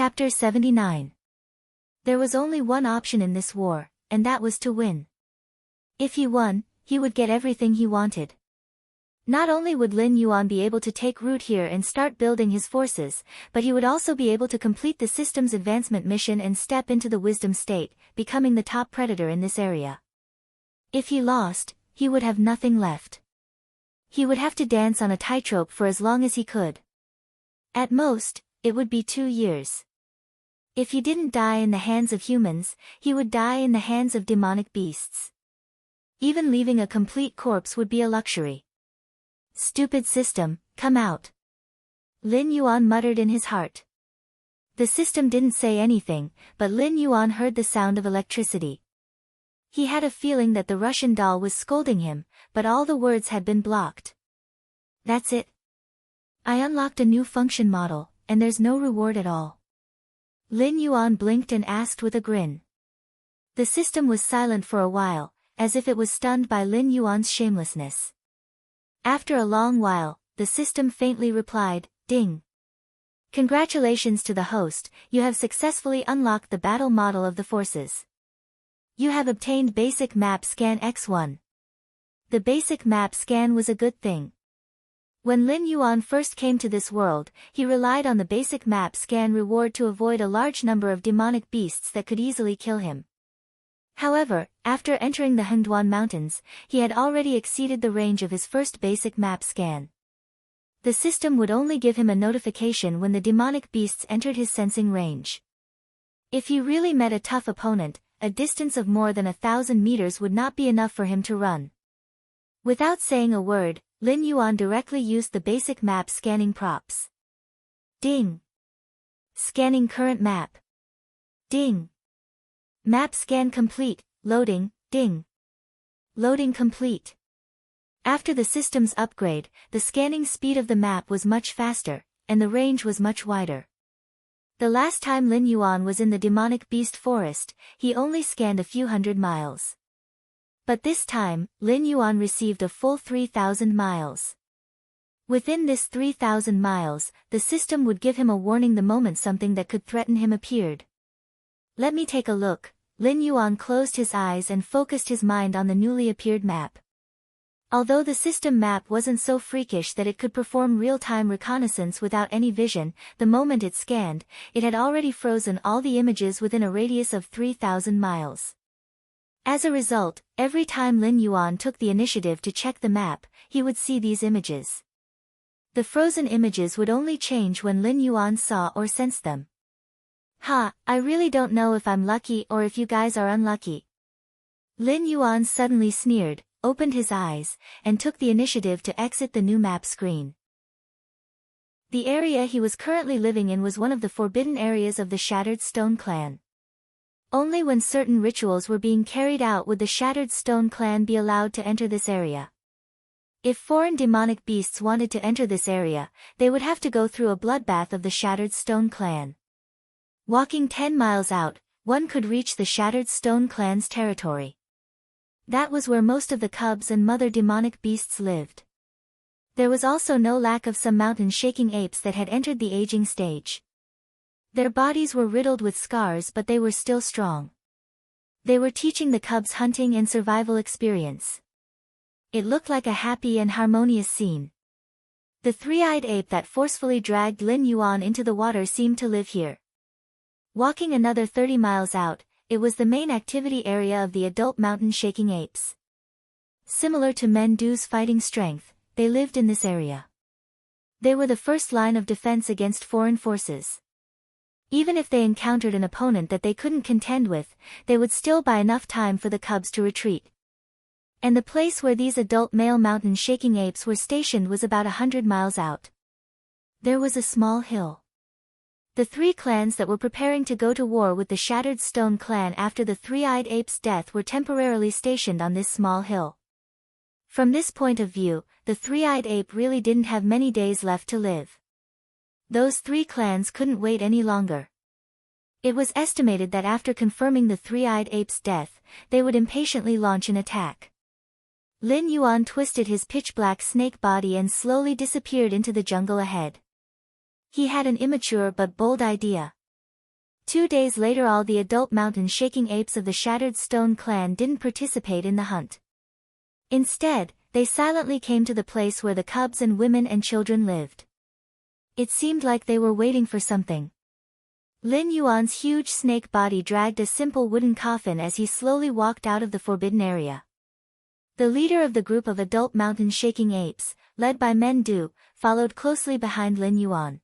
Chapter 79. There was only one option in this war, and that was to win. If he won, he would get everything he wanted. Not only would Lin Yuan be able to take root here and start building his forces, but he would also be able to complete the system's advancement mission and step into the wisdom state, becoming the top predator in this area. If he lost, he would have nothing left. He would have to dance on a tightrope for as long as he could. At most, it would be 2 years. If he didn't die in the hands of humans, he would die in the hands of demonic beasts. Even leaving a complete corpse would be a luxury. Stupid system, come out. Lin Yuan muttered in his heart. The system didn't say anything, but Lin Yuan heard the sound of electricity. He had a feeling that the Russian doll was scolding him, but all the words had been blocked. That's it. I unlocked a new function model, and there's no reward at all. Lin Yuan blinked and asked with a grin. The system was silent for a while, as if it was stunned by Lin Yuan's shamelessness. After a long while, the system faintly replied, "Ding. Congratulations to the host, you have successfully unlocked the battle model of the forces. You have obtained Basic Map Scan X1. The Basic Map Scan was a good thing. When Lin Yuan first came to this world, he relied on the Basic Map Scan reward to avoid a large number of demonic beasts that could easily kill him. However, after entering the Hengduan Mountains, he had already exceeded the range of his first Basic Map Scan. The system would only give him a notification when the demonic beasts entered his sensing range. If he really met a tough opponent, a distance of more than 1,000 meters would not be enough for him to run. Without saying a word, Lin Yuan directly used the basic map scanning props. Ding. Scanning current map. Ding. Map scan complete, loading, ding. Loading complete. After the system's upgrade, the scanning speed of the map was much faster, and the range was much wider. The last time Lin Yuan was in the demonic beast forest, he only scanned a few hundred miles. But this time, Lin Yuan received a full 3,000 miles. Within this 3,000 miles, the system would give him a warning the moment something that could threaten him appeared. Let me take a look. Lin Yuan closed his eyes and focused his mind on the newly appeared map. Although the system map wasn't so freakish that it could perform real-time reconnaissance without any vision, the moment it scanned, it had already frozen all the images within a radius of 3,000 miles. As a result, every time Lin Yuan took the initiative to check the map, he would see these images. The frozen images would only change when Lin Yuan saw or sensed them. I really don't know if I'm lucky or if you guys are unlucky. Lin Yuan suddenly sneered, opened his eyes, and took the initiative to exit the new map screen. The area he was currently living in was one of the forbidden areas of the Shattered Stone Clan. Only when certain rituals were being carried out would the Shattered Stone Clan be allowed to enter this area. If foreign demonic beasts wanted to enter this area, they would have to go through a bloodbath of the Shattered Stone Clan. Walking 10 miles out, one could reach the Shattered Stone Clan's territory. That was where most of the cubs and mother demonic beasts lived. There was also no lack of some mountain-shaking apes that had entered the aging stage. Their bodies were riddled with scars, but they were still strong. They were teaching the cubs hunting and survival experience. It looked like a happy and harmonious scene. The three-eyed ape that forcefully dragged Lin Yuan into the water seemed to live here. Walking another 30 miles out, it was the main activity area of the adult mountain-shaking apes. Similar to Mendu's fighting strength, they lived in this area. They were the first line of defense against foreign forces. Even if they encountered an opponent that they couldn't contend with, they would still buy enough time for the cubs to retreat. And the place where these adult male mountain-shaking apes were stationed was about 100 miles out. There was a small hill. The three clans that were preparing to go to war with the Shattered Stone Clan after the three-eyed ape's death were temporarily stationed on this small hill. From this point of view, the three-eyed ape really didn't have many days left to live. Those three clans couldn't wait any longer. It was estimated that after confirming the three-eyed ape's death, they would impatiently launch an attack. Lin Yuan twisted his pitch-black snake body and slowly disappeared into the jungle ahead. He had an immature but bold idea. 2 days later, all the adult mountain-shaking apes of the Shattered Stone clan didn't participate in the hunt. Instead, they silently came to the place where the cubs and women and children lived. It seemed like they were waiting for something. Lin Yuan's huge snake body dragged a simple wooden coffin as he slowly walked out of the forbidden area. The leader of the group of adult mountain-shaking apes, led by Mendu, followed closely behind Lin Yuan.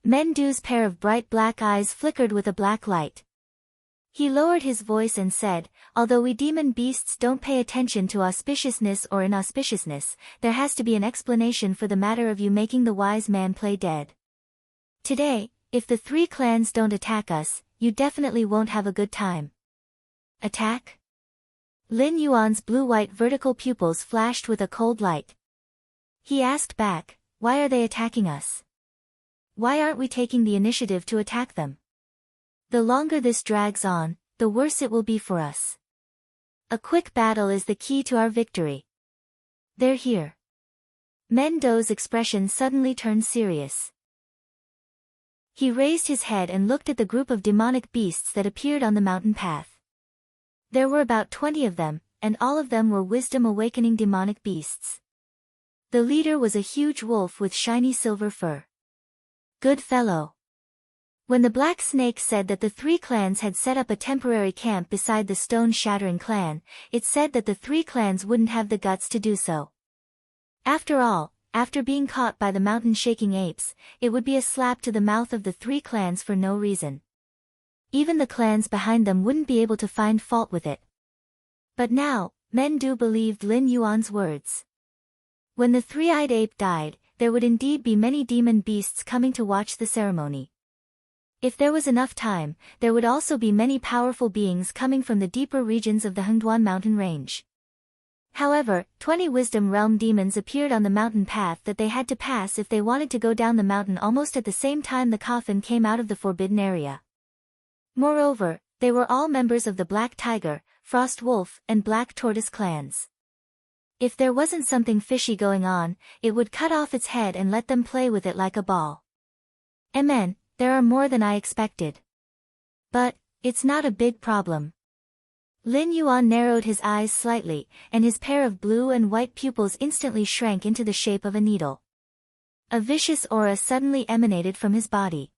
Mendu's pair of bright black eyes flickered with a black light. He lowered his voice and said, "Although we demon beasts don't pay attention to auspiciousness or inauspiciousness, there has to be an explanation for the matter of you making the wise man play dead. Today, if the 3 clans don't attack us, you definitely won't have a good time." Attack? Lin Yuan's blue-white vertical pupils flashed with a cold light. He asked back, "Why are they attacking us? Why aren't we taking the initiative to attack them? The longer this drags on, the worse it will be for us. A quick battle is the key to our victory." "They're here." Mendo's expression suddenly turned serious. He raised his head and looked at the group of demonic beasts that appeared on the mountain path. There were about 20 of them, and all of them were wisdom-awakening demonic beasts. The leader was a huge wolf with shiny silver fur. Good fellow. When the Black Snake said that the 3 clans had set up a temporary camp beside the Stone-Shattering clan, it said that the 3 clans wouldn't have the guts to do so. After all, after being caught by the mountain-shaking apes, it would be a slap to the mouth of the 3 clans for no reason. Even the clans behind them wouldn't be able to find fault with it. But now, Mendu believed Lin Yuan's words. When the 3-eyed ape died, there would indeed be many demon beasts coming to watch the ceremony. If there was enough time, there would also be many powerful beings coming from the deeper regions of the Hengduan mountain range. However, 20 Wisdom Realm demons appeared on the mountain path that they had to pass if they wanted to go down the mountain almost at the same time the coffin came out of the forbidden area. Moreover, they were all members of the Black Tiger, Frost Wolf, and Black Tortoise clans. If there wasn't something fishy going on, it would cut off its head and let them play with it like a ball. Amen, there are more than I expected. But, it's not a big problem. Lin Yuan narrowed his eyes slightly, and his pair of blue and white pupils instantly shrank into the shape of a needle. A vicious aura suddenly emanated from his body.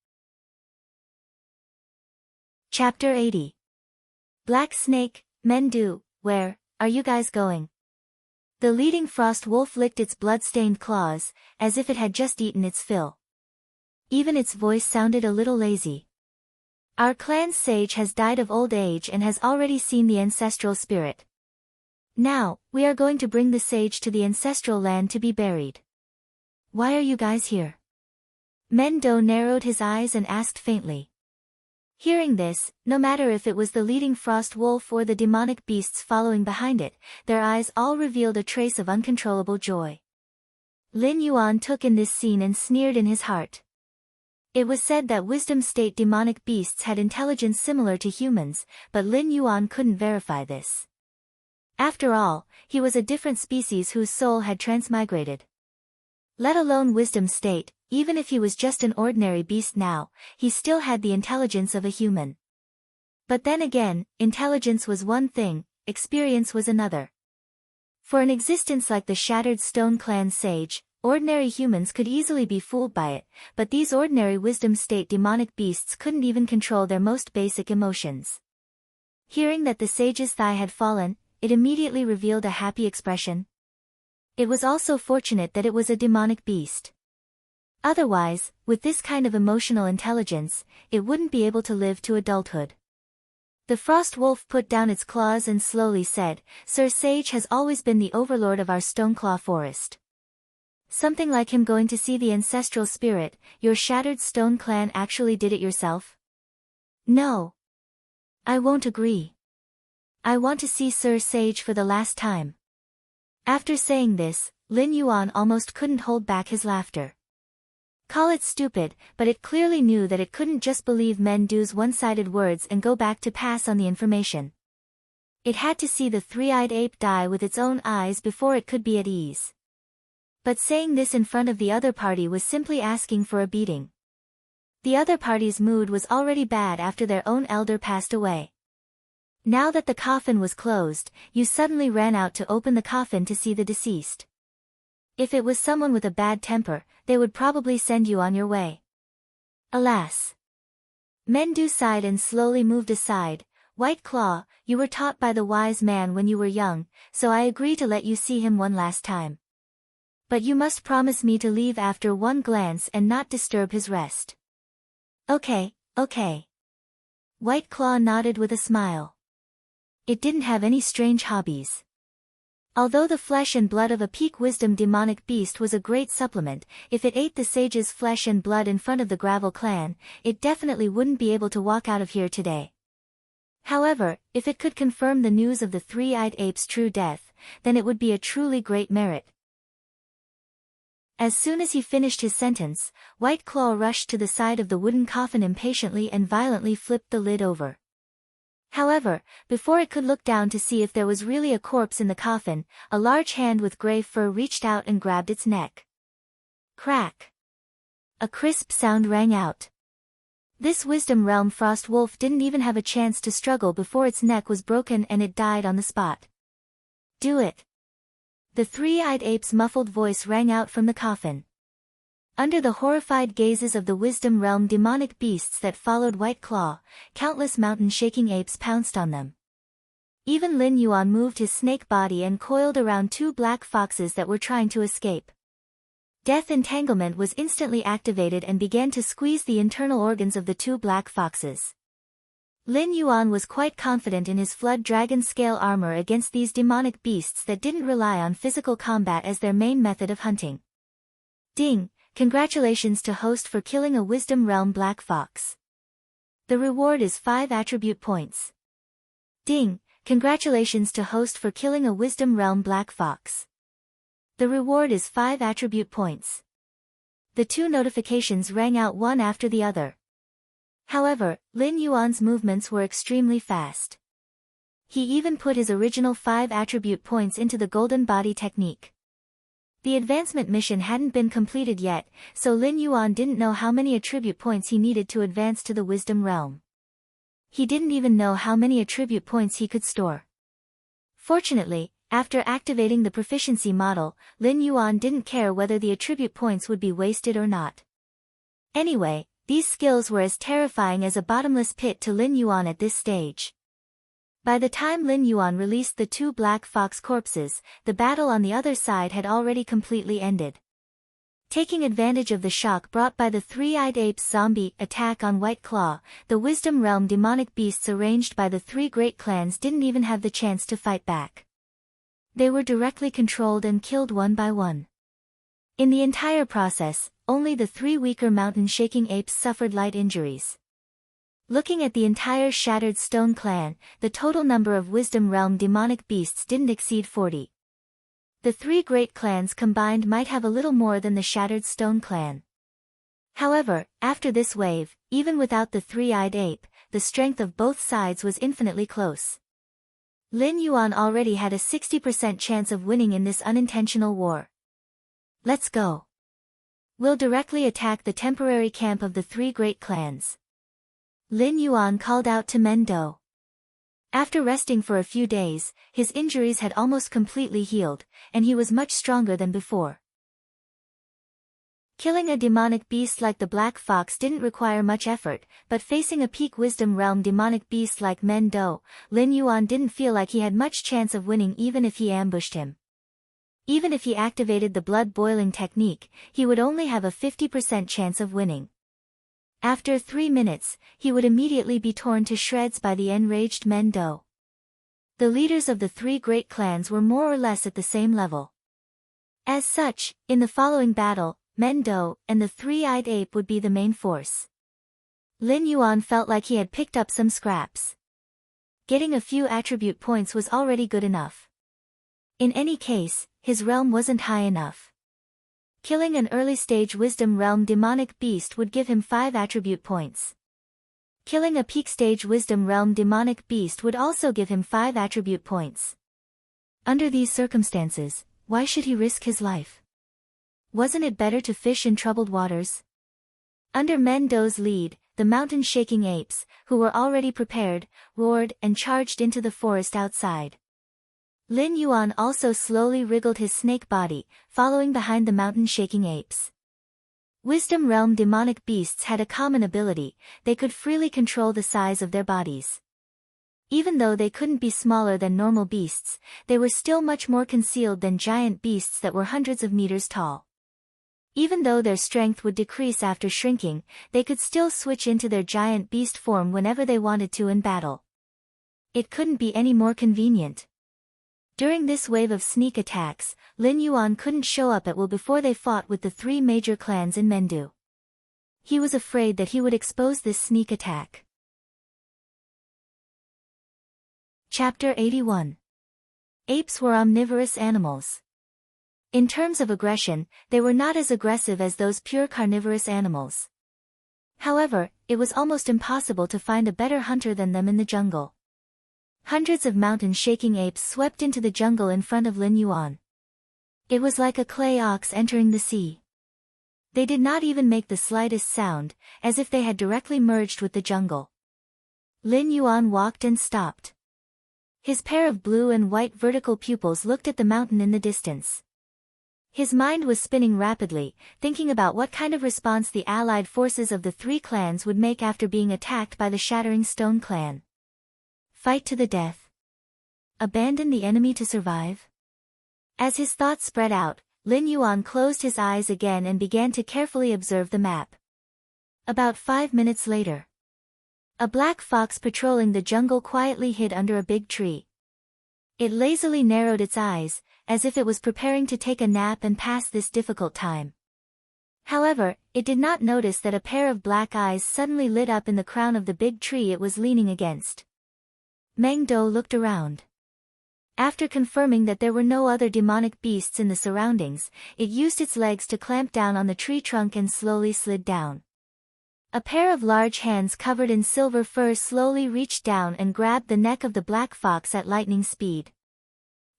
Chapter 80. Black Snake, Mendu, where are you guys going? The leading frost wolf licked its blood-stained claws, as if it had just eaten its fill. Even its voice sounded a little lazy. Our clan's sage has died of old age and has already seen the ancestral spirit. Now, we are going to bring the sage to the ancestral land to be buried. Why are you guys here? Mendo narrowed his eyes and asked faintly. Hearing this, no matter if it was the leading frost wolf or the demonic beasts following behind it, their eyes all revealed a trace of uncontrollable joy. Lin Yuan took in this scene and sneered in his heart. It was said that wisdom state demonic beasts had intelligence similar to humans, but Lin Yuan couldn't verify this. After all, he was a different species whose soul had transmigrated. Let alone wisdom state, even if he was just an ordinary beast now, he still had the intelligence of a human. But then again, intelligence was one thing, experience was another. For an existence like the Shattered Stone Clan sage, ordinary humans could easily be fooled by it, but these ordinary wisdom state demonic beasts couldn't even control their most basic emotions. Hearing that the sage's thigh had fallen, it immediately revealed a happy expression. It was also fortunate that it was a demonic beast. Otherwise, with this kind of emotional intelligence, it wouldn't be able to live to adulthood. The frost wolf put down its claws and slowly said, "Sir Sage has always been the overlord of our Stoneclaw forest. Something like him going to see the ancestral spirit, your Shattered Stone Clan actually did it yourself?" "No. I won't agree. I want to see Sir Sage for the last time." After saying this, Lin Yuan almost couldn't hold back his laughter. Call it stupid, but it clearly knew that it couldn't just believe Mendu's one-sided words and go back to pass on the information. It had to see the three-eyed ape die with its own eyes before it could be at ease. But saying this in front of the other party was simply asking for a beating. The other party's mood was already bad after their own elder passed away. Now that the coffin was closed, you suddenly ran out to open the coffin to see the deceased. If it was someone with a bad temper, they would probably send you on your way. Alas! Mendo sighed and slowly moved aside. White Claw, you were taught by the wise man when you were young, so I agree to let you see him one last time. But you must promise me to leave after one glance and not disturb his rest. Okay, okay. White Claw nodded with a smile. It didn't have any strange hobbies. Although the flesh and blood of a peak wisdom demonic beast was a great supplement, if it ate the sage's flesh and blood in front of the Gravel clan, it definitely wouldn't be able to walk out of here today. However, if it could confirm the news of the three-eyed ape's true death, then it would be a truly great merit. As soon as he finished his sentence, White Claw rushed to the side of the wooden coffin impatiently and violently flipped the lid over. However, before it could look down to see if there was really a corpse in the coffin, a large hand with gray fur reached out and grabbed its neck. Crack! A crisp sound rang out. This Wisdom Realm Frost Wolf didn't even have a chance to struggle before its neck was broken and it died on the spot. Do it! The three-eyed ape's muffled voice rang out from the coffin. Under the horrified gazes of the Wisdom Realm demonic beasts that followed White Claw, countless mountain-shaking apes pounced on them. Even Lin Yuan moved his snake body and coiled around two black foxes that were trying to escape. Death Entanglement was instantly activated and began to squeeze the internal organs of the two black foxes. Lin Yuan was quite confident in his Flood Dragon scale armor against these demonic beasts that didn't rely on physical combat as their main method of hunting. Ding! Congratulations to host for killing a Wisdom Realm Black Fox. The reward is 5 attribute points. Ding! Congratulations to host for killing a Wisdom Realm Black Fox. The reward is 5 attribute points. The two notifications rang out one after the other. However, Lin Yuan's movements were extremely fast. He even put his original 5 attribute points into the Golden Body technique. The advancement mission hadn't been completed yet, so Lin Yuan didn't know how many attribute points he needed to advance to the Wisdom Realm. He didn't even know how many attribute points he could store. Fortunately, after activating the proficiency model, Lin Yuan didn't care whether the attribute points would be wasted or not. Anyway, these skills were as terrifying as a bottomless pit to Lin Yuan at this stage. By the time Lin Yuan released the two black fox corpses, the battle on the other side had already completely ended. Taking advantage of the shock brought by the three-eyed ape's zombie attack on White Claw, the Wisdom Realm demonic beasts arranged by the three great clans didn't even have the chance to fight back. They were directly controlled and killed one by one. In the entire process, only the three weaker mountain-shaking apes suffered light injuries. Looking at the entire Shattered Stone clan, the total number of Wisdom Realm demonic beasts didn't exceed 40. The three great clans combined might have a little more than the Shattered Stone clan. However, after this wave, even without the three-eyed ape, the strength of both sides was infinitely close. Lin Yuan already had a 60% chance of winning in this unintentional war. Let's go. We'll directly attack the temporary camp of the three great clans. Lin Yuan called out to Mendo. After resting for a few days, his injuries had almost completely healed, and he was much stronger than before. Killing a demonic beast like the Black Fox didn't require much effort, but facing a peak Wisdom Realm demonic beast like Mendo, Lin Yuan didn't feel like he had much chance of winning even if he ambushed him. Even if he activated the blood boiling technique, he would only have a 50% chance of winning. After 3 minutes, he would immediately be torn to shreds by the enraged Mendo. The leaders of the three great clans were more or less at the same level. As such, in the following battle, Mendo and the three-eyed ape would be the main force. Lin Yuan felt like he had picked up some scraps. Getting a few attribute points was already good enough. In any case, his realm wasn't high enough. Killing an early-stage Wisdom Realm demonic beast would give him 5 attribute points. Killing a peak-stage Wisdom Realm demonic beast would also give him 5 attribute points. Under these circumstances, why should he risk his life? Wasn't it better to fish in troubled waters? Under Mendo's lead, the mountain-shaking apes, who were already prepared, roared and charged into the forest outside. Lin Yuan also slowly wriggled his snake body, following behind the mountain-shaking apes. Wisdom Realm demonic beasts had a common ability: they could freely control the size of their bodies. Even though they couldn't be smaller than normal beasts, they were still much more concealed than giant beasts that were hundreds of meters tall. Even though their strength would decrease after shrinking, they could still switch into their giant beast form whenever they wanted to in battle. It couldn't be any more convenient. During this wave of sneak attacks, Lin Yuan couldn't show up at will before they fought with the three major clans in Mendu. He was afraid that he would expose this sneak attack. Chapter 81. Apes were omnivorous animals. In terms of aggression, they were not as aggressive as those pure carnivorous animals. However, it was almost impossible to find a better hunter than them in the jungle. Hundreds of mountain-shaking apes swept into the jungle in front of Lin Yuan. It was like a clay ox entering the sea. They did not even make the slightest sound, as if they had directly merged with the jungle. Lin Yuan walked and stopped. His pair of blue and white vertical pupils looked at the mountain in the distance. His mind was spinning rapidly, thinking about what kind of response the allied forces of the three clans would make after being attacked by the Shattering Stone clan. Fight to the death? Abandon the enemy to survive? As his thoughts spread out, Lin Yuan closed his eyes again and began to carefully observe the map. About 5 minutes later, a black fox patrolling the jungle quietly hid under a big tree. It lazily narrowed its eyes, as if it was preparing to take a nap and pass this difficult time. However, it did not notice that a pair of black eyes suddenly lit up in the crown of the big tree it was leaning against. Meng Do looked around. After confirming that there were no other demonic beasts in the surroundings, it used its legs to clamp down on the tree trunk and slowly slid down. A pair of large hands covered in silver fur slowly reached down and grabbed the neck of the black fox at lightning speed.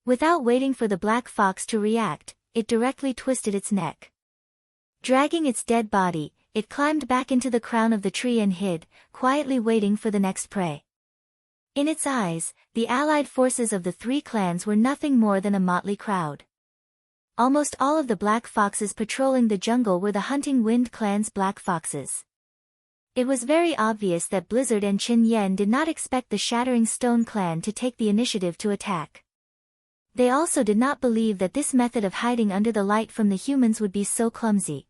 Without waiting for the black fox to react, it directly twisted its neck. Dragging its dead body, it climbed back into the crown of the tree and hid, quietly waiting for the next prey. In its eyes, the allied forces of the three clans were nothing more than a motley crowd. Almost all of the black foxes patrolling the jungle were the Hunting Wind clan's black foxes. It was very obvious that Blizzard and Qin Yen did not expect the Shattering Stone clan to take the initiative to attack. They also did not believe that this method of hiding under the light from the humans would be so clumsy.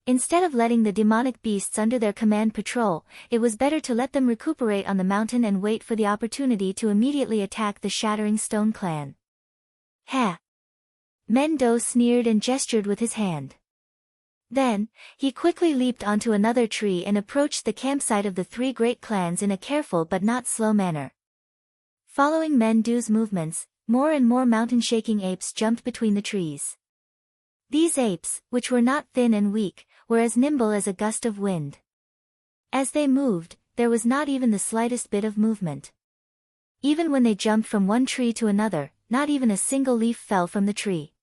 Instead of letting the demonic beasts under their command patrol, it was better to let them recuperate on the mountain and wait for the opportunity to immediately attack the Shattering Stone clan. Ha! Mendo sneered and gestured with his hand. Then, he quickly leaped onto another tree and approached the campsite of the three great clans in a careful but not slow manner. Following Mendo's movements, more and more mountain-shaking apes jumped between the trees. These apes, which were not thin and weak, were as nimble as a gust of wind. As they moved, there was not even the slightest bit of movement. Even when they jumped from one tree to another, not even a single leaf fell from the tree.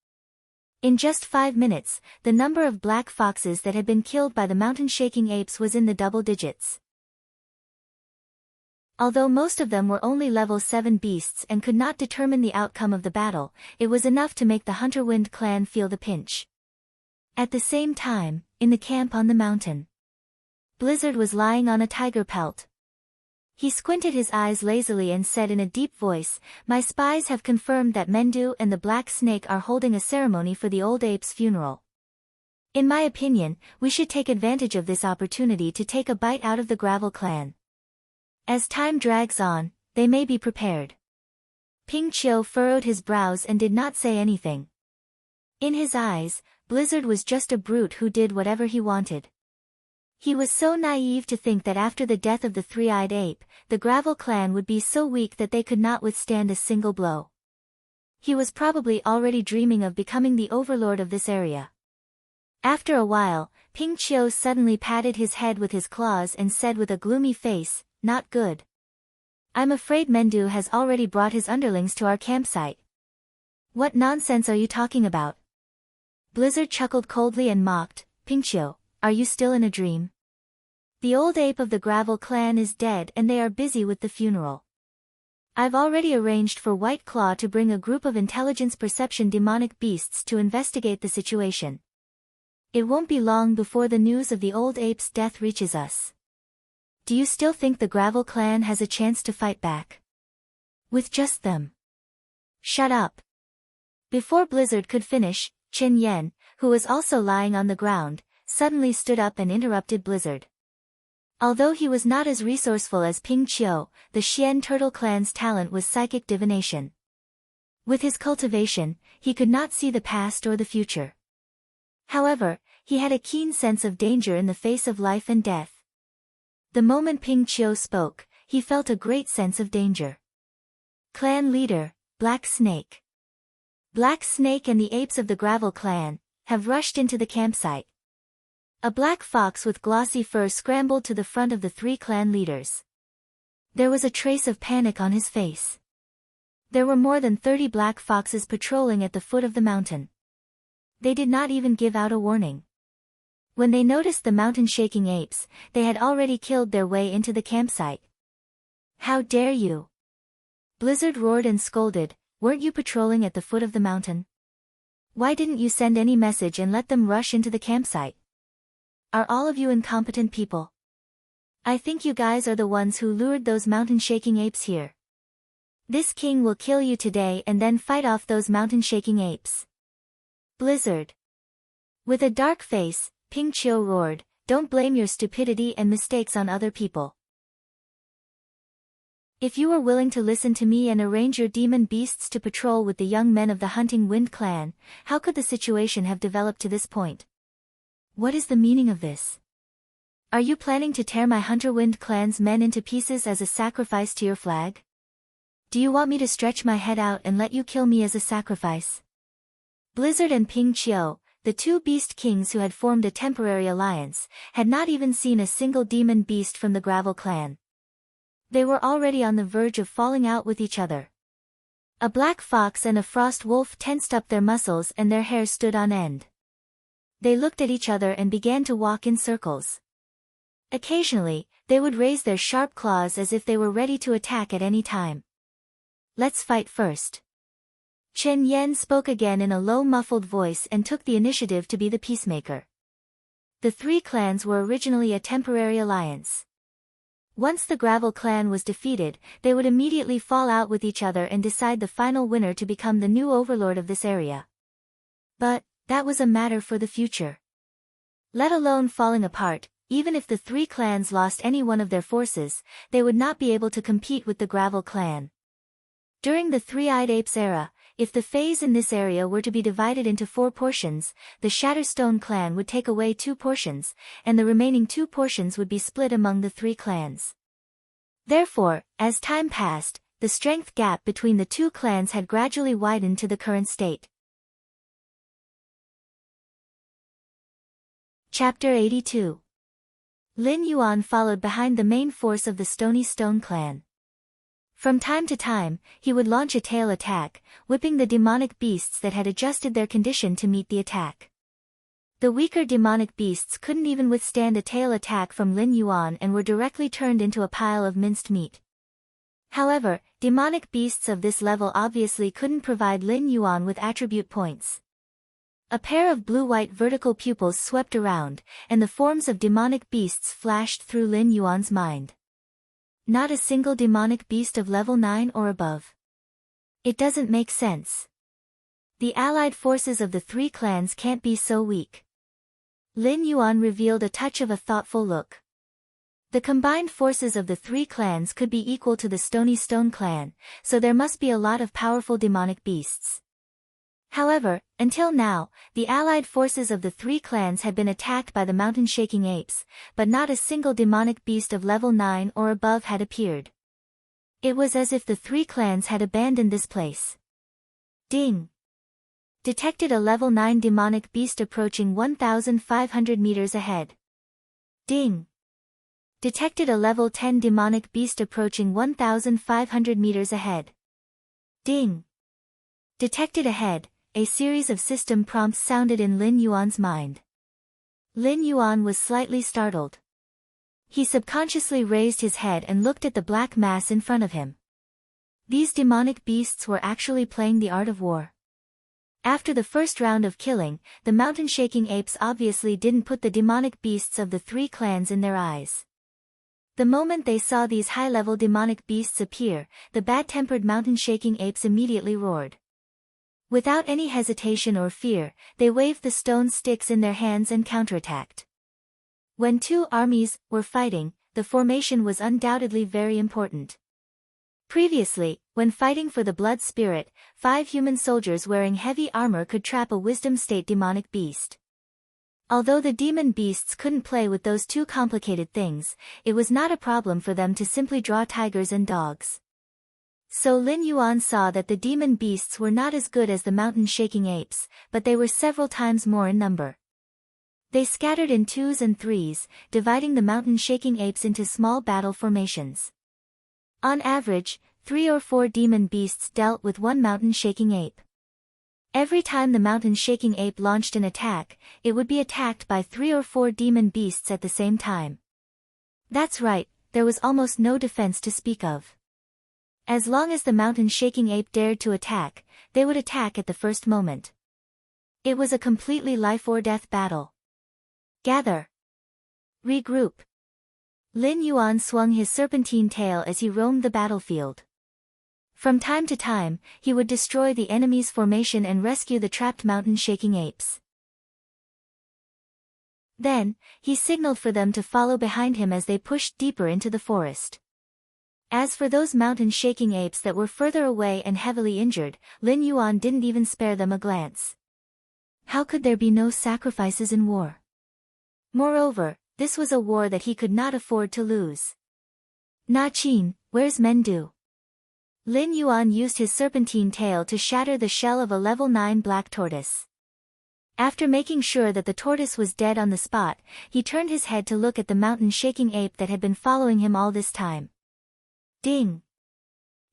In just 5 minutes, the number of black foxes that had been killed by the mountain-shaking apes was in the double digits. Although most of them were only level 7 beasts and could not determine the outcome of the battle, it was enough to make the Hunterwind clan feel the pinch. At the same time, in the camp on the mountain, Blizzard was lying on a tiger pelt. He squinted his eyes lazily and said in a deep voice, "My spies have confirmed that Mendu and the Black Snake are holding a ceremony for the old ape's funeral. In my opinion, we should take advantage of this opportunity to take a bite out of the Gravel clan. As time drags on, they may be prepared." Ping Qiu furrowed his brows and did not say anything. In his eyes, Blizzard was just a brute who did whatever he wanted. He was so naive to think that after the death of the three-eyed ape, the Gravel clan would be so weak that they could not withstand a single blow. He was probably already dreaming of becoming the overlord of this area. After a while, Ping Qiu suddenly patted his head with his claws and said with a gloomy face, "Not good. I'm afraid Mendu has already brought his underlings to our campsite." "What nonsense are you talking about?" Blizzard chuckled coldly and mocked, "Ping Qiu, are you still in a dream? The old ape of the Gravel clan is dead and they are busy with the funeral. I've already arranged for White Claw to bring a group of intelligence perception demonic beasts to investigate the situation. It won't be long before the news of the old ape's death reaches us. Do you still think the Gravel clan has a chance to fight back? With just them? Shut up. Before Blizzard could finish, Chen Yen, who was also lying on the ground, suddenly stood up and interrupted Blizzard. Although he was not as resourceful as Ping Qiu, the Xian Turtle clan's talent was psychic divination. With his cultivation, he could not see the past or the future. However, he had a keen sense of danger in the face of life and death. The moment Ping Qiu spoke, he felt a great sense of danger. Clan leader, Black Snake. Black Snake and the apes of the Gravel clan have rushed into the campsite. A black fox with glossy fur scrambled to the front of the three clan leaders. There was a trace of panic on his face. There were more than 30 black foxes patrolling at the foot of the mountain. They did not even give out a warning. When they noticed the mountain-shaking apes, they had already killed their way into the campsite. How dare you! Blizzard roared and scolded, weren't you patrolling at the foot of the mountain? Why didn't you send any message and let them rush into the campsite? Are all of you incompetent people? I think you guys are the ones who lured those mountain-shaking apes here. This king will kill you today and then fight off those mountain-shaking apes. Blizzard. With a dark face, Ping Qiu roared, don't blame your stupidity and mistakes on other people. If you were willing to listen to me and arrange your demon beasts to patrol with the young men of the Hunting Wind clan, how could the situation have developed to this point? What is the meaning of this? Are you planning to tear my Hunter Wind clan's men into pieces as a sacrifice to your flag? Do you want me to stretch my head out and let you kill me as a sacrifice? Blizzard and Ping Qiu, the two beast kings who had formed a temporary alliance, had not even seen a single demon beast from the Gravel clan. They were already on the verge of falling out with each other. A black fox and a frost wolf tensed up their muscles and their hair stood on end. They looked at each other and began to walk in circles. Occasionally, they would raise their sharp claws as if they were ready to attack at any time. Let's fight first. Chen Yen spoke again in a low muffled voice and took the initiative to be the peacemaker. The three clans were originally a temporary alliance. Once the Gravel clan was defeated, they would immediately fall out with each other and decide the final winner to become the new overlord of this area. But that was a matter for the future. Let alone falling apart, even if the three clans lost any one of their forces, they would not be able to compete with the Gravel clan. During the Three-Eyed Apes era, if the phase in this area were to be divided into 4 portions, the Shatterstone clan would take away 2 portions, and the remaining 2 portions would be split among the 3 clans. Therefore, as time passed, the strength gap between the 2 clans had gradually widened to the current state. Chapter 82. Lin Yuan followed behind the main force of the Stony Stone clan. From time to time, he would launch a tail attack, whipping the demonic beasts that had adjusted their condition to meet the attack. The weaker demonic beasts couldn't even withstand a tail attack from Lin Yuan and were directly turned into a pile of minced meat. However, demonic beasts of this level obviously couldn't provide Lin Yuan with attribute points. A pair of blue-white vertical pupils swept around, and the forms of demonic beasts flashed through Lin Yuan's mind. Not a single demonic beast of level 9 or above. It doesn't make sense. The allied forces of the 3 clans can't be so weak. Lin Yuan revealed a touch of a thoughtful look. The combined forces of the 3 clans could be equal to the Stony Stone clan, so there must be a lot of powerful demonic beasts. However, until now, the allied forces of the 3 clans had been attacked by the mountain-shaking apes, but not a single demonic beast of level 9 or above had appeared. It was as if the 3 clans had abandoned this place. Ding! Detected a level 9 demonic beast approaching 1,500 meters ahead. Ding! Detected a level 10 demonic beast approaching 1,500 meters ahead. Ding! Detected ahead. A series of system prompts sounded in Lin Yuan's mind. Lin Yuan was slightly startled. He subconsciously raised his head and looked at the black mass in front of him. These demonic beasts were actually playing the art of war. After the first round of killing, the mountain-shaking apes obviously didn't put the demonic beasts of the three clans in their eyes. The moment they saw these high-level demonic beasts appear, the bad-tempered mountain-shaking apes immediately roared. Without any hesitation or fear, they waved the stone sticks in their hands and counterattacked. When two armies were fighting, the formation was undoubtedly very important. Previously, when fighting for the blood spirit, 5 human soldiers wearing heavy armor could trap a wisdom state demonic beast. Although the demon beasts couldn't play with those two complicated things, it was not a problem for them to simply draw tigers and dogs. So Lin Yuan saw that the demon beasts were not as good as the mountain-shaking apes, but they were several times more in number. They scattered in 2s and 3s, dividing the mountain-shaking apes into small battle formations. On average, 3 or 4 demon beasts dealt with one mountain-shaking ape. Every time the mountain-shaking ape launched an attack, it would be attacked by 3 or 4 demon beasts at the same time. That's right, there was almost no defense to speak of. As long as the mountain-shaking ape dared to attack, they would attack at the first moment. It was a completely life-or-death battle. Gather. Regroup. Lin Yuan swung his serpentine tail as he roamed the battlefield. From time to time, he would destroy the enemy's formation and rescue the trapped mountain-shaking apes. Then, he signaled for them to follow behind him as they pushed deeper into the forest. As for those mountain-shaking apes that were further away and heavily injured, Lin Yuan didn't even spare them a glance. How could there be no sacrifices in war? Moreover, this was a war that he could not afford to lose. Na Qin, where's Mendu? Lin Yuan used his serpentine tail to shatter the shell of a level 9 black tortoise. After making sure that the tortoise was dead on the spot, he turned his head to look at the mountain-shaking ape that had been following him all this time. Ding!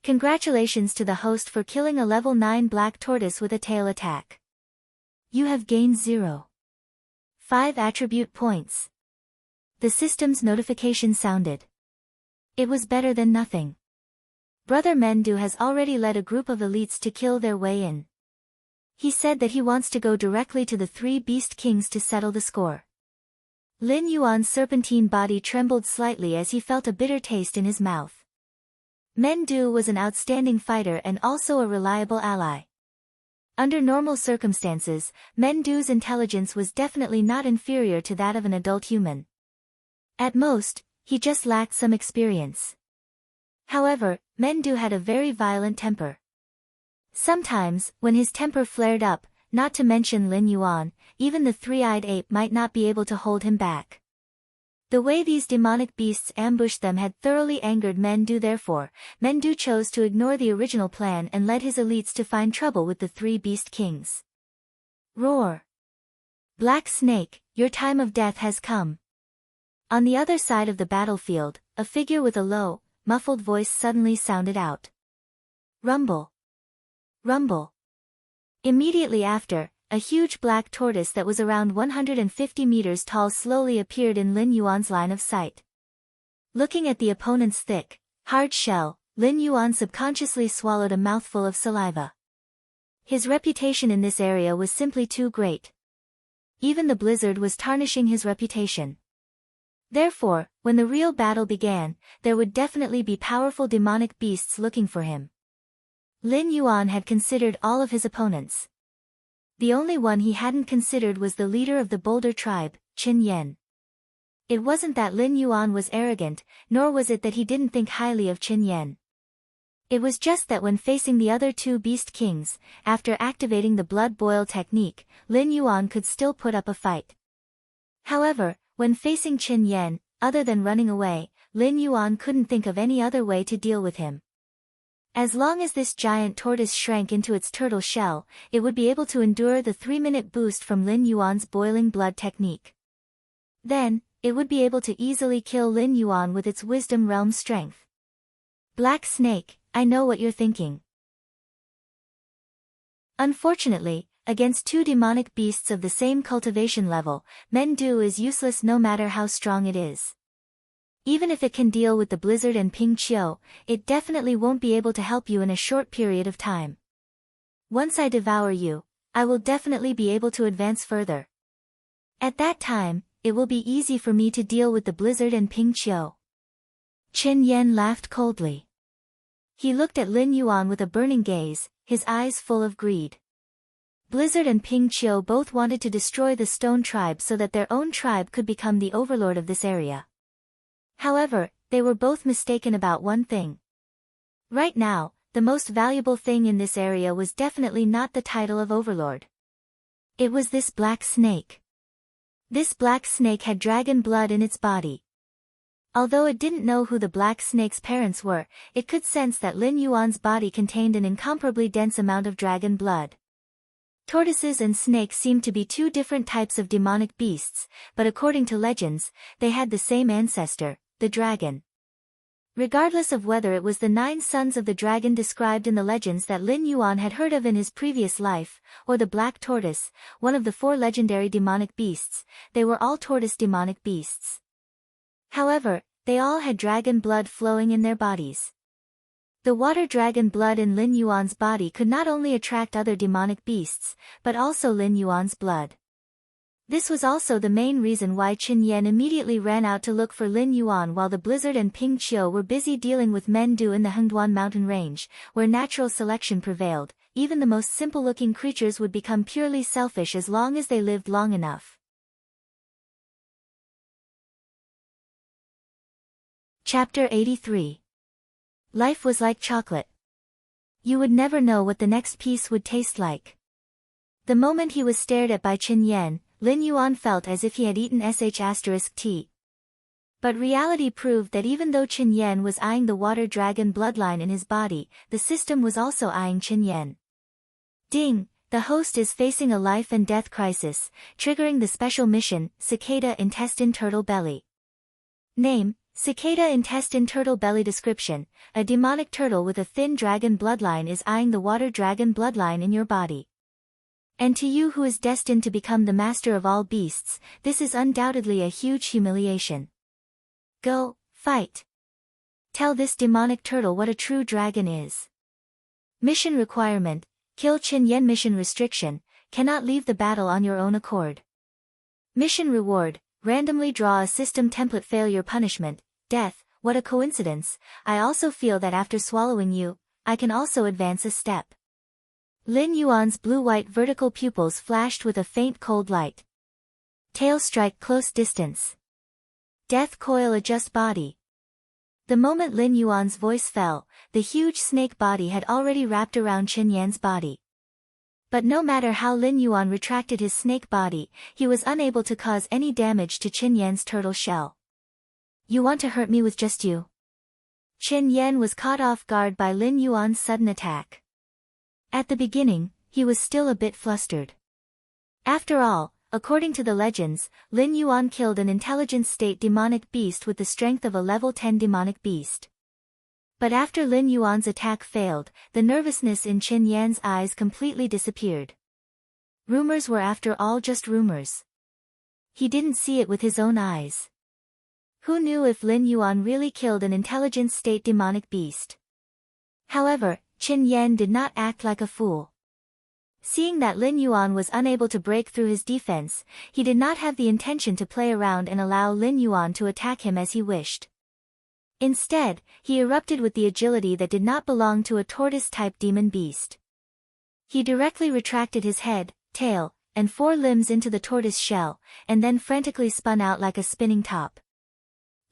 Congratulations to the host for killing a level 9 black tortoise with a tail attack. You have gained 0.5 attribute points. The system's notification sounded. It was better than nothing. Brother Mendu has already led a group of elites to kill their way in. He said that he wants to go directly to the 3 beast kings to settle the score. Lin Yuan's serpentine body trembled slightly as he felt a bitter taste in his mouth. Mendu was an outstanding fighter and also a reliable ally. Under normal circumstances, Mendu's intelligence was definitely not inferior to that of an adult human. At most, he just lacked some experience. However, Mendu had a very violent temper. Sometimes, when his temper flared up, not to mention Lin Yuan, even the 3-eyed ape might not be able to hold him back. The way these demonic beasts ambushed them had thoroughly angered Mendu. Therefore, Mendu chose to ignore the original plan and led his elites to find trouble with the 3 beast kings. Roar! Black Snake, your time of death has come. On the other side of the battlefield, a figure with a low, muffled voice suddenly sounded out. Rumble! Rumble! Immediately after, a huge black tortoise that was around 150 meters tall slowly appeared in Lin Yuan's line of sight. Looking at the opponent's thick, hard shell, Lin Yuan subconsciously swallowed a mouthful of saliva. His reputation in this area was simply too great. Even the blizzard was tarnishing his reputation. Therefore, when the real battle began, there would definitely be powerful demonic beasts looking for him. Lin Yuan had considered all of his opponents. The only one he hadn't considered was the leader of the Boulder tribe, Qin Yan. It wasn't that Lin Yuan was arrogant, nor was it that he didn't think highly of Qin Yan. It was just that when facing the other 2 beast kings, after activating the blood boil technique, Lin Yuan could still put up a fight. However, when facing Qin Yan, other than running away, Lin Yuan couldn't think of any other way to deal with him. As long as this giant tortoise shrank into its turtle shell, it would be able to endure the 3-minute boost from Lin Yuan's boiling blood technique. Then, it would be able to easily kill Lin Yuan with its wisdom realm strength. Black Snake, I know what you're thinking. Unfortunately, against two demonic beasts of the same cultivation level, Mengdu is useless no matter how strong it is. Even if it can deal with the blizzard and Ping Qiu, it definitely won't be able to help you in a short period of time. Once I devour you, I will definitely be able to advance further. At that time, it will be easy for me to deal with the blizzard and Ping Qiu. Qin Yan laughed coldly. He looked at Lin Yuan with a burning gaze, his eyes full of greed. Blizzard and Ping Qiu both wanted to destroy the Stone Tribe so that their own tribe could become the overlord of this area. However, they were both mistaken about one thing. Right now, the most valuable thing in this area was definitely not the title of overlord. It was this black snake. This black snake had dragon blood in its body. Although it didn't know who the black snake's parents were, it could sense that Lin Yuan's body contained an incomparably dense amount of dragon blood. Tortoises and snakes seemed to be two different types of demonic beasts, but according to legends, they had the same ancestor, the dragon. Regardless of whether it was the 9 sons of the dragon described in the legends that Lin Yuan had heard of in his previous life, or the black tortoise, one of the 4 legendary demonic beasts, they were all tortoise demonic beasts. However, they all had dragon blood flowing in their bodies. The water dragon blood in Lin Yuan's body could not only attract other demonic beasts, but also Lin Yuan's blood. This was also the main reason why Qin Yan immediately ran out to look for Lin Yuan while the blizzard and Ping Qiu were busy dealing with Mengdu in the Hengduan mountain range, where natural selection prevailed. Even the most simple-looking creatures would become purely selfish as long as they lived long enough. Chapter 83. Life was like chocolate. You would never know what the next piece would taste like. The moment he was stared at by Qin Yan, Lin Yuan felt as if he had eaten *T. But reality proved that even though Qin Yan was eyeing the water dragon bloodline in his body, the system was also eyeing Qin Yan. Ding! The host is facing a life and death crisis, triggering the special mission, Cicada Intestine Turtle Belly. Name, Cicada Intestine Turtle Belly. Description: a demonic turtle with a thin dragon bloodline is eyeing the water dragon bloodline in your body. And to you who is destined to become the master of all beasts, this is undoubtedly a huge humiliation. Go, fight. Tell this demonic turtle what a true dragon is. Mission requirement: kill Qin Yan. Mission restriction: cannot leave the battle on your own accord. Mission reward: randomly draw a system template. Failure punishment: death. What a coincidence, I also feel that after swallowing you, I can also advance a step. Lin Yuan's blue-white vertical pupils flashed with a faint cold light. Tail strike close distance. Death coil adjust body. The moment Lin Yuan's voice fell, the huge snake body had already wrapped around Qin Yan's body. But no matter how Lin Yuan retracted his snake body, he was unable to cause any damage to Qin Yan's turtle shell. You want to hurt me with just you? Qin Yan was caught off guard by Lin Yuan's sudden attack. At the beginning, he was still a bit flustered. After all, according to the legends, Lin Yuan killed an intelligence state demonic beast with the strength of a level 10 demonic beast. But after Lin Yuan's attack failed, the nervousness in Qin Yan's eyes completely disappeared. Rumors were after all just rumors. He didn't see it with his own eyes. Who knew if Lin Yuan really killed an intelligence state demonic beast? However, Qin Yan did not act like a fool. Seeing that Lin Yuan was unable to break through his defense, he did not have the intention to play around and allow Lin Yuan to attack him as he wished. Instead, he erupted with the agility that did not belong to a tortoise-type demon beast. He directly retracted his head, tail, and 4 limbs into the tortoise shell, and then frantically spun out like a spinning top.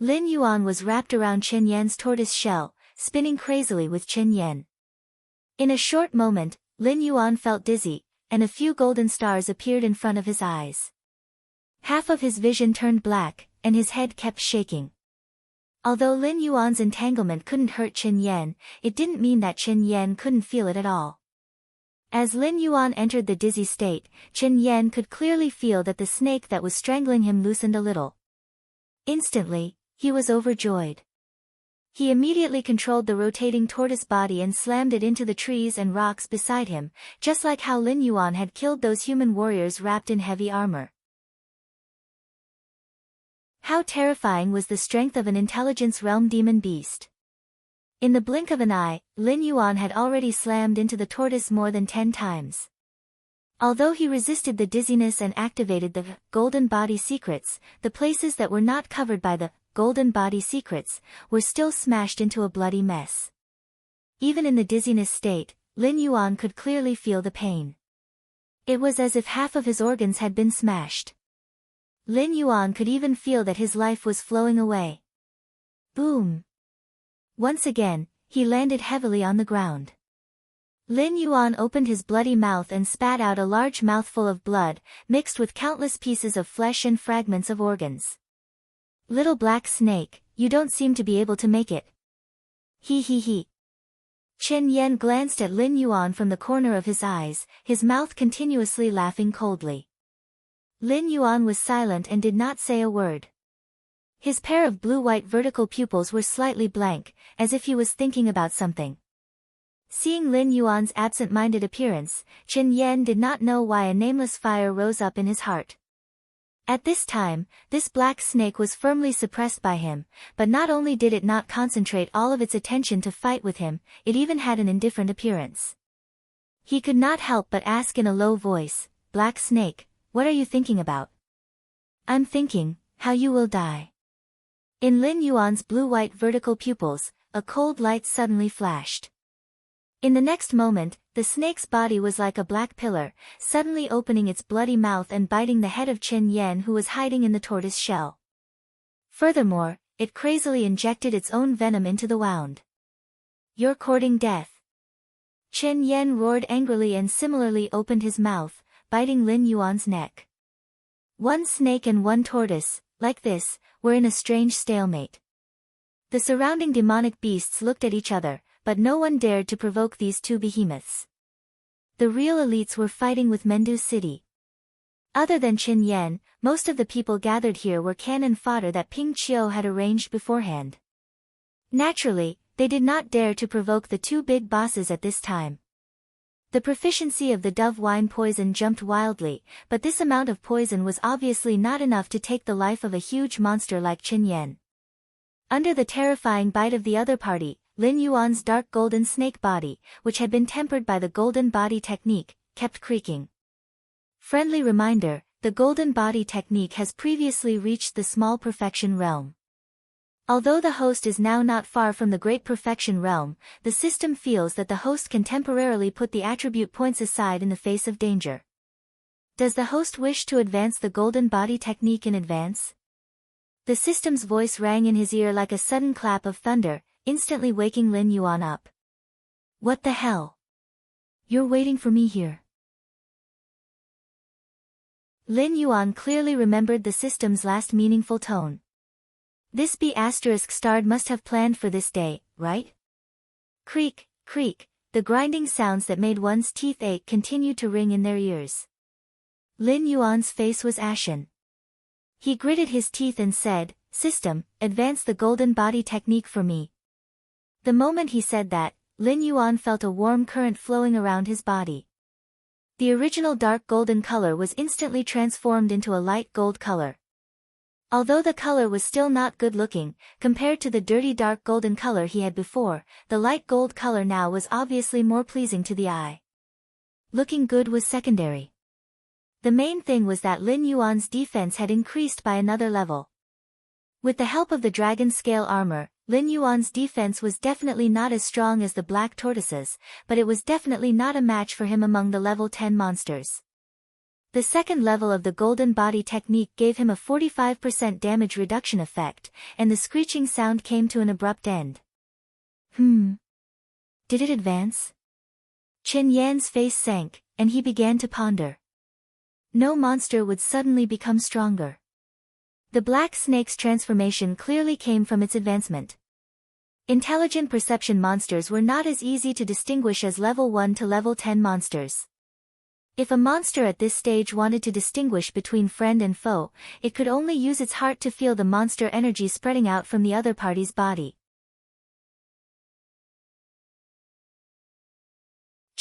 Lin Yuan was wrapped around Qin Yan's tortoise shell, spinning crazily with Qin Yan. In a short moment, Lin Yuan felt dizzy, and a few golden stars appeared in front of his eyes. Half of his vision turned black, and his head kept shaking. Although Lin Yuan's entanglement couldn't hurt Qin Yan, it didn't mean that Qin Yan couldn't feel it at all. As Lin Yuan entered the dizzy state, Qin Yan could clearly feel that the snake that was strangling him loosened a little. Instantly, he was overjoyed. He immediately controlled the rotating tortoise body and slammed it into the trees and rocks beside him, just like how Lin Yuan had killed those human warriors wrapped in heavy armor. How terrifying was the strength of an intelligence realm demon beast. In the blink of an eye, Lin Yuan had already slammed into the tortoise more than 10 times. Although he resisted the dizziness and activated the golden body secrets, the places that were not covered by the golden body secrets were still smashed into a bloody mess. Even in the dizziness state, Lin Yuan could clearly feel the pain. It was as if half of his organs had been smashed. Lin Yuan could even feel that his life was flowing away. Boom! Once again, he landed heavily on the ground. Lin Yuan opened his bloody mouth and spat out a large mouthful of blood, mixed with countless pieces of flesh and fragments of organs. Little black snake, you don't seem to be able to make it. He. Chen Yan glanced at Lin Yuan from the corner of his eyes, his mouth continuously laughing coldly. Lin Yuan was silent and did not say a word. His pair of blue-white vertical pupils were slightly blank, as if he was thinking about something. Seeing Lin Yuan's absent-minded appearance, Chen Yan did not know why a nameless fire rose up in his heart. At this time, this black snake was firmly suppressed by him, but not only did it not concentrate all of its attention to fight with him, it even had an indifferent appearance. He could not help but ask in a low voice, "Black snake, what are you thinking about?" "I'm thinking, how you will die." In Lin Yuan's blue-white vertical pupils, a cold light suddenly flashed. In the next moment, the snake's body was like a black pillar, suddenly opening its bloody mouth and biting the head of Chen Yan, who was hiding in the tortoise shell. Furthermore, it crazily injected its own venom into the wound. "You're courting death." Chen Yan roared angrily and similarly opened his mouth, biting Lin Yuan's neck. One snake and one tortoise, like this, were in a strange stalemate. The surrounding demonic beasts looked at each other, but no one dared to provoke these two behemoths. The real elites were fighting with Mendu City. Other than Chen Yan, most of the people gathered here were cannon fodder that Ping Qiu had arranged beforehand. Naturally, they did not dare to provoke the two big bosses at this time. The proficiency of the dove wine poison jumped wildly, but this amount of poison was obviously not enough to take the life of a huge monster like Chen Yan. Under the terrifying bite of the other party, Lin Yuan's dark golden snake body, which had been tempered by the golden body technique, kept creaking. Friendly reminder, the golden body technique has previously reached the small perfection realm. Although the host is now not far from the great perfection realm, the system feels that the host can temporarily put the attribute points aside in the face of danger. Does the host wish to advance the golden body technique in advance? The system's voice rang in his ear like a sudden clap of thunder, instantly waking Lin Yuan up. "What the hell? You're waiting for me here." Lin Yuan clearly remembered the system's last meaningful tone. This B***starred must have planned for this day, right? Creak, creak, the grinding sounds that made one's teeth ache continued to ring in their ears. Lin Yuan's face was ashen. He gritted his teeth and said, "System, advance the golden body technique for me." The moment he said that, Lin Yuan felt a warm current flowing around his body. The original dark golden color was instantly transformed into a light gold color. Although the color was still not good-looking, compared to the dirty dark golden color he had before, the light gold color now was obviously more pleasing to the eye. Looking good was secondary. The main thing was that Lin Yuan's defense had increased by another level. With the help of the dragon scale armor, Lin Yuan's defense was definitely not as strong as the black tortoises, but it was definitely not a match for him among the level 10 monsters. The second level of the golden body technique gave him a 45% damage reduction effect, and the screeching sound came to an abrupt end. Did it advance? Chen Yan's face sank, and he began to ponder. No monster would suddenly become stronger. The black snake's transformation clearly came from its advancement. Intelligent perception monsters were not as easy to distinguish as level 1 to level 10 monsters. If a monster at this stage wanted to distinguish between friend and foe, it could only use its heart to feel the monster energy spreading out from the other party's body.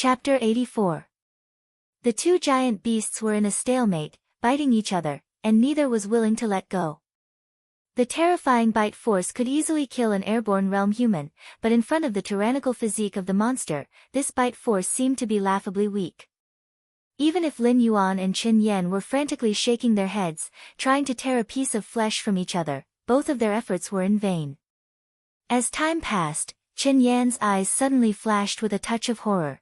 Chapter 84. The two giant beasts were in a stalemate, biting each other, and neither was willing to let go. The terrifying bite force could easily kill an airborne realm human, but in front of the tyrannical physique of the monster, this bite force seemed to be laughably weak. Even if Lin Yuan and Qin Yan were frantically shaking their heads, trying to tear a piece of flesh from each other, both of their efforts were in vain. As time passed, Qin Yan's eyes suddenly flashed with a touch of horror.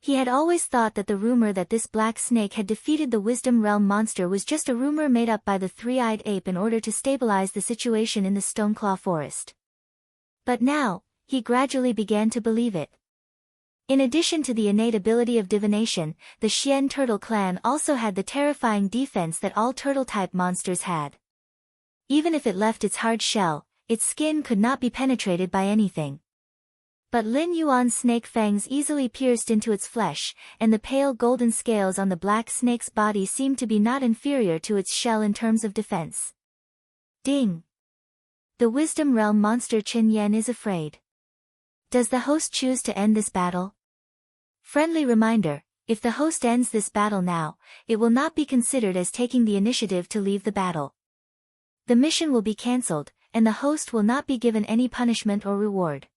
He had always thought that the rumor that this black snake had defeated the Wisdom Realm monster was just a rumor made up by the three-eyed ape in order to stabilize the situation in the Stoneclaw forest. But now, he gradually began to believe it. In addition to the innate ability of divination, the Xian turtle clan also had the terrifying defense that all turtle-type monsters had. Even if it left its hard shell, its skin could not be penetrated by anything. But Lin Yuan's snake fangs easily pierced into its flesh, and the pale golden scales on the black snake's body seemed to be not inferior to its shell in terms of defense. Ding! The Wisdom Realm monster Qin Yan is afraid. Does the host choose to end this battle? Friendly reminder, if the host ends this battle now, it will not be considered as taking the initiative to leave the battle. The mission will be cancelled, and the host will not be given any punishment or reward.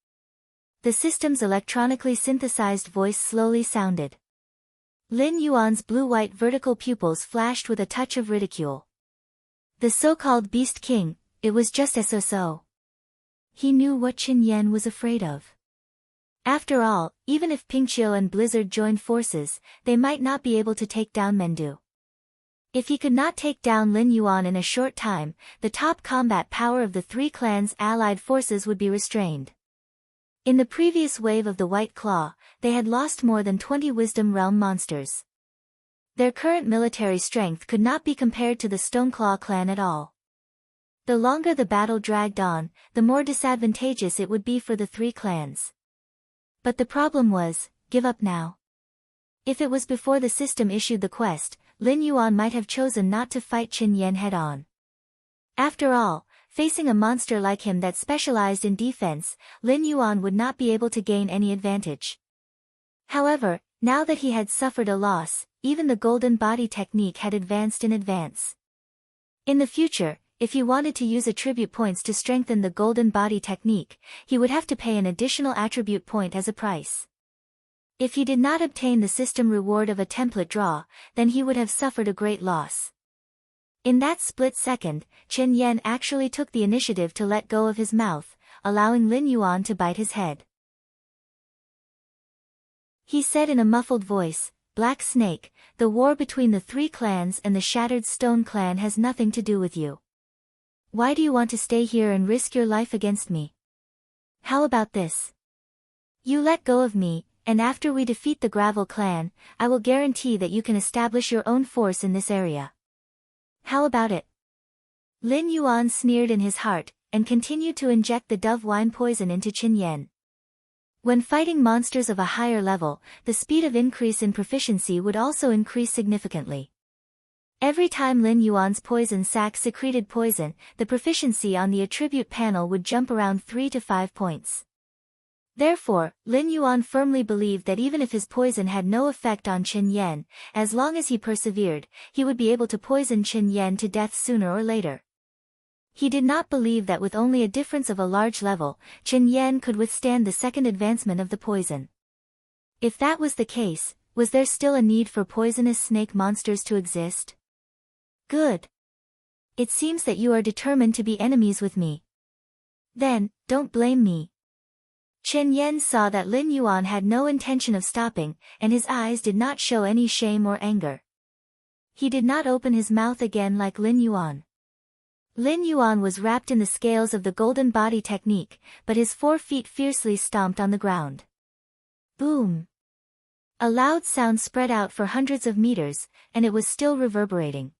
The system's electronically synthesized voice slowly sounded. Lin Yuan's blue-white vertical pupils flashed with a touch of ridicule. The so-called Beast King, it was just so. He knew what Qin Yan was afraid of. After all, even if Pingqiu and Blizzard joined forces, they might not be able to take down Mendu. If he could not take down Lin Yuan in a short time, the top combat power of the three clans' allied forces would be restrained. In the previous wave of the White Claw, they had lost more than 20 Wisdom Realm monsters. Their current military strength could not be compared to the Stoneclaw clan at all. The longer the battle dragged on, the more disadvantageous it would be for the three clans. But the problem was, give up now. If it was before the system issued the quest, Lin Yuan might have chosen not to fight Qin Yan head-on. After all, facing a monster like him that specialized in defense, Lin Yuan would not be able to gain any advantage. However, now that he had suffered a loss, even the golden body technique had advanced in advance. In the future, if he wanted to use attribute points to strengthen the golden body technique, he would have to pay an additional attribute point as a price. If he did not obtain the system reward of a template draw, then he would have suffered a great loss. In that split second, Qin Yan actually took the initiative to let go of his mouth, allowing Lin Yuan to bite his head. He said in a muffled voice, "Black Snake, the war between the three clans and the Shattered Stone clan has nothing to do with you. Why do you want to stay here and risk your life against me? How about this? You let go of me, and after we defeat the Gravel clan, I will guarantee that you can establish your own force in this area. How about it?" Lin Yuan sneered in his heart, and continued to inject the dove wine poison into Qin Yan. When fighting monsters of a higher level, the speed of increase in proficiency would also increase significantly. Every time Lin Yuan's poison sac secreted poison, the proficiency on the attribute panel would jump around 3 to 5 points. Therefore, Lin Yuan firmly believed that even if his poison had no effect on Qin Yan, as long as he persevered, he would be able to poison Qin Yan to death sooner or later. He did not believe that with only a difference of a large level, Qin Yan could withstand the second advancement of the poison. If that was the case, was there still a need for poisonous snake monsters to exist? Good. It seems that you are determined to be enemies with me. Then, don't blame me. Qin Yan saw that Lin Yuan had no intention of stopping, and his eyes did not show any shame or anger. He did not open his mouth again like Lin Yuan. Lin Yuan was wrapped in the scales of the golden body technique, but his 4 feet fiercely stomped on the ground. Boom! A loud sound spread out for hundreds of meters, and it was still reverberating.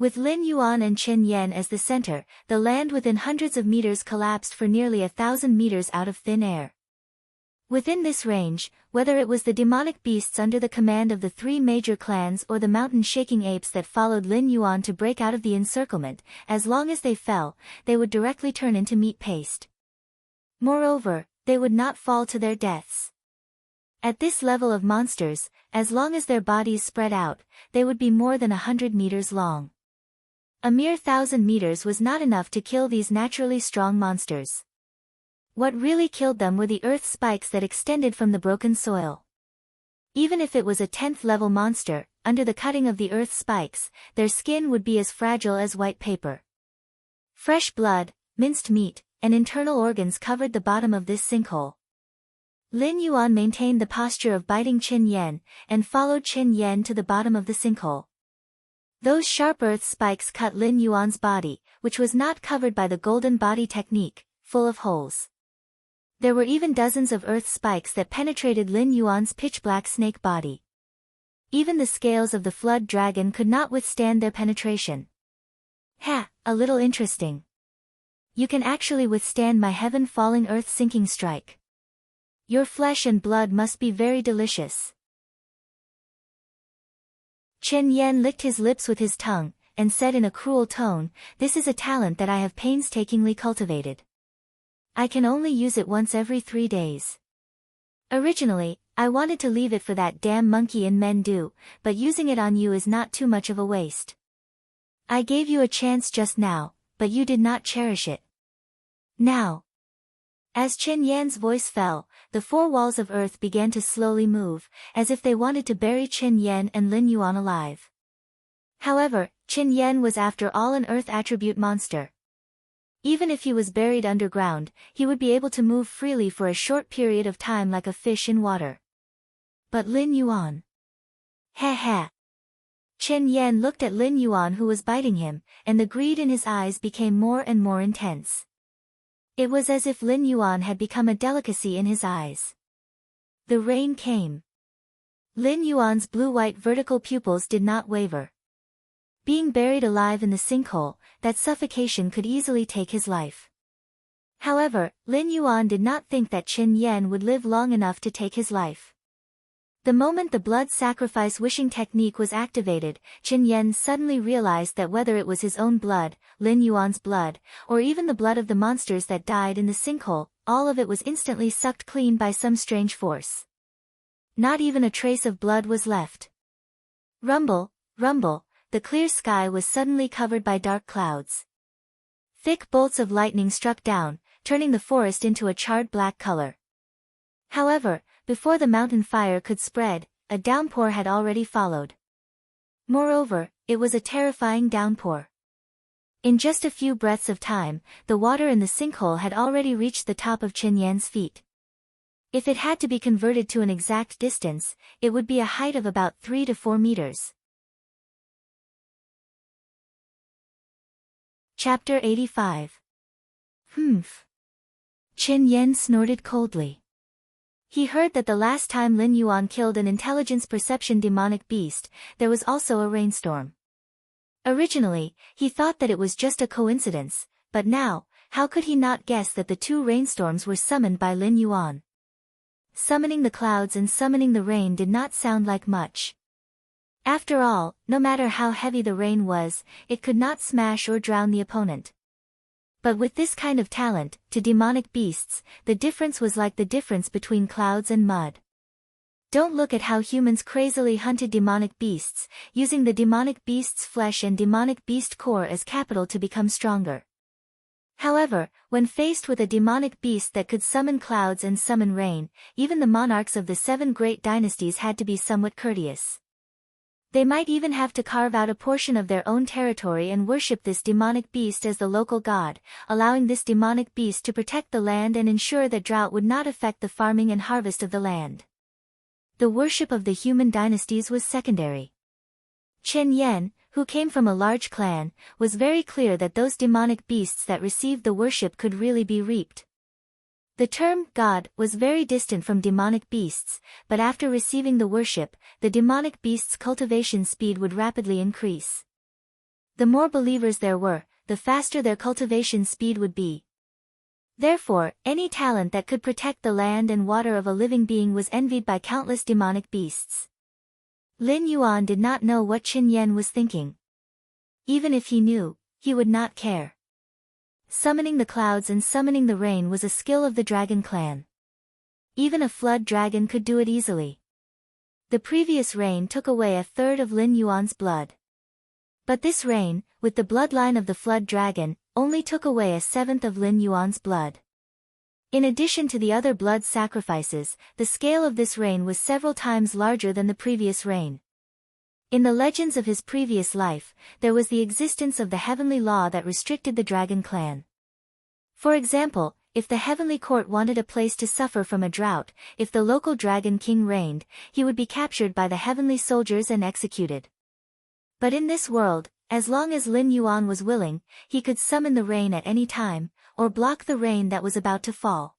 With Lin Yuan and Qin Yan as the center, the land within hundreds of meters collapsed for nearly 1,000 meters out of thin air. Within this range, whether it was the demonic beasts under the command of the 3 major clans or the mountain-shaking apes that followed Lin Yuan to break out of the encirclement, as long as they fell, they would directly turn into meat paste. Moreover, they would not fall to their deaths. At this level of monsters, as long as their bodies spread out, they would be more than 100 meters long. A mere 1,000 meters was not enough to kill these naturally strong monsters. What really killed them were the earth spikes that extended from the broken soil. Even if it was a 10th level monster, under the cutting of the earth spikes, their skin would be as fragile as white paper. Fresh blood, minced meat, and internal organs covered the bottom of this sinkhole. Lin Yuan maintained the posture of biting Qin Yan, and followed Qin Yan to the bottom of the sinkhole. Those sharp earth spikes cut Lin Yuan's body, which was not covered by the golden body technique, full of holes. There were even dozens of earth spikes that penetrated Lin Yuan's pitch-black snake body. Even the scales of the flood dragon could not withstand their penetration. Ha, a little interesting. You can actually withstand my heaven-falling earth-sinking strike. Your flesh and blood must be very delicious. Chen Yan licked his lips with his tongue, and said in a cruel tone, "This is a talent that I have painstakingly cultivated. I can only use it once every 3 days. Originally, I wanted to leave it for that damn monkey in Mengdu, but using it on you is not too much of a waste. I gave you a chance just now, but you did not cherish it. Now." As Chen Yan's voice fell, the 4 walls of earth began to slowly move, as if they wanted to bury Chen Yan and Lin Yuan alive. However, Chen Yan was after all an earth attribute monster. Even if he was buried underground, he would be able to move freely for a short period of time like a fish in water. But Lin Yuan? Ha ha! Chen Yan looked at Lin Yuan who was biting him, and the greed in his eyes became more and more intense. It was as if Lin Yuan had become a delicacy in his eyes. The rain came. Lin Yuan's blue-white vertical pupils did not waver. Being buried alive in the sinkhole, that suffocation could easily take his life. However, Lin Yuan did not think that Qin Yan would live long enough to take his life. The moment the blood sacrifice wishing technique was activated, Qin Yan suddenly realized that whether it was his own blood, Lin Yuan's blood, or even the blood of the monsters that died in the sinkhole, all of it was instantly sucked clean by some strange force. Not even a trace of blood was left. Rumble, rumble, the clear sky was suddenly covered by dark clouds. Thick bolts of lightning struck down, turning the forest into a charred black color. However, before the mountain fire could spread, a downpour had already followed. Moreover, it was a terrifying downpour. In just a few breaths of time, the water in the sinkhole had already reached the top of Qin Yan's feet. If it had to be converted to an exact distance, it would be a height of about 3 to 4 meters. Chapter 85. Humph. Qin Yan snorted coldly. He heard that the last time Lin Yuan killed an intelligence perception demonic beast, there was also a rainstorm. Originally, he thought that it was just a coincidence, but now, how could he not guess that the 2 rainstorms were summoned by Lin Yuan? Summoning the clouds and summoning the rain did not sound like much. After all, no matter how heavy the rain was, it could not smash or drown the opponent. But with this kind of talent, to demonic beasts, the difference was like the difference between clouds and mud. Don't look at how humans crazily hunted demonic beasts, using the demonic beast's flesh and demonic beast core as capital to become stronger. However, when faced with a demonic beast that could summon clouds and summon rain, even the monarchs of the 7 great dynasties had to be somewhat courteous. They might even have to carve out a portion of their own territory and worship this demonic beast as the local god, allowing this demonic beast to protect the land and ensure that drought would not affect the farming and harvest of the land. The worship of the human dynasties was secondary. Chen Yan, who came from a large clan, was very clear that those demonic beasts that received the worship could really be reaped. The term God was very distant from demonic beasts, but after receiving the worship, the demonic beast's cultivation speed would rapidly increase. The more believers there were, the faster their cultivation speed would be. Therefore, any talent that could protect the land and water of a living being was envied by countless demonic beasts. Lin Yuan did not know what Qin Yan was thinking. Even if he knew, he would not care. Summoning the clouds and summoning the rain was a skill of the dragon clan. Even a flood dragon could do it easily. The previous rain took away a third of Lin Yuan's blood. But this rain, with the bloodline of the flood dragon, only took away a seventh of Lin Yuan's blood. In addition to the other blood sacrifices, the scale of this rain was several times larger than the previous rain. In the legends of his previous life, there was the existence of the heavenly law that restricted the dragon clan. For example, if the heavenly court wanted a place to suffer from a drought, if the local dragon king reigned, he would be captured by the heavenly soldiers and executed. But in this world, as long as Lin Yuan was willing, he could summon the rain at any time, or block the rain that was about to fall.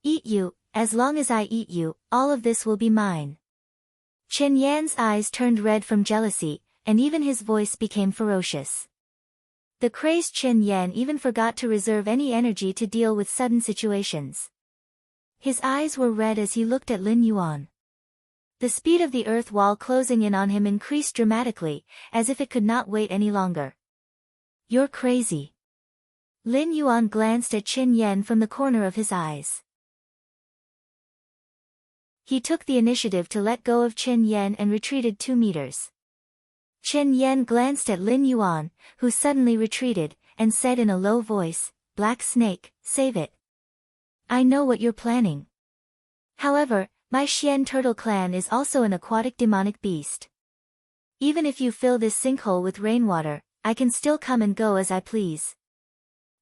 Eat you, as long as I eat you, all of this will be mine. Chen Yan's eyes turned red from jealousy, and even his voice became ferocious. The crazed Chen Yan even forgot to reserve any energy to deal with sudden situations. His eyes were red as he looked at Lin Yuan. The speed of the earth wall closing in on him increased dramatically, as if it could not wait any longer. You're crazy. Lin Yuan glanced at Chen Yan from the corner of his eyes. He took the initiative to let go of Chen Yan and retreated 2 meters. Chen Yan glanced at Lin Yuan, who suddenly retreated, and said in a low voice, "Black Snake, save it. I know what you're planning. However, my Xian Turtle clan is also an aquatic demonic beast. Even if you fill this sinkhole with rainwater, I can still come and go as I please."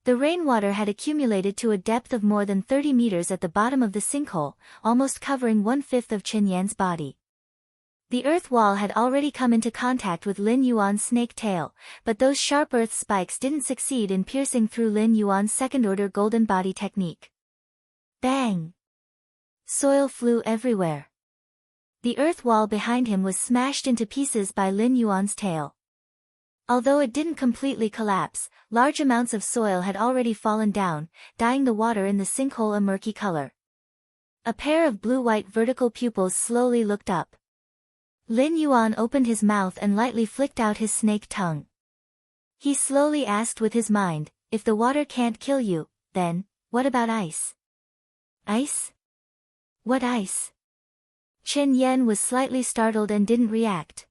The rainwater had accumulated to a depth of more than 30 meters at the bottom of the sinkhole, almost covering 1/5 of Chen Yan's body. The earth wall had already come into contact with Lin Yuan's snake tail, but those sharp earth spikes didn't succeed in piercing through Lin Yuan's second-order golden body technique. Bang! Soil flew everywhere. The earth wall behind him was smashed into pieces by Lin Yuan's tail. Although it didn't completely collapse, large amounts of soil had already fallen down, dyeing the water in the sinkhole a murky color. A pair of blue-white vertical pupils slowly looked up. Lin Yuan opened his mouth and lightly flicked out his snake tongue. He slowly asked with his mind, "If the water can't kill you, then, what about ice?" "Ice? What ice?" Chen Yan was slightly startled and didn't react.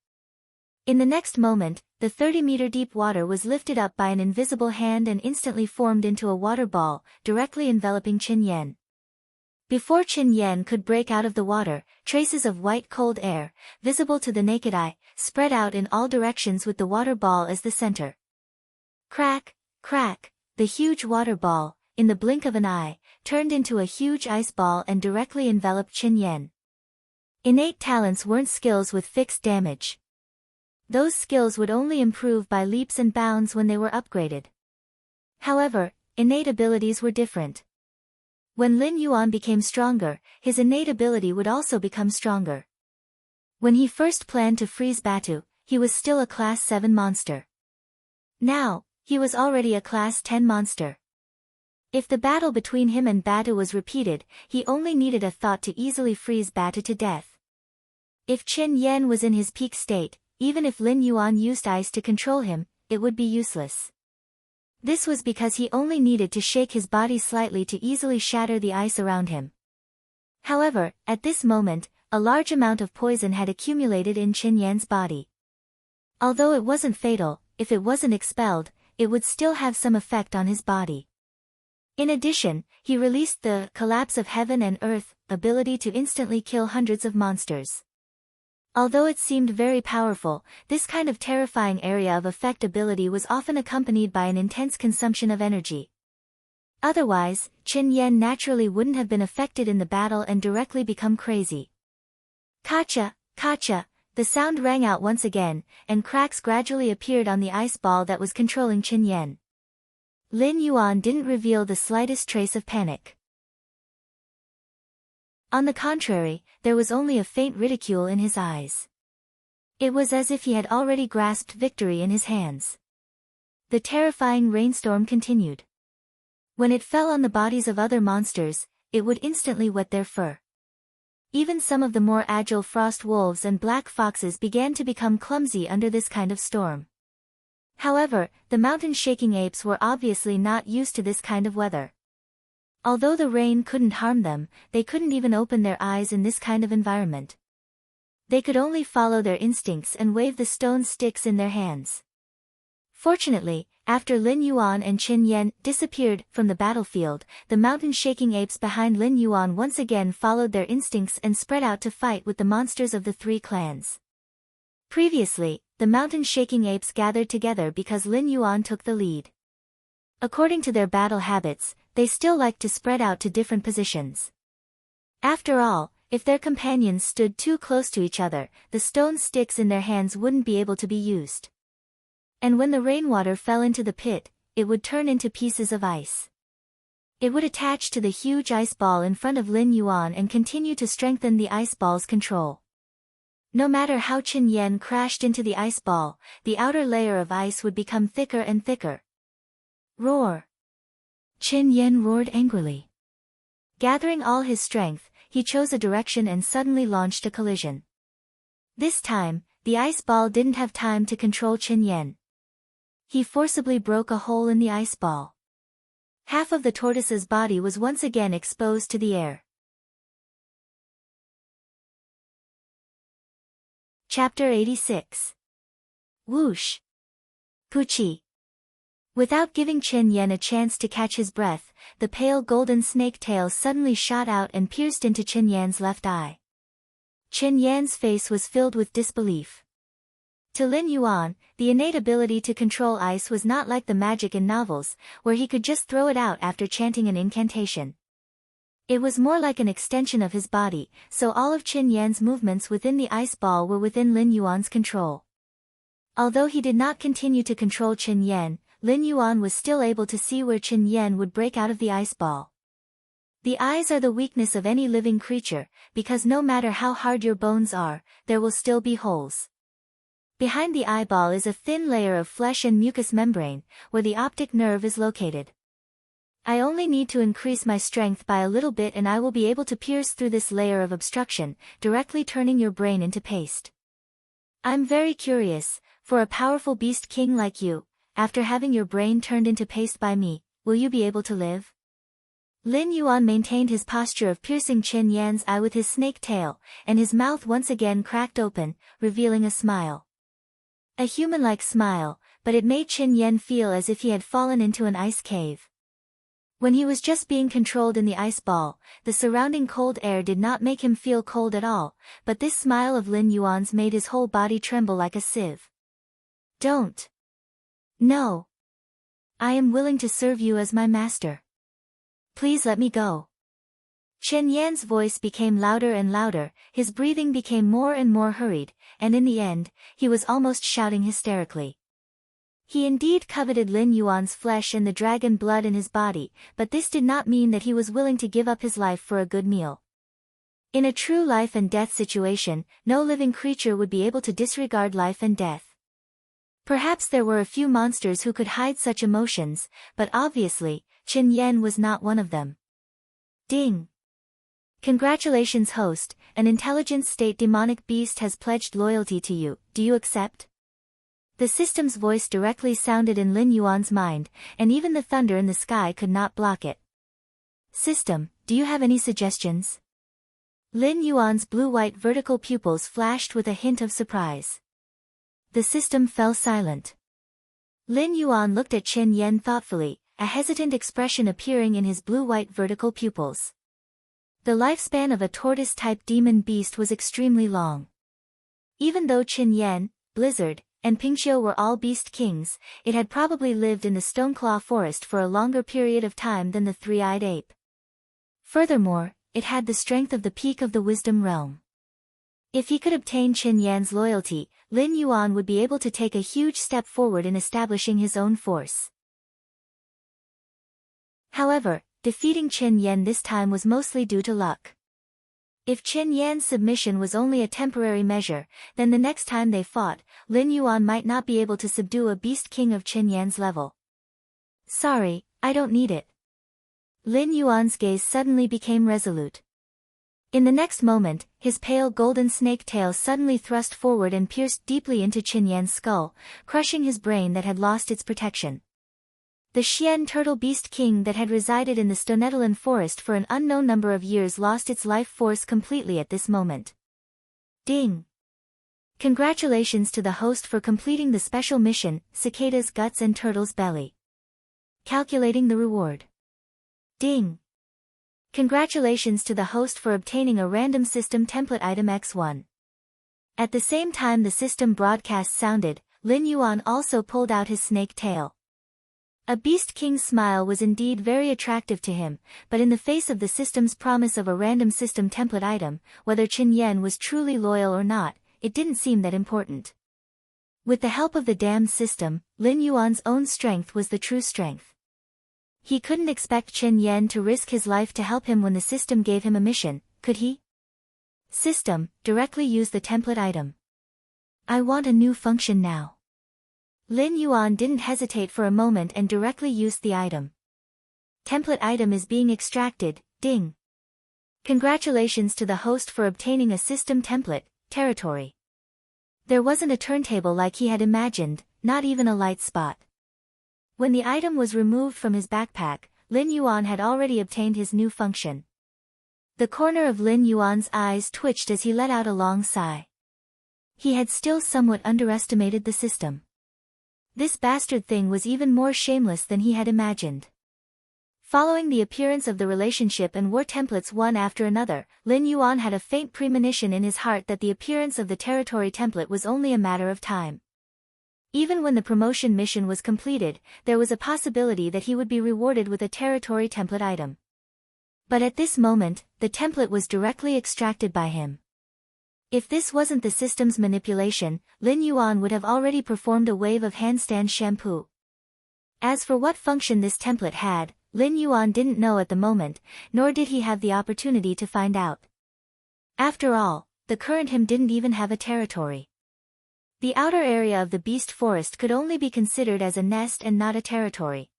In the next moment, the 30-meter deep water was lifted up by an invisible hand and instantly formed into a water ball, directly enveloping Chen Yan. Before Chen Yan could break out of the water, traces of white cold air, visible to the naked eye, spread out in all directions with the water ball as the center. Crack, crack, the huge water ball, in the blink of an eye, turned into a huge ice ball and directly enveloped Chen Yan. Innate talents weren't skills with fixed damage. Those skills would only improve by leaps and bounds when they were upgraded. However, innate abilities were different. When Lin Yuan became stronger, his innate ability would also become stronger. When he first planned to freeze Batu, he was still a Class 7 monster. Now, he was already a Class 10 monster. If the battle between him and Batu was repeated, he only needed a thought to easily freeze Batu to death. If Chen Yan was in his peak state, even if Lin Yuan used ice to control him, it would be useless. This was because he only needed to shake his body slightly to easily shatter the ice around him. However, at this moment, a large amount of poison had accumulated in Chen Yan's body. Although it wasn't fatal, if it wasn't expelled, it would still have some effect on his body. In addition, he released the Collapse of Heaven and Earth ability to instantly kill hundreds of monsters. Although it seemed very powerful, this kind of terrifying area of effect ability was often accompanied by an intense consumption of energy. Otherwise, Chen Yan naturally wouldn't have been affected in the battle and directly become crazy. Kacha, kacha, the sound rang out once again, and cracks gradually appeared on the ice ball that was controlling Chen Yan. Lin Yuan didn't reveal the slightest trace of panic. On the contrary, there was only a faint ridicule in his eyes. It was as if he had already grasped victory in his hands. The terrifying rainstorm continued. When it fell on the bodies of other monsters, it would instantly wet their fur. Even some of the more agile frost wolves and black foxes began to become clumsy under this kind of storm. However, the mountain-shaking apes were obviously not used to this kind of weather. Although the rain couldn't harm them, they couldn't even open their eyes in this kind of environment. They could only follow their instincts and wave the stone sticks in their hands. Fortunately, after Lin Yuan and Qin Yan disappeared from the battlefield, the mountain-shaking apes behind Lin Yuan once again followed their instincts and spread out to fight with the monsters of the three clans. Previously, the mountain-shaking apes gathered together because Lin Yuan took the lead. According to their battle habits, they still liked to spread out to different positions. After all, if their companions stood too close to each other, the stone sticks in their hands wouldn't be able to be used. And when the rainwater fell into the pit, it would turn into pieces of ice. It would attach to the huge ice ball in front of Lin Yuan and continue to strengthen the ice ball's control. No matter how Qin Yan crashed into the ice ball, the outer layer of ice would become thicker and thicker. Roar! Qin Yan roared angrily. Gathering all his strength, he chose a direction and suddenly launched a collision. This time, the ice ball didn't have time to control Qin Yan. He forcibly broke a hole in the ice ball. Half of the tortoise's body was once again exposed to the air. Chapter 86. Whoosh! Puchi! Without giving Qin Yan a chance to catch his breath, the pale golden snake tail suddenly shot out and pierced into Qin Yan's left eye. Qin Yan's face was filled with disbelief. To Lin Yuan, the innate ability to control ice was not like the magic in novels, where he could just throw it out after chanting an incantation. It was more like an extension of his body, so all of Qin Yan's movements within the ice ball were within Lin Yuan's control. Although he did not continue to control Qin Yan, Lin Yuan was still able to see where Qin Yan would break out of the ice ball. The eyes are the weakness of any living creature, because no matter how hard your bones are, there will still be holes. Behind the eyeball is a thin layer of flesh and mucous membrane, where the optic nerve is located. I only need to increase my strength by a little bit and I will be able to pierce through this layer of obstruction, directly turning your brain into paste. I'm very curious, for a powerful beast king like you, after having your brain turned into paste by me, will you be able to live? Lin Yuan maintained his posture of piercing Qin Yan's eye with his snake tail, and his mouth once again cracked open, revealing a smile. A human-like smile, but it made Qin Yan feel as if he had fallen into an ice cave. When he was just being controlled in the ice ball, the surrounding cold air did not make him feel cold at all, but this smile of Lin Yuan's made his whole body tremble like a sieve. Don't. No. I am willing to serve you as my master. Please let me go. Qin Yan's voice became louder and louder, his breathing became more and more hurried, and in the end, he was almost shouting hysterically. He indeed coveted Lin Yuan's flesh and the dragon blood in his body, but this did not mean that he was willing to give up his life for a good meal. In a true life and death situation, no living creature would be able to disregard life and death. Perhaps there were a few monsters who could hide such emotions, but obviously, Qin Yan was not one of them. Ding! Congratulations host, an intelligent state demonic beast has pledged loyalty to you, do you accept? The system's voice directly sounded in Lin Yuan's mind, and even the thunder in the sky could not block it. System, do you have any suggestions? Lin Yuan's blue-white vertical pupils flashed with a hint of surprise. The system fell silent. Lin Yuan looked at Qin Yan thoughtfully, a hesitant expression appearing in his blue-white vertical pupils. The lifespan of a tortoise-type demon beast was extremely long. Even though Qin Yan, Blizzard, and Pingxiu were all beast kings, it had probably lived in the Stoneclaw forest for a longer period of time than the three-eyed ape. Furthermore, it had the strength of the peak of the wisdom realm. If he could obtain Qin Yan's loyalty, Lin Yuan would be able to take a huge step forward in establishing his own force. However, defeating Qin Yan this time was mostly due to luck. If Qin Yan's submission was only a temporary measure, then the next time they fought, Lin Yuan might not be able to subdue a beast king of Qin Yan's level. Sorry, I don't need it. Lin Yuan's gaze suddenly became resolute. In the next moment, his pale golden snake tail suddenly thrust forward and pierced deeply into Qin Yan's skull, crushing his brain that had lost its protection. The Xian turtle beast king that had resided in the Stonetalan forest for an unknown number of years lost its life force completely at this moment. Ding! Congratulations to the host for completing the special mission, Cicada's Guts and Turtle's Belly. Calculating the reward. Ding! Congratulations to the host for obtaining a random system template item X1. At the same time the system broadcast sounded, Lin Yuan also pulled out his snake tail. A Beast King's smile was indeed very attractive to him, but in the face of the system's promise of a random system template item, whether Qin Yan was truly loyal or not, it didn't seem that important. With the help of the damned system, Lin Yuan's own strength was the true strength. He couldn't expect Qin Yan to risk his life to help him when the system gave him a mission, could he? System, directly use the template item. I want a new function now. Lin Yuan didn't hesitate for a moment and directly used the item. Template item is being extracted, ding. Congratulations to the host for obtaining a system template, territory. There wasn't a turntable like he had imagined, not even a light spot. When the item was removed from his backpack, Lin Yuan had already obtained his new function. The corner of Lin Yuan's eyes twitched as he let out a long sigh. He had still somewhat underestimated the system. This bastard thing was even more shameless than he had imagined. Following the appearance of the relationship and war templates one after another, Lin Yuan had a faint premonition in his heart that the appearance of the territory template was only a matter of time. Even when the promotion mission was completed, there was a possibility that he would be rewarded with a territory template item. But at this moment, the template was directly extracted by him. If this wasn't the system's manipulation, Lin Yuan would have already performed a wave of handstand shampoo. As for what function this template had, Lin Yuan didn't know at the moment, nor did he have the opportunity to find out. After all, the current him didn't even have a territory. The outer area of the beast forest could only be considered as a nest and not a territory.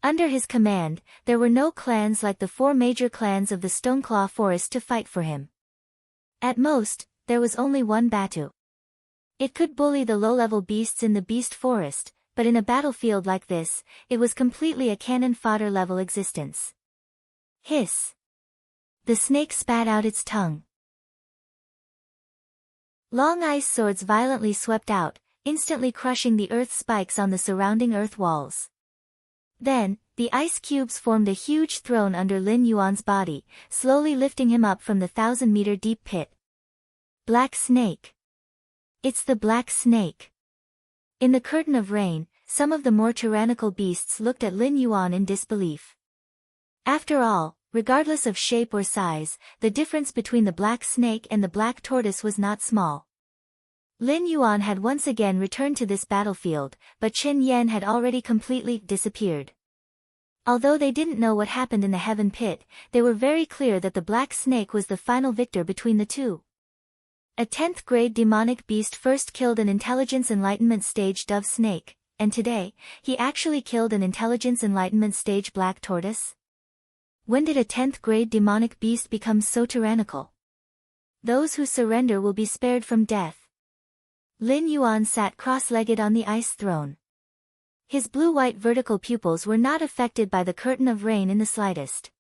Under his command, there were no clans like the 4 major clans of the Stoneclaw forest to fight for him. At most, there was only one Batu. It could bully the low-level beasts in the beast forest, but in a battlefield like this, it was completely a cannon fodder level existence. Hiss! The snake spat out its tongue. Long ice swords violently swept out, instantly crushing the earth spikes on the surrounding earth walls. Then, the ice cubes formed a huge throne under Lin Yuan's body, slowly lifting him up from the 1,000-meter deep pit. Black Snake. It's the Black Snake. In the curtain of rain, some of the more tyrannical beasts looked at Lin Yuan in disbelief. After all, regardless of shape or size, the difference between the Black Snake and the Black Tortoise was not small. Lin Yuan had once again returned to this battlefield, but Qin Yan had already completely disappeared. Although they didn't know what happened in the heaven pit, they were very clear that the Black Snake was the final victor between the two. A 10th grade demonic beast first killed an intelligence enlightenment stage dove snake, and today, he actually killed an intelligence enlightenment stage black tortoise? When did a 10th grade demonic beast become so tyrannical? Those who surrender will be spared from death. Lin Yuan sat cross-legged on the ice throne. His blue-white vertical pupils were not affected by the curtain of rain in the slightest.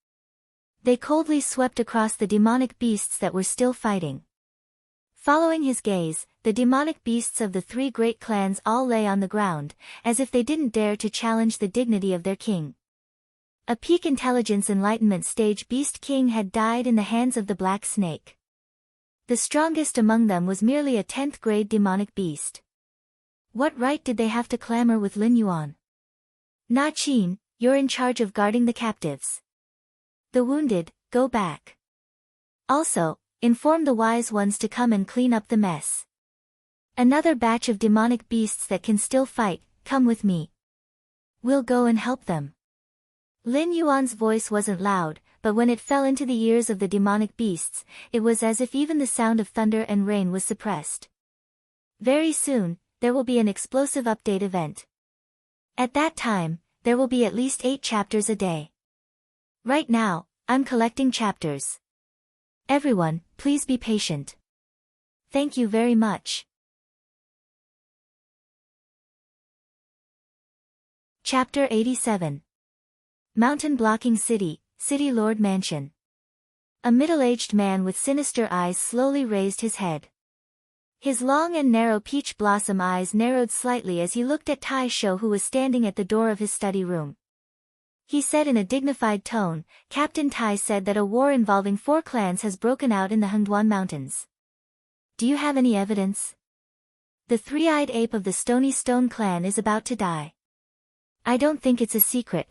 They coldly swept across the demonic beasts that were still fighting. Following his gaze, the demonic beasts of the 3 great clans all lay on the ground, as if they didn't dare to challenge the dignity of their king. A peak intelligence enlightenment stage beast king had died in the hands of the Black Snake. The strongest among them was merely a 10th grade demonic beast. What right did they have to clamor with Lin Yuan? Na Qin, you're in charge of guarding the captives. The wounded, go back. Also, inform the wise ones to come and clean up the mess. Another batch of demonic beasts that can still fight, come with me. We'll go and help them. Lin Yuan's voice wasn't loud, but when it fell into the ears of the demonic beasts, it was as if even the sound of thunder and rain was suppressed. Very soon, there will be an explosive update event. At that time, there will be at least 8 chapters a day. Right now, I'm collecting chapters. Everyone, please be patient. Thank you very much. Chapter 87. Mountain Blocking City, City Lord Mansion. A middle-aged man with sinister eyes slowly raised his head. His long and narrow peach blossom eyes narrowed slightly as he looked at Tai Shou, who was standing at the door of his study room. He said in a dignified tone, "Captain Tai said that a war involving 4 clans has broken out in the Hengduan Mountains. Do you have any evidence? The 3-eyed ape of the Stony Stone clan is about to die. I don't think it's a secret.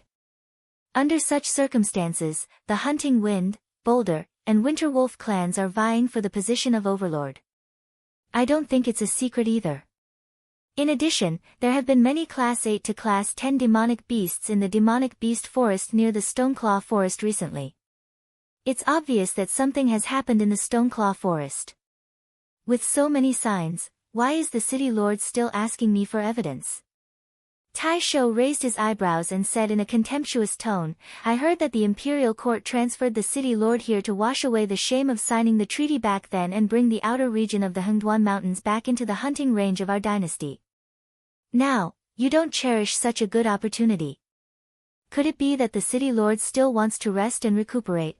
Under such circumstances, the Hunting Wind, Boulder, and Winter Wolf clans are vying for the position of overlord. I don't think it's a secret either. In addition, there have been many Class 8 to Class 10 demonic beasts in the Demonic Beast Forest near the Stoneclaw Forest recently. It's obvious that something has happened in the Stoneclaw Forest. With so many signs, why is the City Lord still asking me for evidence?" Tai Shou raised his eyebrows and said in a contemptuous tone, "I heard that the Imperial Court transferred the City Lord here to wash away the shame of signing the treaty back then and bring the outer region of the Hengduan Mountains back into the hunting range of our dynasty. Now, you don't cherish such a good opportunity. Could it be that the City Lord still wants to rest and recuperate?"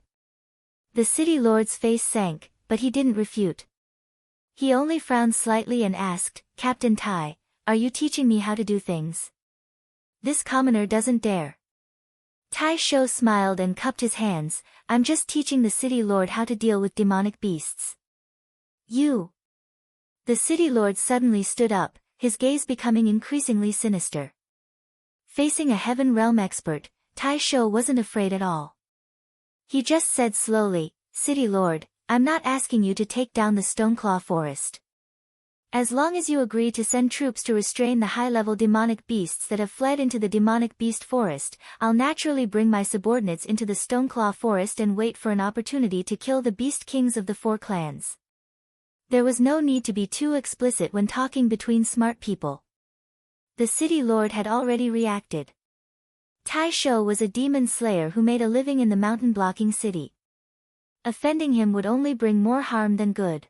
The City Lord's face sank, but he didn't refute. He only frowned slightly and asked, "Captain Tai, are you teaching me how to do things? This commoner doesn't dare." Tai Shou smiled and cupped his hands, "I'm just teaching the City Lord how to deal with demonic beasts." "You?" The City Lord suddenly stood up, his gaze becoming increasingly sinister. Facing a Heaven Realm expert, Tai Shou wasn't afraid at all. He just said slowly, "City Lord, I'm not asking you to take down the Stoneclaw Forest. As long as you agree to send troops to restrain the high-level demonic beasts that have fled into the Demonic Beast Forest, I'll naturally bring my subordinates into the Stoneclaw Forest and wait for an opportunity to kill the Beast Kings of the 4 clans." There was no need to be too explicit when talking between smart people. The City Lord had already reacted. Tai Shou was a demon slayer who made a living in the mountain-blocking city. Offending him would only bring more harm than good.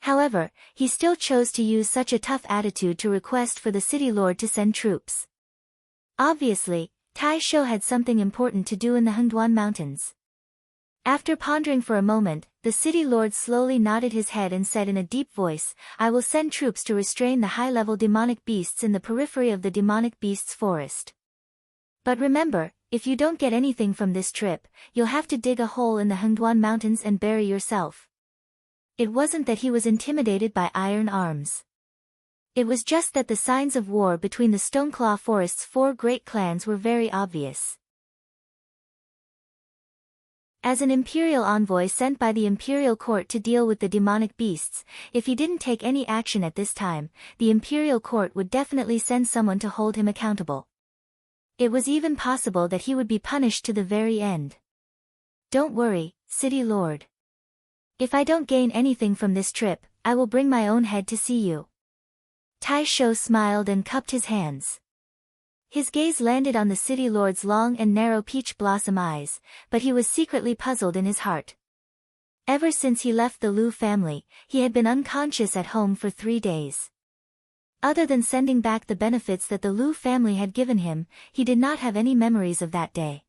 However, he still chose to use such a tough attitude to request for the City Lord to send troops. Obviously, Tai Shou had something important to do in the Hengduan Mountains. After pondering for a moment, the City Lord slowly nodded his head and said in a deep voice, "I will send troops to restrain the high-level demonic beasts in the periphery of the Demonic Beasts Forest. But remember, if you don't get anything from this trip, you'll have to dig a hole in the Hengduan Mountains and bury yourself." It wasn't that he was intimidated by iron arms. It was just that the signs of war between the Stoneclaw Forest's 4 great clans were very obvious. As an imperial envoy sent by the imperial court to deal with the demonic beasts, if he didn't take any action at this time, the imperial court would definitely send someone to hold him accountable. It was even possible that he would be punished to the very end. "Don't worry, City Lord. If I don't gain anything from this trip, I will bring my own head to see you." Tai Shou smiled and cupped his hands. His gaze landed on the City Lord's long and narrow peach blossom eyes, but he was secretly puzzled in his heart. Ever since he left the Liu family, he had been unconscious at home for 3 days. Other than sending back the benefits that the Liu family had given him, he did not have any memories of that day.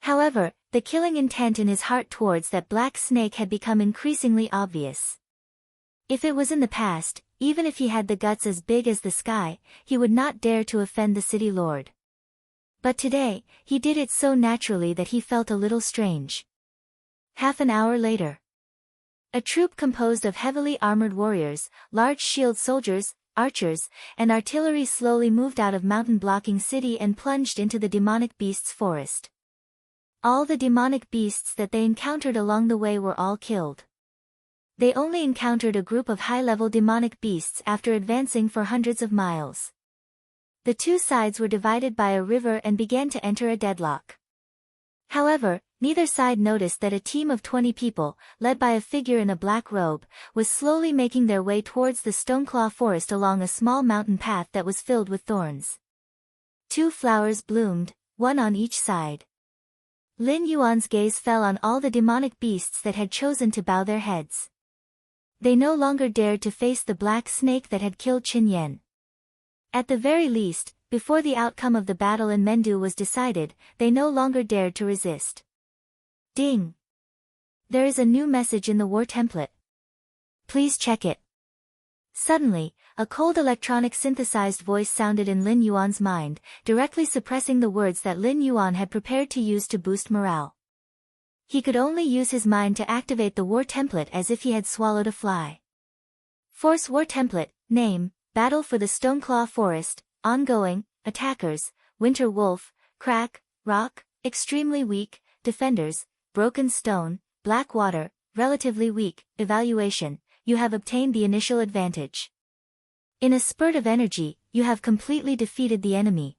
However, the killing intent in his heart towards that black snake had become increasingly obvious. If it was in the past, even if he had the guts as big as the sky, he would not dare to offend the City Lord. But today, he did it so naturally that he felt a little strange. Half an hour later, a troop composed of heavily armored warriors, large shield soldiers, archers, and artillery slowly moved out of mountain-blocking city and plunged into the Demonic Beasts Forest. All the demonic beasts that they encountered along the way were all killed. They only encountered a group of high-level demonic beasts after advancing for hundreds of miles. The 2 sides were divided by a river and began to enter a deadlock. However, neither side noticed that a team of 20 people, led by a figure in a black robe, was slowly making their way towards the Stoneclaw Forest along a small mountain path that was filled with thorns. 2 flowers bloomed, one on each side. Lin Yuan's gaze fell on all the demonic beasts that had chosen to bow their heads. They no longer dared to face the black snake that had killed Qin Yan. At the very least, before the outcome of the battle in Mendu was decided, they no longer dared to resist. Ding! There is a new message in the war template. Please check it. Suddenly, a cold electronic synthesized voice sounded in Lin Yuan's mind, directly suppressing the words that Lin Yuan had prepared to use to boost morale. He could only use his mind to activate the war template as if he had swallowed a fly. Force War Template, Name, Battle for the Stoneclaw Forest, Ongoing, Attackers, Winter Wolf, Crack, Rock, Extremely Weak, Defenders, Broken Stone, Black Water, Relatively Weak, Evaluation, you have obtained the initial advantage. In a spurt of energy, you have completely defeated the enemy.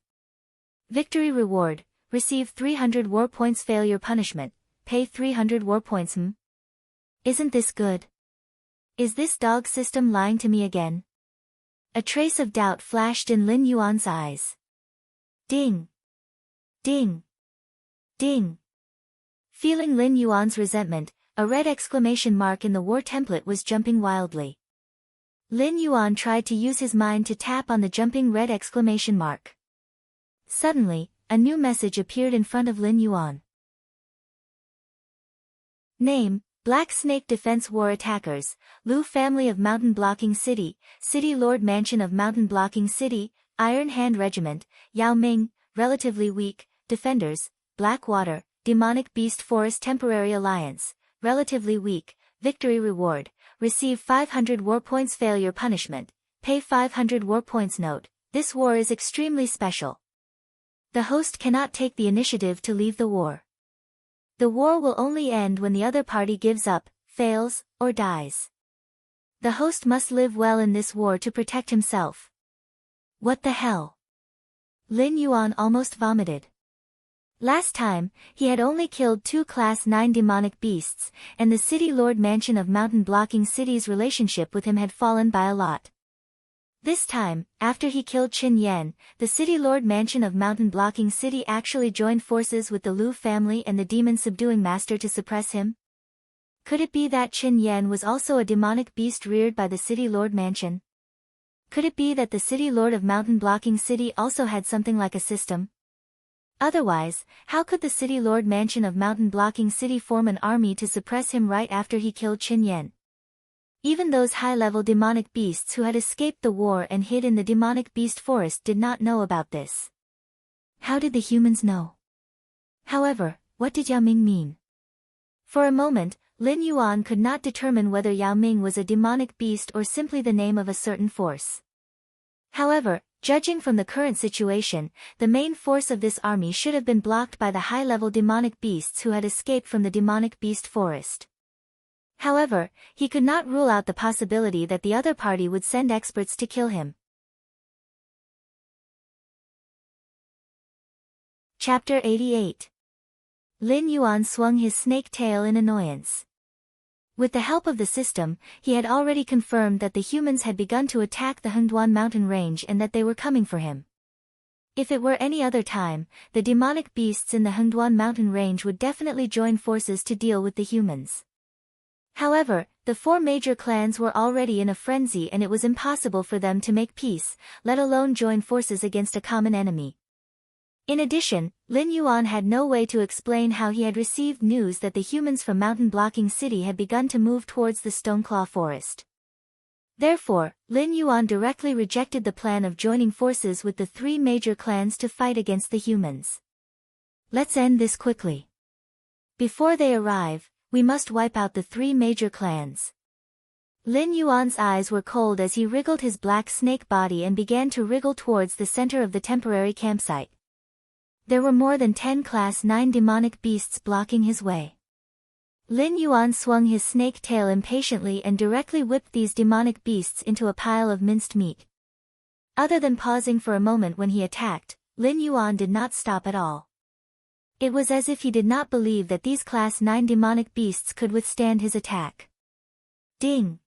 Victory Reward, receive 300 war points. Failure Punishment, pay 300 war points. Isn't this good? Is this dog system lying to me again? A trace of doubt flashed in Lin Yuan's eyes. Ding! Ding! Ding! Feeling Lin Yuan's resentment, a red exclamation mark in the war template was jumping wildly. Lin Yuan tried to use his mind to tap on the jumping red exclamation mark. Suddenly, a new message appeared in front of Lin Yuan. Name, Black Snake Defense War Attackers, Lu Family of Mountain Blocking City, City Lord Mansion of Mountain Blocking City, Iron Hand Regiment, Yao Ming, Relatively Weak, Defenders, Black Water, Demonic Beast Forest Temporary Alliance, Relatively Weak, Victory Reward, receive 500 war points. Failure Punishment, pay 500 war points. Note, this war is extremely special. The host cannot take the initiative to leave the war. The war will only end when the other party gives up, fails, or dies. The host must live well in this war to protect himself. What the hell? Lin Yuan almost vomited. Last time, he had only killed 2 Class 9 demonic beasts, and the City Lord Mansion of Mountain Blocking City's relationship with him had fallen by a lot. This time, after he killed Qin Yan, the City Lord Mansion of Mountain Blocking City actually joined forces with the Lu family and the Demon Subduing Master to suppress him? Could it be that Qin Yan was also a demonic beast reared by the City Lord Mansion? Could it be that the City Lord of Mountain Blocking City also had something like a system? Otherwise, how could the City Lord Mansion of Mountain Blocking City form an army to suppress him right after he killed Qin Yan? Even those high-level demonic beasts who had escaped the war and hid in the demonic beast forest did not know about this. How did the humans know? However, what did Yao Ming mean? For a moment, Lin Yuan could not determine whether Yao Ming was a demonic beast or simply the name of a certain force. However, judging from the current situation, the main force of this army should have been blocked by the high-level demonic beasts who had escaped from the demonic beast forest. However, he could not rule out the possibility that the other party would send experts to kill him. Chapter 88. Lin Yuan swung his snake tail in annoyance. With the help of the system, he had already confirmed that the humans had begun to attack the Hengduan mountain range and that they were coming for him. If it were any other time, the demonic beasts in the Hengduan mountain range would definitely join forces to deal with the humans. However, the 4 major clans were already in a frenzy and it was impossible for them to make peace, let alone join forces against a common enemy. In addition, Lin Yuan had no way to explain how he had received news that the humans from Mountain Blocking City had begun to move towards the Stoneclaw Forest. Therefore, Lin Yuan directly rejected the plan of joining forces with the 3 major clans to fight against the humans. Let's end this quickly. Before they arrive, we must wipe out the 3 major clans. Lin Yuan's eyes were cold as he wriggled his black snake body and began to wriggle towards the center of the temporary campsite. There were more than 10 Class 9 demonic beasts blocking his way. Lin Yuan swung his snake tail impatiently and directly whipped these demonic beasts into a pile of minced meat. Other than pausing for a moment when he attacked, Lin Yuan did not stop at all. It was as if he did not believe that these Class 9 demonic beasts could withstand his attack. Ding!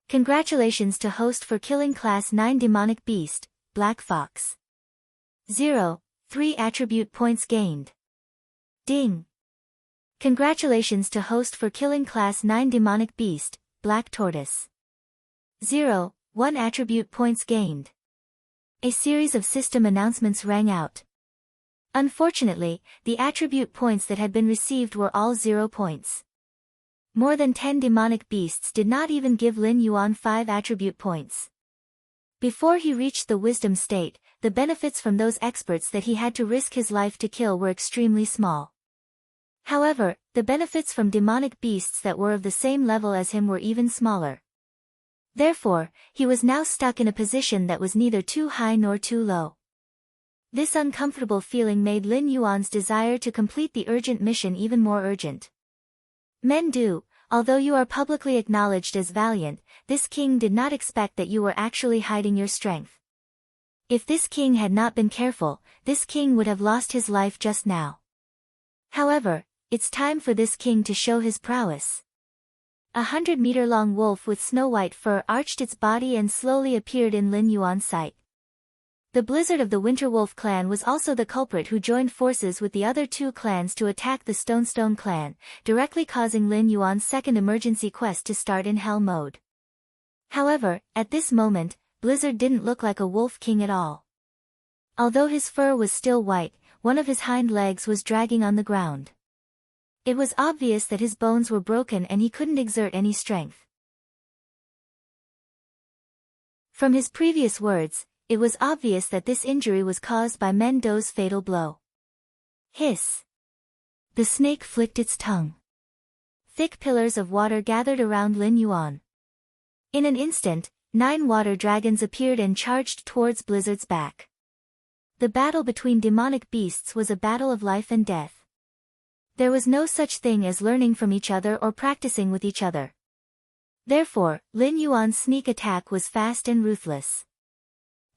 Congratulations to host for killing Class 9 demonic beast, Black Fox. 0, 3 attribute points gained. Ding! Congratulations to host for killing Class 9 demonic beast, Black Tortoise. 0, 1 attribute points gained. A series of system announcements rang out. Unfortunately, the attribute points that had been received were all 0 points. More than 10 demonic beasts did not even give Lin Yuan 5 attribute points. Before he reached the wisdom state, the benefits from those experts that he had to risk his life to kill were extremely small. However, the benefits from demonic beasts that were of the same level as him were even smaller. Therefore, he was now stuck in a position that was neither too high nor too low. This uncomfortable feeling made Lin Yuan's desire to complete the urgent mission even more urgent. Mendu, although you are publicly acknowledged as valiant, this king did not expect that you were actually hiding your strength. If this king had not been careful, this king would have lost his life just now. However, it's time for this king to show his prowess. 100-meter-long wolf with snow-white fur arched its body and slowly appeared in Lin Yuan's sight. The Blizzard of the Winterwolf clan was also the culprit who joined forces with the other 2 clans to attack the Stone clan, directly causing Lin Yuan's second emergency quest to start in hell mode. However, at this moment, Blizzard didn't look like a wolf king at all. Although his fur was still white, one of his hind legs was dragging on the ground. It was obvious that his bones were broken and he couldn't exert any strength. From his previous words, it was obvious that this injury was caused by Mendo's fatal blow. Hiss! The snake flicked its tongue. Thick pillars of water gathered around Lin Yuan. In an instant, 9 water dragons appeared and charged towards Blizzard's back. The battle between demonic beasts was a battle of life and death. There was no such thing as learning from each other or practicing with each other. Therefore, Lin Yuan's sneak attack was fast and ruthless.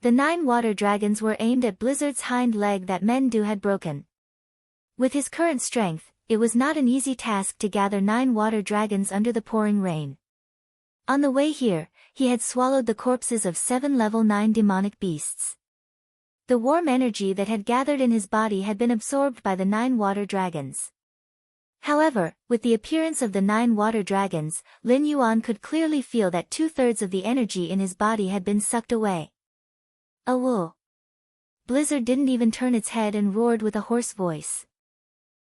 The 9 water dragons were aimed at Blizzard's hind leg that Mendu had broken. With his current strength, it was not an easy task to gather 9 water dragons under the pouring rain. On the way here, he had swallowed the corpses of 7 level 9 demonic beasts. The warm energy that had gathered in his body had been absorbed by the 9 water dragons. However, with the appearance of the 9 water dragons, Lin Yuan could clearly feel that 2/3 of the energy in his body had been sucked away. Awoo! Blizzard didn't even turn its head and roared with a hoarse voice.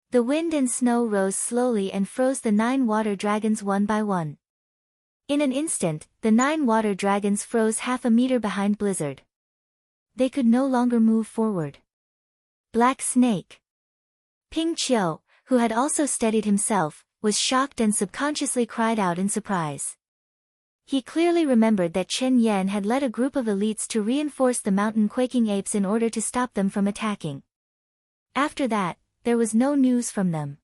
The wind and snow rose slowly and froze the 9 water dragons one by one. In an instant, the 9 water dragons froze half a meter behind Blizzard. They could no longer move forward. Black Snake. Ping Qiu, who had also steadied himself, was shocked and subconsciously cried out in surprise. He clearly remembered that Chen Yan had led a group of elites to reinforce the mountain-quaking apes in order to stop them from attacking. After that, there was no news from them.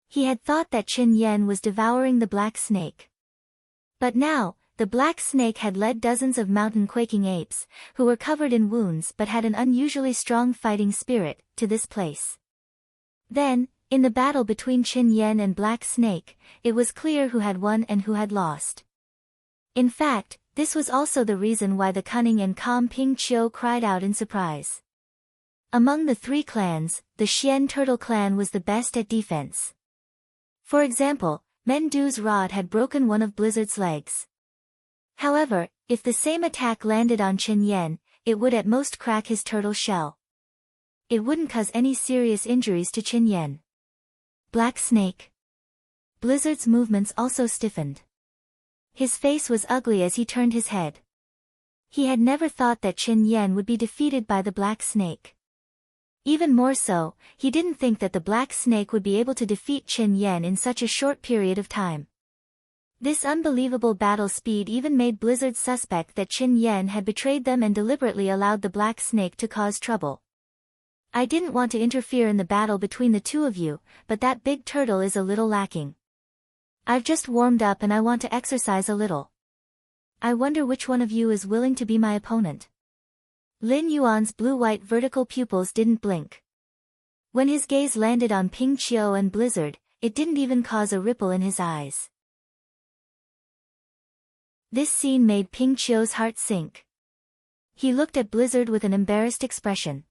He had thought that Chen Yan was devouring the black snake. But now, the black snake had led dozens of mountain-quaking apes, who were covered in wounds but had an unusually strong fighting spirit, to this place. Then, in the battle between Chen Yan and Black Snake, it was clear who had won and who had lost. In fact, this was also the reason why the cunning and calm Ping Qiu cried out in surprise. Among the 3 clans, the Xian Turtle clan was the best at defense. For example, Mendu's rod had broken one of Blizzard's legs. However, if the same attack landed on Chen Yan, it would at most crack his turtle shell. It wouldn't cause any serious injuries to Chen Yan. Black Snake. Blizzard's movements also stiffened. His face was ugly as he turned his head. He had never thought that Chen Yan would be defeated by the Black Snake. Even more so, he didn't think that the Black Snake would be able to defeat Chen Yan in such a short period of time. This unbelievable battle speed even made Blizzard suspect that Chen Yan had betrayed them and deliberately allowed the Black Snake to cause trouble. I didn't want to interfere in the battle between the 2 of you, but that big turtle is a little lacking. I've just warmed up and I want to exercise a little. I wonder which one of you is willing to be my opponent. Lin Yuan's blue-white vertical pupils didn't blink. When his gaze landed on Ping Qiu and Blizzard, it didn't even cause a ripple in his eyes. This scene made Ping Qiu's heart sink. He looked at Blizzard with an embarrassed expression.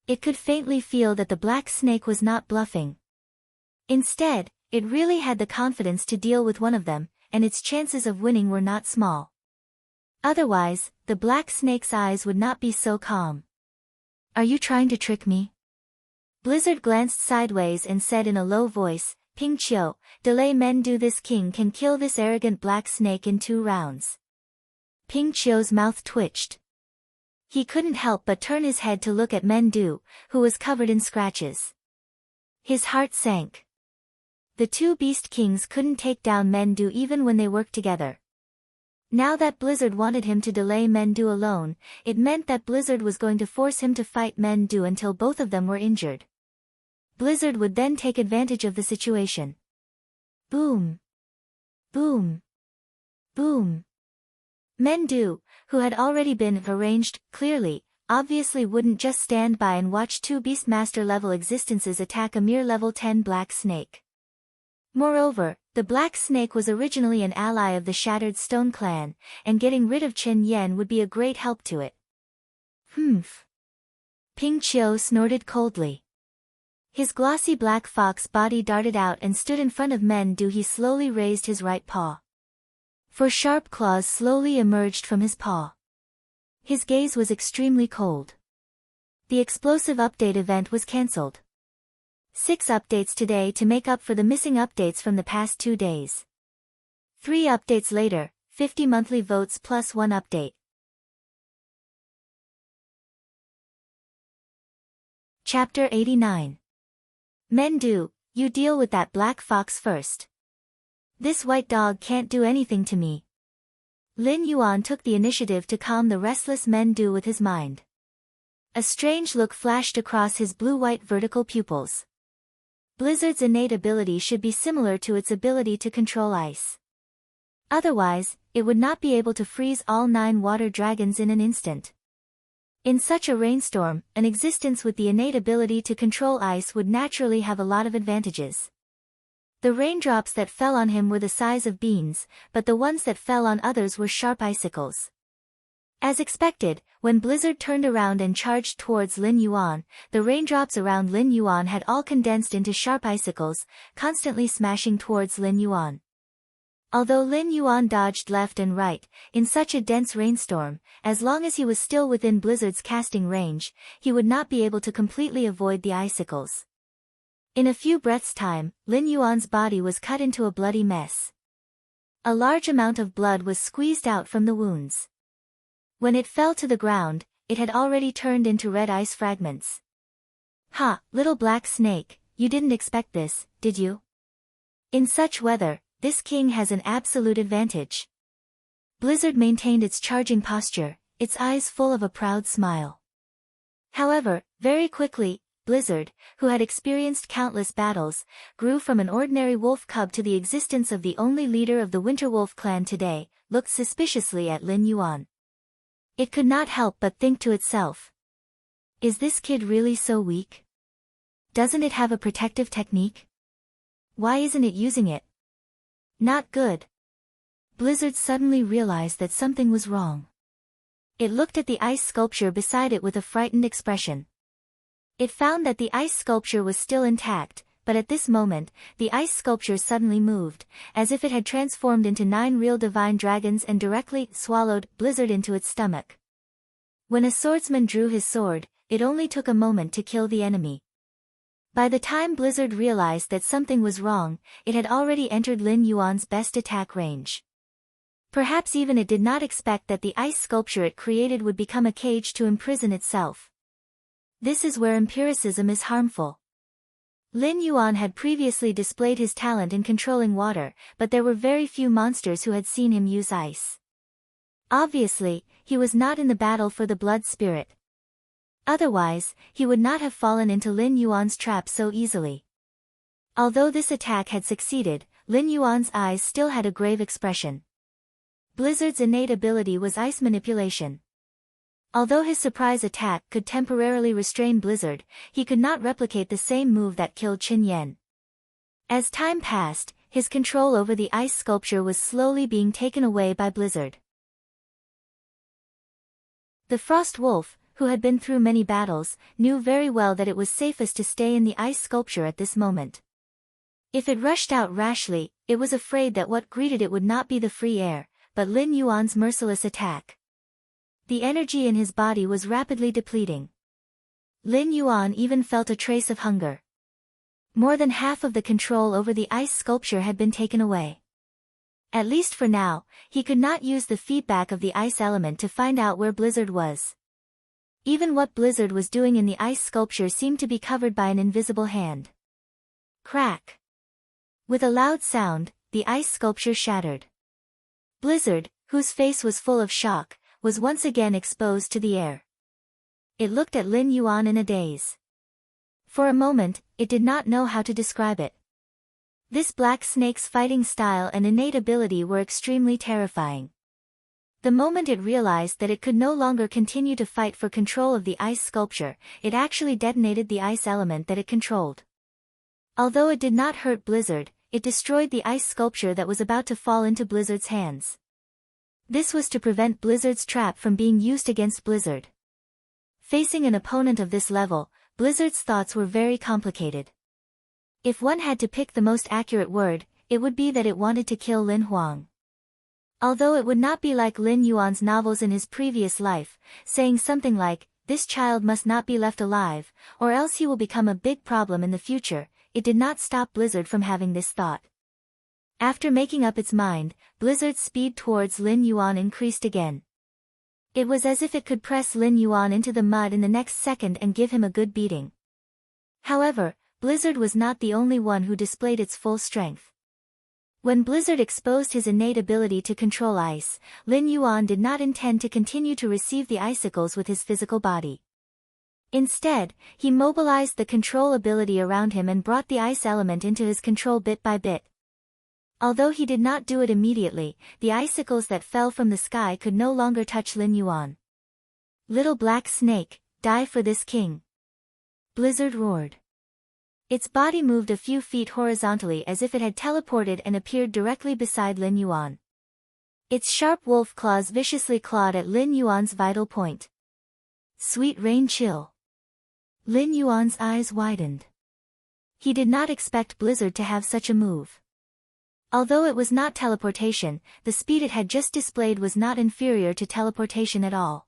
It could faintly feel that the Black Snake was not bluffing. Instead, it really had the confidence to deal with one of them, and its chances of winning were not small. Otherwise, the black snake's eyes would not be so calm. Are you trying to trick me? Blizzard glanced sideways and said in a low voice, Ping Qiu, delay men do this king can kill this arrogant black snake in 2 rounds. Ping Qiu's mouth twitched. He couldn't help but turn his head to look at Mendu, who was covered in scratches. His heart sank. The 2 beast kings couldn't take down Mendu even when they worked together. Now that Blizzard wanted him to delay Mendu alone, it meant that Blizzard was going to force him to fight Mendu until both of them were injured. Blizzard would then take advantage of the situation. Boom! Boom! Boom! Mendu, who had already been arranged clearly, obviously wouldn't just stand by and watch 2 Beastmaster-level existences attack a mere level 10 black snake. Moreover, the black snake was originally an ally of the Shattered Stone clan, and getting rid of Chen Yen would be a great help to it. Humph! Ping Qiu snorted coldly. His glossy black fox body darted out and stood in front of Mendu. He slowly raised his right paw. 4 sharp claws slowly emerged from his paw. His gaze was extremely cold. The explosive update event was cancelled. 6 updates today to make up for the missing updates from the past 2 days. 3 updates later, 50 monthly votes plus 1 update. Chapter 89. Mendu, you deal with that black fox first. This white dog can't do anything to me. Lin Yuan took the initiative to calm the restless Mendu with his mind. A strange look flashed across his blue-white vertical pupils. Blizzard's innate ability should be similar to its ability to control ice. Otherwise, it would not be able to freeze all 9 water dragons in an instant. In such a rainstorm, an existence with the innate ability to control ice would naturally have a lot of advantages. The raindrops that fell on him were the size of beans, but the ones that fell on others were sharp icicles. As expected, when Blizzard turned around and charged towards Lin Yuan, the raindrops around Lin Yuan had all condensed into sharp icicles, constantly smashing towards Lin Yuan. Although Lin Yuan dodged left and right, in such a dense rainstorm, as long as he was still within Blizzard's casting range, he would not be able to completely avoid the icicles. In a few breaths' time, Lin Yuan's body was cut into a bloody mess. A large amount of blood was squeezed out from the wounds. When it fell to the ground, it had already turned into red ice fragments. Ha, little black snake, you didn't expect this, did you? In such weather, this king has an absolute advantage. Blizzard maintained its charging posture, its eyes full of a proud smile. However, very quickly, Blizzard, who had experienced countless battles, grew from an ordinary wolf cub to the existence of the only leader of the Winterwolf clan today, looked suspiciously at Lin Yuan. It could not help but think to itself. Is this kid really so weak? Doesn't it have a protective technique? Why isn't it using it? Not good. Blizzard suddenly realized that something was wrong. It looked at the ice sculpture beside it with a frightened expression. It found that the ice sculpture was still intact, but at this moment, the ice sculpture suddenly moved, as if it had transformed into 9 real divine dragons and directly swallowed Blizzard into its stomach. When a swordsman drew his sword, it only took a moment to kill the enemy. By the time Blizzard realized that something was wrong, it had already entered Lin Yuan's best attack range. Perhaps even it did not expect that the ice sculpture it created would become a cage to imprison itself. This is where empiricism is harmful. Lin Yuan had previously displayed his talent in controlling water, but there were very few monsters who had seen him use ice. Obviously, he was not in the battle for the blood spirit. Otherwise, he would not have fallen into Lin Yuan's trap so easily. Although this attack had succeeded, Lin Yuan's eyes still had a grave expression. Blizzard's innate ability was ice manipulation. Although his surprise attack could temporarily restrain Blizzard, he could not replicate the same move that killed Qin Yan. As time passed, his control over the ice sculpture was slowly being taken away by Blizzard. The Frost Wolf, who had been through many battles, knew very well that it was safest to stay in the ice sculpture at this moment. If it rushed out rashly, it was afraid that what greeted it would not be the free air, but Lin Yuan's merciless attack. The energy in his body was rapidly depleting. Lin Yuan even felt a trace of hunger. More than half of the control over the ice sculpture had been taken away. At least for now, he could not use the feedback of the ice element to find out where Blizzard was. Even what Blizzard was doing in the ice sculpture seemed to be covered by an invisible hand. Crack! With a loud sound, the ice sculpture shattered. Blizzard, whose face was full of shock, was once again exposed to the air. It looked at Lin Yuan in a daze. For a moment, it did not know how to describe it. This black snake's fighting style and innate ability were extremely terrifying. The moment it realized that it could no longer continue to fight for control of the ice sculpture, it actually detonated the ice element that it controlled. Although it did not hurt Blizzard, it destroyed the ice sculpture that was about to fall into Blizzard's hands. This was to prevent Blizzard's trap from being used against Blizzard. Facing an opponent of this level, Blizzard's thoughts were very complicated. If one had to pick the most accurate word, it would be that it wanted to kill Lin Huang. Although it would not be like Lin Yuan's novels in his previous life, saying something like, "This child must not be left alive, or else he will become a big problem in the future," it did not stop Blizzard from having this thought. After making up its mind, Blizzard's speed towards Lin Yuan increased again. It was as if it could press Lin Yuan into the mud in the next second and give him a good beating. However, Blizzard was not the only one who displayed its full strength. When Blizzard exposed his innate ability to control ice, Lin Yuan did not intend to continue to receive the icicles with his physical body. Instead, he mobilized the control ability around him and brought the ice element into his control bit by bit. Although he did not do it immediately, the icicles that fell from the sky could no longer touch Lin Yuan. "Little black snake, die for this king!" Blizzard roared. Its body moved a few feet horizontally as if it had teleported and appeared directly beside Lin Yuan. Its sharp wolf claws viciously clawed at Lin Yuan's vital point. Sweet rain chill. Lin Yuan's eyes widened. He did not expect Blizzard to have such a move. Although it was not teleportation, the speed it had just displayed was not inferior to teleportation at all.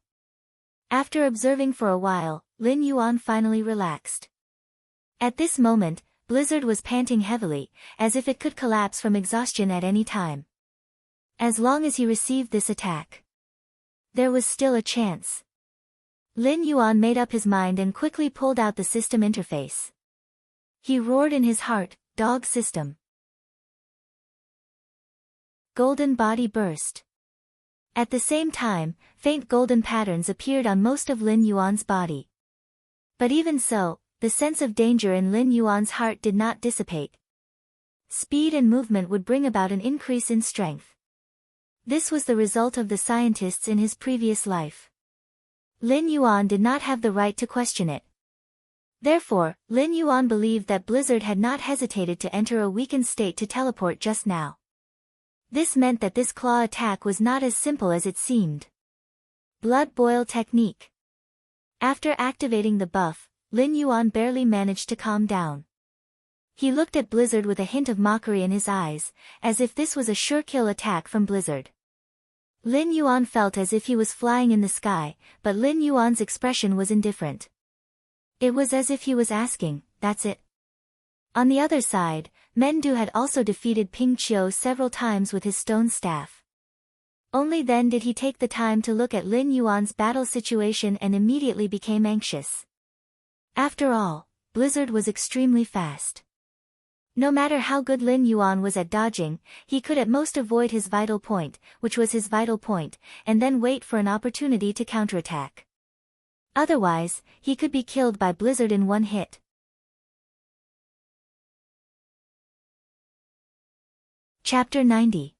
After observing for a while, Lin Yuan finally relaxed. At this moment, Blizzard was panting heavily, as if it could collapse from exhaustion at any time. As long as he received this attack, there was still a chance. Lin Yuan made up his mind and quickly pulled out the system interface. He roared in his heart, "Dog system." Golden body burst. At the same time, faint golden patterns appeared on most of Lin Yuan's body. But even so, the sense of danger in Lin Yuan's heart did not dissipate. Speed and movement would bring about an increase in strength. This was the result of the scientists in his previous life. Lin Yuan did not have the right to question it. Therefore, Lin Yuan believed that Blizzard had not hesitated to enter a weakened state to teleport just now. This meant that this claw attack was not as simple as it seemed. Blood boil technique. After activating the buff, Lin Yuan barely managed to calm down. He looked at Blizzard with a hint of mockery in his eyes, as if this was a sure kill attack from Blizzard. Lin Yuan felt as if he was flying in the sky, but Lin Yuan's expression was indifferent. It was as if he was asking, "That's it?" On the other side, Mendu had also defeated Ping Qiu several times with his stone staff. Only then did he take the time to look at Lin Yuan's battle situation and immediately became anxious. After all, Blizzard was extremely fast. No matter how good Lin Yuan was at dodging, he could at most avoid his vital point, which was his vital point, and then wait for an opportunity to counterattack. Otherwise, he could be killed by Blizzard in one hit. Chapter 90.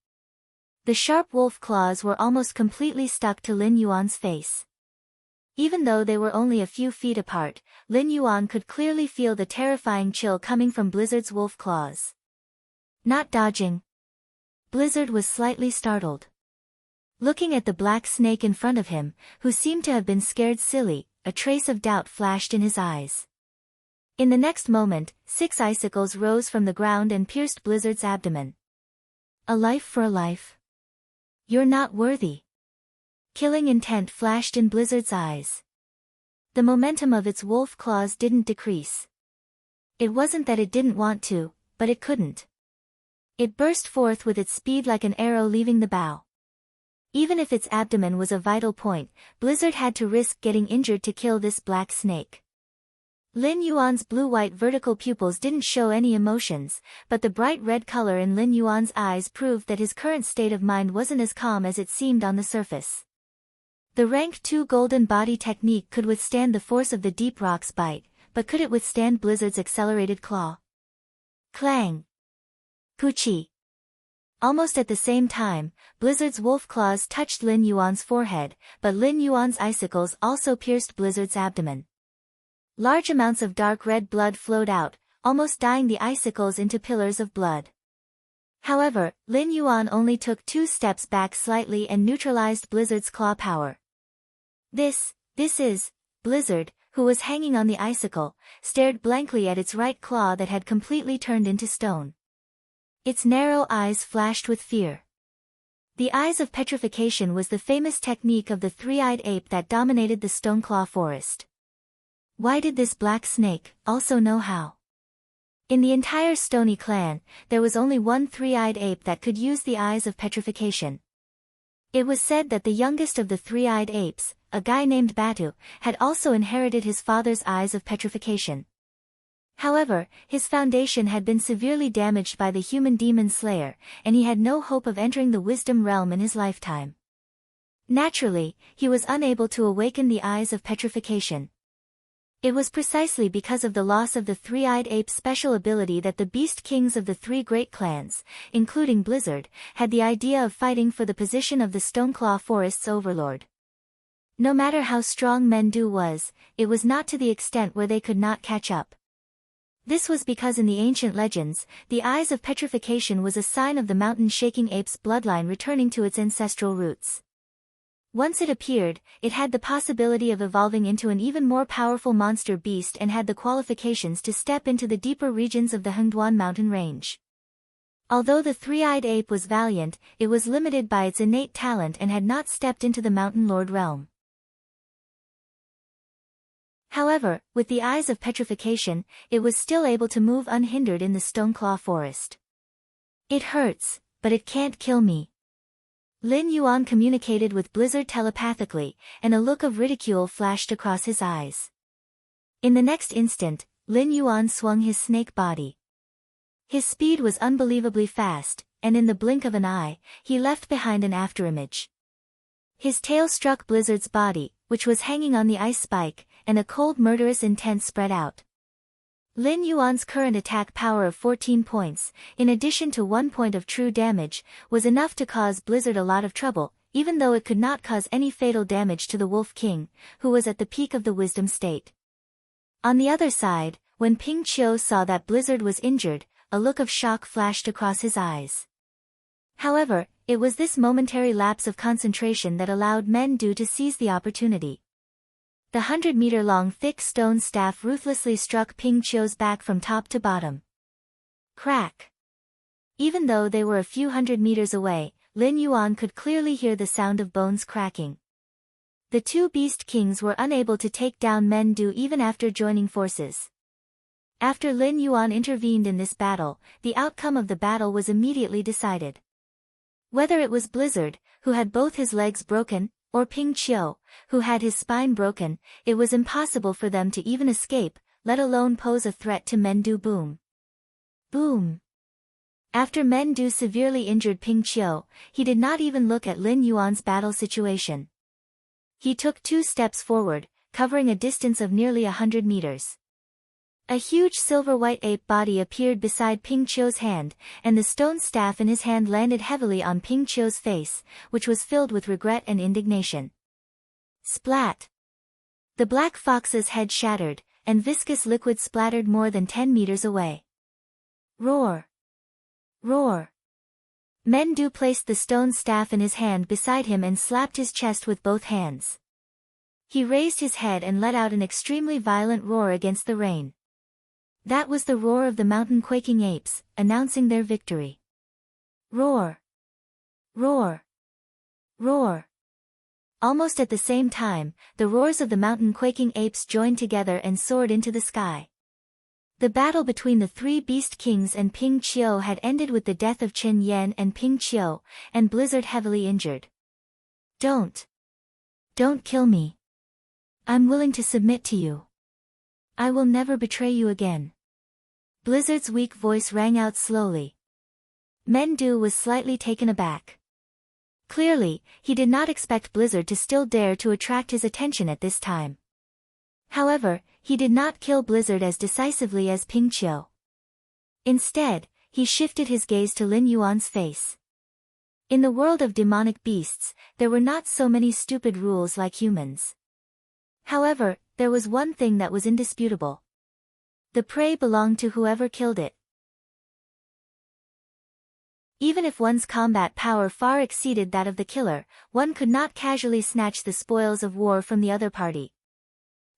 The sharp wolf claws were almost completely stuck to Lin Yuan's face. Even though they were only a few feet apart, Lin Yuan could clearly feel the terrifying chill coming from Blizzard's wolf claws. Not dodging. Blizzard was slightly startled. Looking at the black snake in front of him, who seemed to have been scared silly, a trace of doubt flashed in his eyes. In the next moment, 6 icicles rose from the ground and pierced Blizzard's abdomen. A life for a life. You're not worthy. Killing intent flashed in Blizzard's eyes. The momentum of its wolf claws didn't decrease. It wasn't that it didn't want to, but it couldn't. It burst forth with its speed like an arrow leaving the bow. Even if its abdomen was a vital point, Blizzard had to risk getting injured to kill this black snake. Lin Yuan's blue-white vertical pupils didn't show any emotions, but the bright red color in Lin Yuan's eyes proved that his current state of mind wasn't as calm as it seemed on the surface. The rank 2 golden body technique could withstand the force of the deep rock's bite, but could it withstand Blizzard's accelerated claw? Clang! Puchi! Almost at the same time, Blizzard's wolf claws touched Lin Yuan's forehead, but Lin Yuan's icicles also pierced Blizzard's abdomen. Large amounts of dark red blood flowed out, almost dyeing the icicles into pillars of blood. However, Lin Yuan only took 2 steps back slightly and neutralized Blizzard's claw power. This is, Blizzard, who was hanging on the icicle, stared blankly at its right claw that had completely turned into stone. Its narrow eyes flashed with fear. The eyes of petrification was the famous technique of the three-eyed ape that dominated the Stoneclaw forest. Why did this black snake also know how? In the entire Stony clan, there was only one three-eyed ape that could use the eyes of petrification. It was said that the youngest of the three-eyed apes, a guy named Batu, had also inherited his father's eyes of petrification. However, his foundation had been severely damaged by the human demon slayer, and he had no hope of entering the wisdom realm in his lifetime. Naturally, he was unable to awaken the eyes of petrification. It was precisely because of the loss of the three-eyed ape's special ability that the beast kings of the 3 great clans, including Blizzard, had the idea of fighting for the position of the Stoneclaw Forest's overlord. No matter how strong Mendu was, it was not to the extent where they could not catch up. This was because in the ancient legends, the eyes of petrification was a sign of the mountain-shaking ape's bloodline returning to its ancestral roots. Once it appeared, it had the possibility of evolving into an even more powerful monster beast and had the qualifications to step into the deeper regions of the Hengduan mountain range. Although the three-eyed ape was valiant, it was limited by its innate talent and had not stepped into the mountain lord realm. However, with the eyes of petrification, it was still able to move unhindered in the Stoneclaw forest. It hurts, but it can't kill me. Lin Yuan communicated with Blizzard telepathically, and a look of ridicule flashed across his eyes. In the next instant, Lin Yuan swung his snake body. His speed was unbelievably fast, and in the blink of an eye, he left behind an afterimage. His tail struck Blizzard's body, which was hanging on the ice spike, and a cold murderous intent spread out. Lin Yuan's current attack power of 14 points, in addition to 1 point of true damage, was enough to cause Blizzard a lot of trouble, even though it could not cause any fatal damage to the Wolf King, who was at the peak of the wisdom state. On the other side, when Ping Qiu saw that Blizzard was injured, a look of shock flashed across his eyes. However, it was this momentary lapse of concentration that allowed Men Du to seize the opportunity. The 100-meter-long thick stone staff ruthlessly struck Ping Qiu's back from top to bottom. Crack! Even though they were a few hundred meters away, Lin Yuan could clearly hear the sound of bones cracking. The 2 beast kings were unable to take down Men Du even after joining forces. After Lin Yuan intervened in this battle, the outcome of the battle was immediately decided. Whether it was Blizzard, who had both his legs broken, or Ping Qiu, who had his spine broken, it was impossible for them to even escape, let alone pose a threat to Men Du. Boom! Boom! After Men Du severely injured Ping Qiu, he did not even look at Lin Yuan's battle situation. He took 2 steps forward, covering a distance of nearly 100 meters. A huge silver-white ape body appeared beside Ping Qiu's hand, and the stone staff in his hand landed heavily on Ping Qiu's face, which was filled with regret and indignation. Splat! The black fox's head shattered, and viscous liquid splattered more than 10 meters away. Roar! Roar! Men Du placed the stone staff in his hand beside him and slapped his chest with both hands. He raised his head and let out an extremely violent roar against the rain. That was the roar of the mountain-quaking apes, announcing their victory. Roar! Roar! Roar! Almost at the same time, the roars of the mountain-quaking apes joined together and soared into the sky. The battle between the three beast kings and Ping Qiu had ended with the death of Chen Yan and Ping Qiu, and Blizzard heavily injured. Don't kill me. I'm willing to submit to you. I will never betray you again. Blizzard's weak voice rang out slowly. Mengdu was slightly taken aback. Clearly, he did not expect Blizzard to still dare to attract his attention at this time. However, he did not kill Blizzard as decisively as Ping Qiu. Instead, he shifted his gaze to Lin Yuan's face. In the world of demonic beasts, there were not so many stupid rules like humans. However, there was one thing that was indisputable. The prey belonged to whoever killed it. Even if one's combat power far exceeded that of the killer, one could not casually snatch the spoils of war from the other party.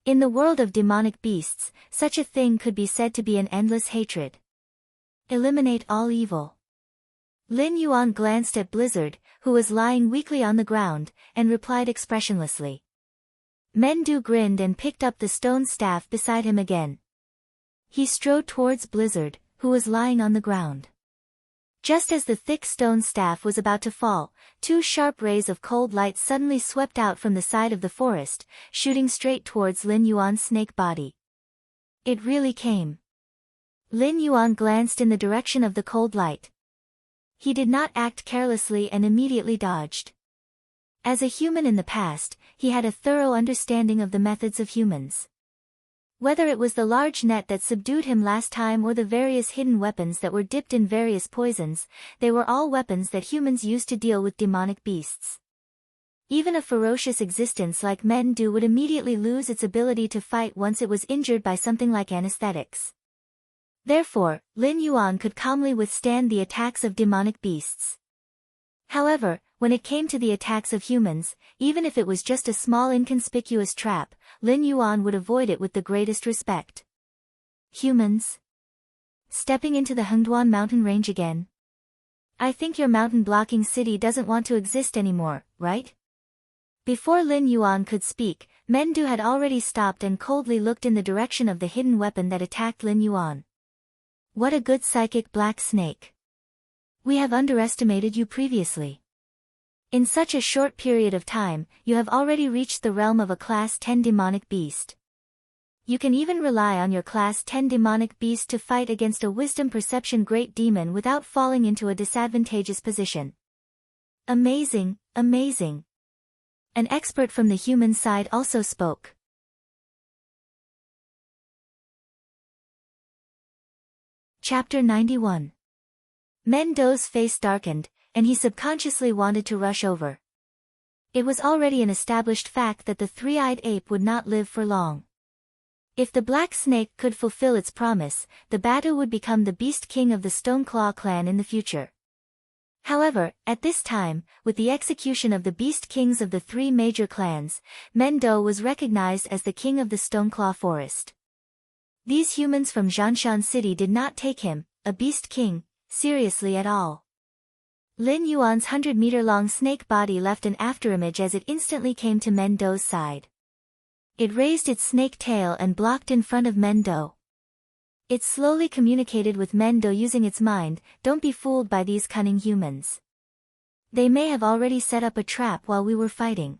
In the world of demonic beasts, such a thing could be said to be an endless hatred. Eliminate all evil. Lin Yuan glanced at Blizzard, who was lying weakly on the ground, and replied expressionlessly. Mengdu grinned and picked up the stone staff beside him again. He strode towards Blizzard, who was lying on the ground. Just as the thick stone staff was about to fall, two sharp rays of cold light suddenly swept out from the side of the forest, shooting straight towards Lin Yuan's snake body. It really came. Lin Yuan glanced in the direction of the cold light. He did not act carelessly and immediately dodged. As a human in the past, he had a thorough understanding of the methods of humans. Whether it was the large net that subdued him last time or the various hidden weapons that were dipped in various poisons, they were all weapons that humans used to deal with demonic beasts. Even a ferocious existence like Mengdu would immediately lose its ability to fight once it was injured by something like anesthetics. Therefore, Lin Yuan could calmly withstand the attacks of demonic beasts. However, when it came to the attacks of humans, even if it was just a small inconspicuous trap, Lin Yuan would avoid it with the greatest respect. Humans? Stepping into the Hengduan mountain range again? I think your mountain-blocking city doesn't want to exist anymore, right? Before Lin Yuan could speak, Mengdu had already stopped and coldly looked in the direction of the hidden weapon that attacked Lin Yuan. What a good psychic black snake. We have underestimated you previously. In such a short period of time, you have already reached the realm of a Class 10 demonic beast. You can even rely on your Class 10 demonic beast to fight against a wisdom perception great demon without falling into a disadvantageous position. Amazing, amazing. An expert from the human side also spoke. Chapter 91. Mengdu's face darkened, and he subconsciously wanted to rush over. It was already an established fact that the three-eyed ape would not live for long. If the black snake could fulfill its promise, the Badu would become the beast king of the Stoneclaw clan in the future. However, at this time, with the execution of the beast kings of the three major clans, Mengdu was recognized as the king of the Stoneclaw forest. These humans from Zhanshan City did not take him, a beast king, seriously at all. Lin Yuan's 100-meter-long snake body left an afterimage as it instantly came to Mengdu's side. It raised its snake tail and blocked in front of Mengdu. It slowly communicated with Mengdu using its mind. Don't be fooled by these cunning humans. They may have already set up a trap while we were fighting.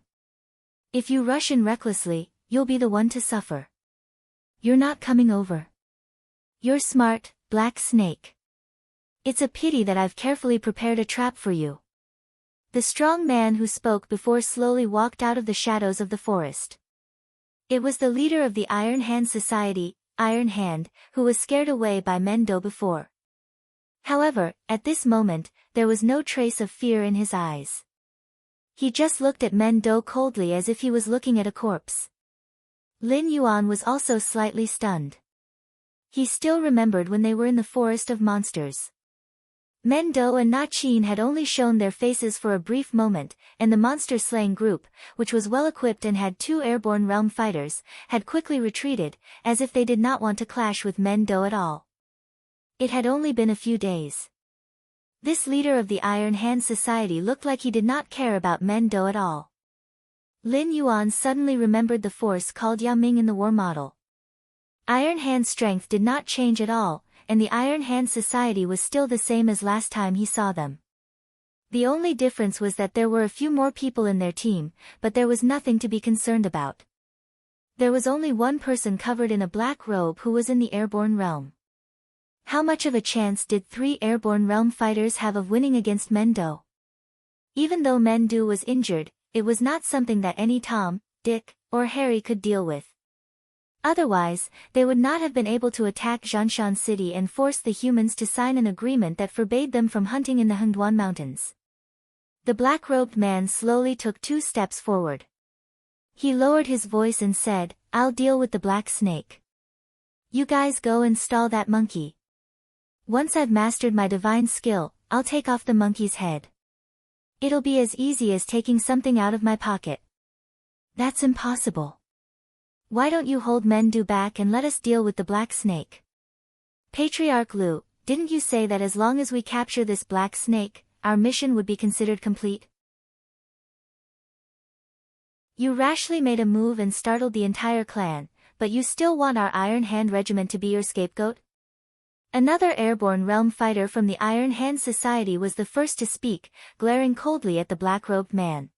If you rush in recklessly, you'll be the one to suffer. You're not coming over. You're smart, black snake. It's a pity that I've carefully prepared a trap for you. The strong man who spoke before slowly walked out of the shadows of the forest. It was the leader of the Iron Hand Society, Iron Hand, who was scared away by Mengdu before. However, at this moment, there was no trace of fear in his eyes. He just looked at Mengdu coldly as if he was looking at a corpse. Lin Yuan was also slightly stunned. He still remembered when they were in the forest of monsters. Mengdu and Na Qin had only shown their faces for a brief moment, and the monster-slaying group, which was well-equipped and had 2 airborne realm fighters, had quickly retreated, as if they did not want to clash with Mengdu at all. It had only been a few days. This leader of the Iron Hand Society looked like he did not care about Meng Do at all. Lin Yuan suddenly remembered the force called Yao Ming in the war model. Iron Hand's strength did not change at all, and the Iron Hand Society was still the same as last time he saw them. The only difference was that there were a few more people in their team, but there was nothing to be concerned about. There was only one person covered in a black robe who was in the airborne realm. How much of a chance did 3 airborne realm fighters have of winning against Meng Do? Even though Meng Do was injured, it was not something that any Tom, Dick, or Harry could deal with. Otherwise, they would not have been able to attack Zhanshan City and force the humans to sign an agreement that forbade them from hunting in the Hengduan Mountains. The black-robed man slowly took 2 steps forward. He lowered his voice and said, "I'll deal with the black snake. You guys go and stall that monkey. Once I've mastered my divine skill, I'll take off the monkey's head. It'll be as easy as taking something out of my pocket." "That's impossible. Why don't you hold Meng Do back and let us deal with the black snake?" "Patriarch Lu, didn't you say that as long as we capture this black snake, our mission would be considered complete?" "You rashly made a move and startled the entire clan, but you still want our Iron Hand Regiment to be your scapegoat?" Another airborne realm fighter from the Iron Hand Society was the first to speak, glaring coldly at the black-robed man.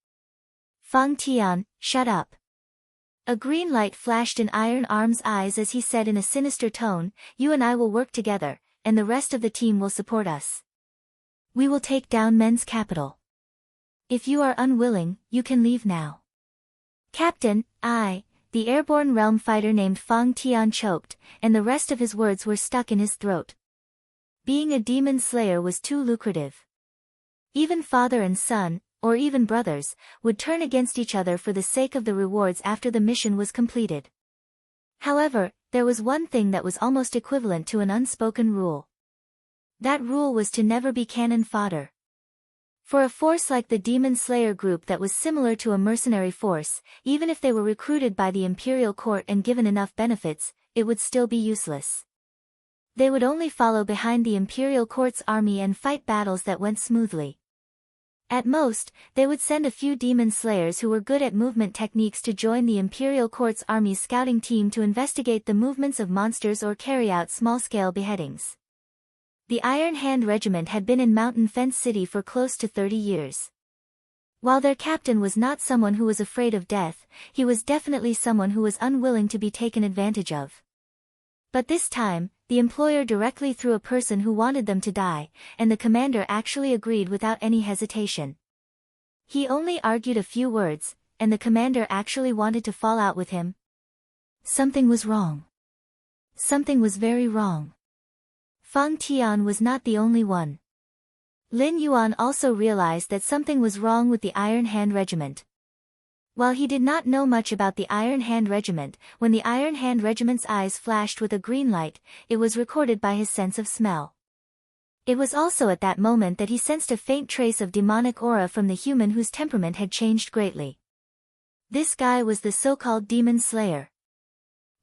"Fang Tian, shut up." A green light flashed in Iron Arm's eyes as he said in a sinister tone, "You and I will work together, and the rest of the team will support us. We will take down Men's capital. If you are unwilling, you can leave now." "Captain, the airborne realm fighter named Fang Tian choked, and the rest of his words were stuck in his throat. Being a demon slayer was too lucrative. Even father and son, or even brothers, would turn against each other for the sake of the rewards after the mission was completed. However, there was one thing that was almost equivalent to an unspoken rule. That rule was to never be cannon fodder. For a force like the Demon Slayer group that was similar to a mercenary force, even if they were recruited by the Imperial Court and given enough benefits, it would still be useless. They would only follow behind the Imperial Court's army and fight battles that went smoothly. At most, they would send a few Demon Slayers who were good at movement techniques to join the Imperial Court's army's scouting team to investigate the movements of monsters or carry out small-scale beheadings. The Iron Hand Regiment had been in Mountain Fence City for close to 30 years. While their captain was not someone who was afraid of death, he was definitely someone who was unwilling to be taken advantage of. But this time, the employer directly threw a person who wanted them to die, and the commander actually agreed without any hesitation. He only argued a few words, and the commander actually wanted to fall out with him. Something was wrong. Something was very wrong. Fang Tian was not the only one. Lin Yuan also realized that something was wrong with the Iron Hand Regiment. While he did not know much about the Iron Hand Regiment, when the Iron Hand Regiment's eyes flashed with a green light, it was recorded by his sense of smell. It was also at that moment that he sensed a faint trace of demonic aura from the human whose temperament had changed greatly. This guy was the so-called Demon Slayer.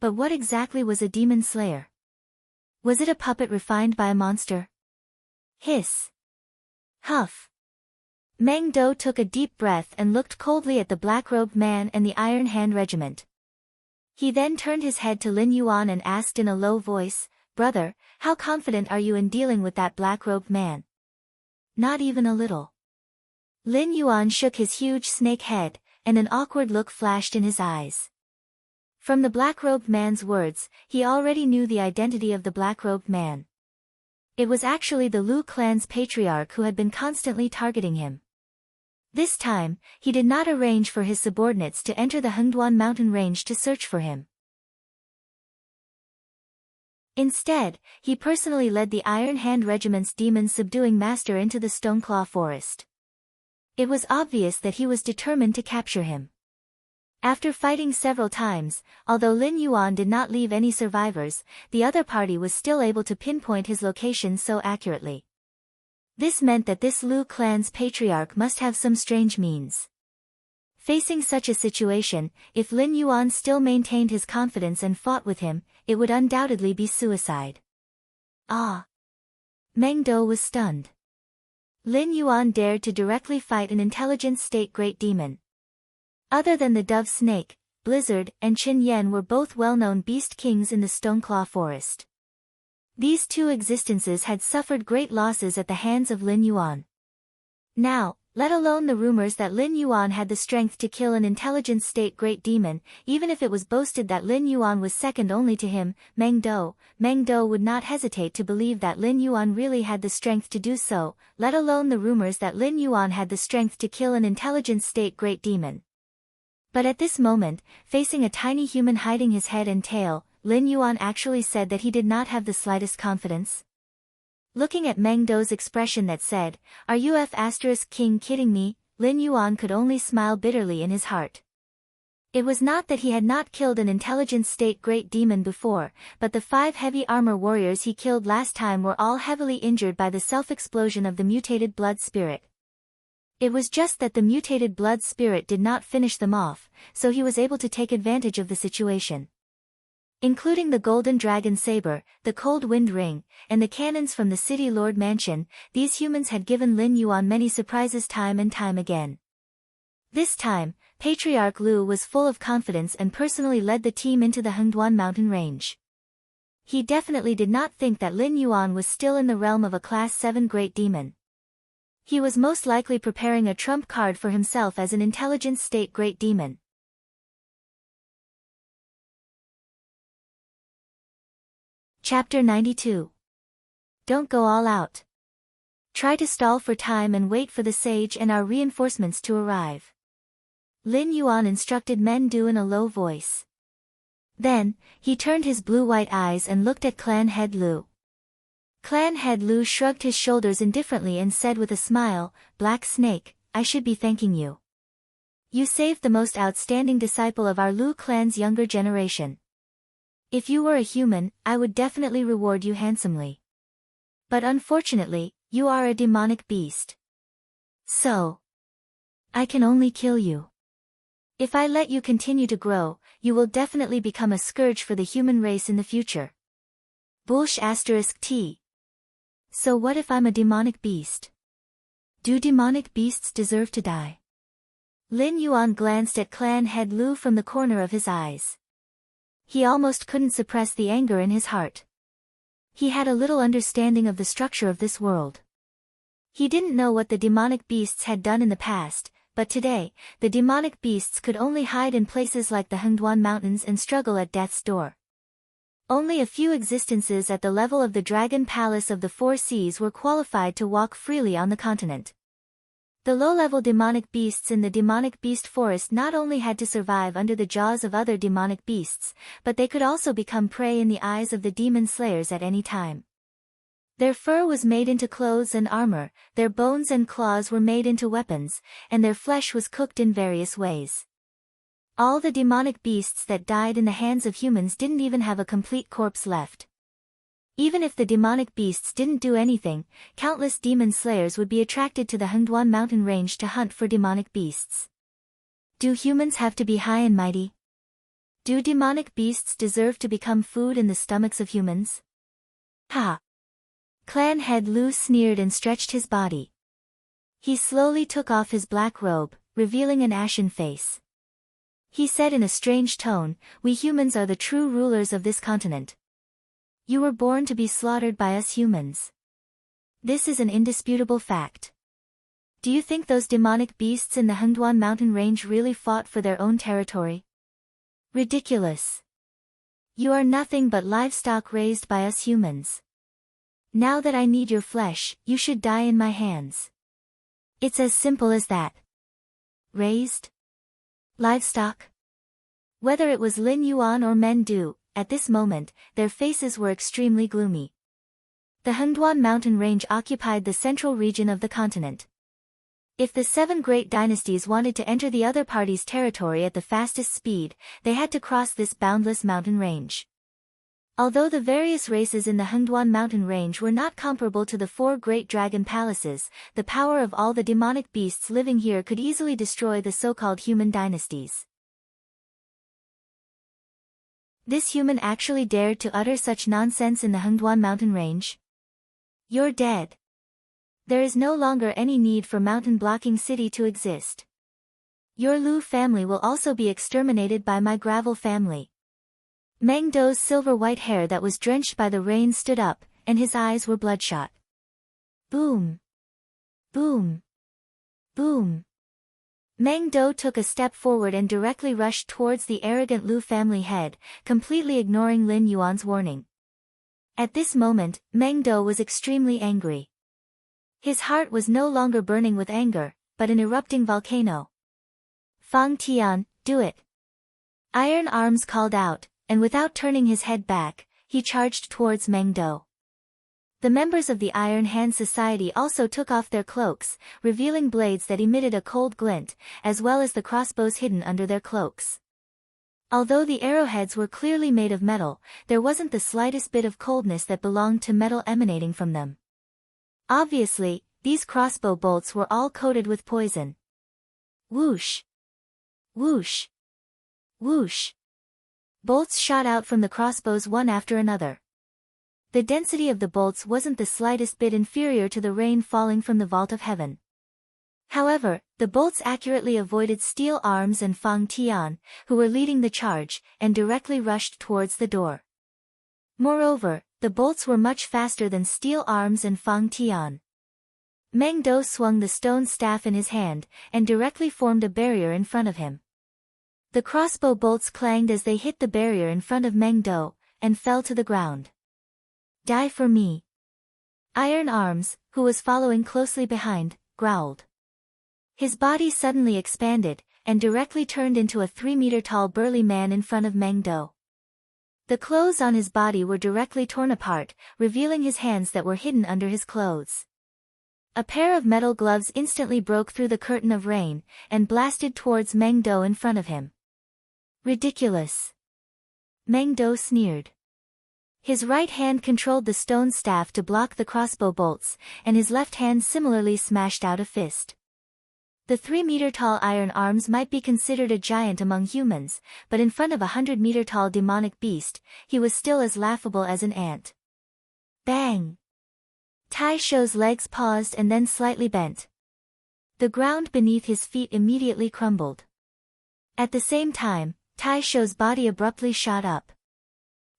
But what exactly was a Demon Slayer? Was it a puppet refined by a monster? Hiss. Huff. Meng Do took a deep breath and looked coldly at the black-robed man and the Iron Hand Regiment. He then turned his head to Lin Yuan and asked in a low voice, "Brother, how confident are you in dealing with that black-robed man?" "Not even a little." Lin Yuan shook his huge snake head, and an awkward look flashed in his eyes. From the black-robed man's words, he already knew the identity of the black-robed man. It was actually the Lu clan's patriarch who had been constantly targeting him. This time, he did not arrange for his subordinates to enter the Hengduan mountain range to search for him. Instead, he personally led the Iron Hand Regiment's demon-subduing master into the Stoneclaw Forest. It was obvious that he was determined to capture him. After fighting several times, although Lin Yuan did not leave any survivors, the other party was still able to pinpoint his location so accurately. This meant that this Lu clan's patriarch must have some strange means. Facing such a situation, if Lin Yuan still maintained his confidence and fought with him, it would undoubtedly be suicide. Meng Do was stunned. Lin Yuan dared to directly fight an intelligent state great demon. Other than the dove snake, Blizzard and Qin Yen were both well-known beast kings in the Stoneclaw Forest. These two existences had suffered great losses at the hands of Lin Yuan. Now, let alone the rumors that Lin Yuan had the strength to kill an intelligent state great demon, even if it was boasted that Lin Yuan was second only to him, Meng Do would not hesitate to believe that Lin Yuan really had the strength to do so, let alone the rumors that Lin Yuan had the strength to kill an intelligent state great demon. But at this moment, facing a tiny human hiding his head and tail, Lin Yuan actually said that he did not have the slightest confidence. Looking at Meng Do's expression that said, "Are you *king kidding me?" Lin Yuan could only smile bitterly in his heart. It was not that he had not killed an intelligent state great demon before, but the 5 heavy armor warriors he killed last time were all heavily injured by the self-explosion of the mutated blood spirit. It was just that the mutated blood spirit did not finish them off, so he was able to take advantage of the situation. Including the golden dragon saber, the cold wind ring, and the cannons from the city lord mansion, these humans had given Lin Yuan many surprises time and time again. This time, Patriarch Lu was full of confidence and personally led the team into the Hengduan mountain range. He definitely did not think that Lin Yuan was still in the realm of a Class 7 great demon. He was most likely preparing a trump card for himself as an intelligent state great demon. Chapter 92. Don't go all out. Try to stall for time and wait for the sage and our reinforcements to arrive. Lin Yuan instructed Meng Du in a low voice. Then, he turned his blue-white eyes and looked at Clan Head Lu. Clan Head Lu shrugged his shoulders indifferently and said with a smile, "Black Snake, I should be thanking you. You saved the most outstanding disciple of our Lu clan's younger generation. If you were a human, I would definitely reward you handsomely. But unfortunately, you are a demonic beast. So, I can only kill you. If I let you continue to grow, you will definitely become a scourge for the human race in the future." *T. So what if I'm a demonic beast? Do demonic beasts deserve to die? Lin Yuan glanced at Clan Head Lu from the corner of his eyes. He almost couldn't suppress the anger in his heart. He had a little understanding of the structure of this world. He didn't know what the demonic beasts had done in the past, but today, the demonic beasts could only hide in places like the Hengduan Mountains and struggle at death's door. Only a few existences at the level of the Dragon Palace of the Four Seas were qualified to walk freely on the continent. The low-level demonic beasts in the demonic beast forest not only had to survive under the jaws of other demonic beasts, but they could also become prey in the eyes of the demon slayers at any time. Their fur was made into clothes and armor, their bones and claws were made into weapons, and their flesh was cooked in various ways. All the demonic beasts that died in the hands of humans didn't even have a complete corpse left. Even if the demonic beasts didn't do anything, countless demon slayers would be attracted to the Hengduan mountain range to hunt for demonic beasts. Do humans have to be high and mighty? Do demonic beasts deserve to become food in the stomachs of humans? Ha! Clan Head Lu sneered and stretched his body. He slowly took off his black robe, revealing an ashen face. He said in a strange tone, "We humans are the true rulers of this continent. You were born to be slaughtered by us humans. This is an indisputable fact. Do you think those demonic beasts in the Hengduan mountain range really fought for their own territory? Ridiculous. You are nothing but livestock raised by us humans. Now that I need your flesh, you should die in my hands. It's as simple as that." Raised? Livestock? Whether it was Lin Yuan or Meng Du, at this moment, their faces were extremely gloomy. The Hengduan mountain range occupied the central region of the continent. If the 7 great dynasties wanted to enter the other party's territory at the fastest speed, they had to cross this boundless mountain range. Although the various races in the Hengduan mountain range were not comparable to the 4 great dragon palaces, the power of all the demonic beasts living here could easily destroy the so-called human dynasties. This human actually dared to utter such nonsense in the Hengduan mountain range? You're dead. There is no longer any need for mountain-blocking city to exist. Your Lu family will also be exterminated by my gravel family. Meng Dou's silver-white hair that was drenched by the rain stood up, and his eyes were bloodshot. Boom! Boom! Boom! Meng Dou took a step forward and directly rushed towards the arrogant Lu family head, completely ignoring Lin Yuan's warning. At this moment, Meng Dou was extremely angry. His heart was no longer burning with anger, but an erupting volcano. Fang Tian, do it! Iron Arms called out, and without turning his head back, he charged towards Meng Dou. The members of the Iron Hand Society also took off their cloaks, revealing blades that emitted a cold glint, as well as the crossbows hidden under their cloaks. Although the arrowheads were clearly made of metal, there wasn't the slightest bit of coldness that belonged to metal emanating from them. Obviously, these crossbow bolts were all coated with poison. Whoosh! Whoosh! Whoosh! Bolts shot out from the crossbows one after another. The density of the bolts wasn't the slightest bit inferior to the rain falling from the vault of heaven. However, the bolts accurately avoided Steel Arms and Fang Tian, who were leading the charge, and directly rushed towards the door. Moreover, the bolts were much faster than Steel Arms and Fang Tian. Meng Dou swung the stone staff in his hand, and directly formed a barrier in front of him. The crossbow bolts clanged as they hit the barrier in front of Meng Dou, and fell to the ground. Die for me! Iron Arms, who was following closely behind, growled. His body suddenly expanded, and directly turned into a 3-meter-tall burly man in front of Meng Dou. The clothes on his body were directly torn apart, revealing his hands that were hidden under his clothes. A pair of metal gloves instantly broke through the curtain of rain, and blasted towards Meng Dou in front of him. Ridiculous! Meng Dou sneered. His right hand controlled the stone staff to block the crossbow bolts, and his left hand similarly smashed out a fist. The 3-meter-tall Iron Arms might be considered a giant among humans, but in front of a 100-meter-tall demonic beast, he was still as laughable as an ant. Bang! Tai Shou's legs paused and then slightly bent. The ground beneath his feet immediately crumbled. At the same time, Tai Shou's body abruptly shot up.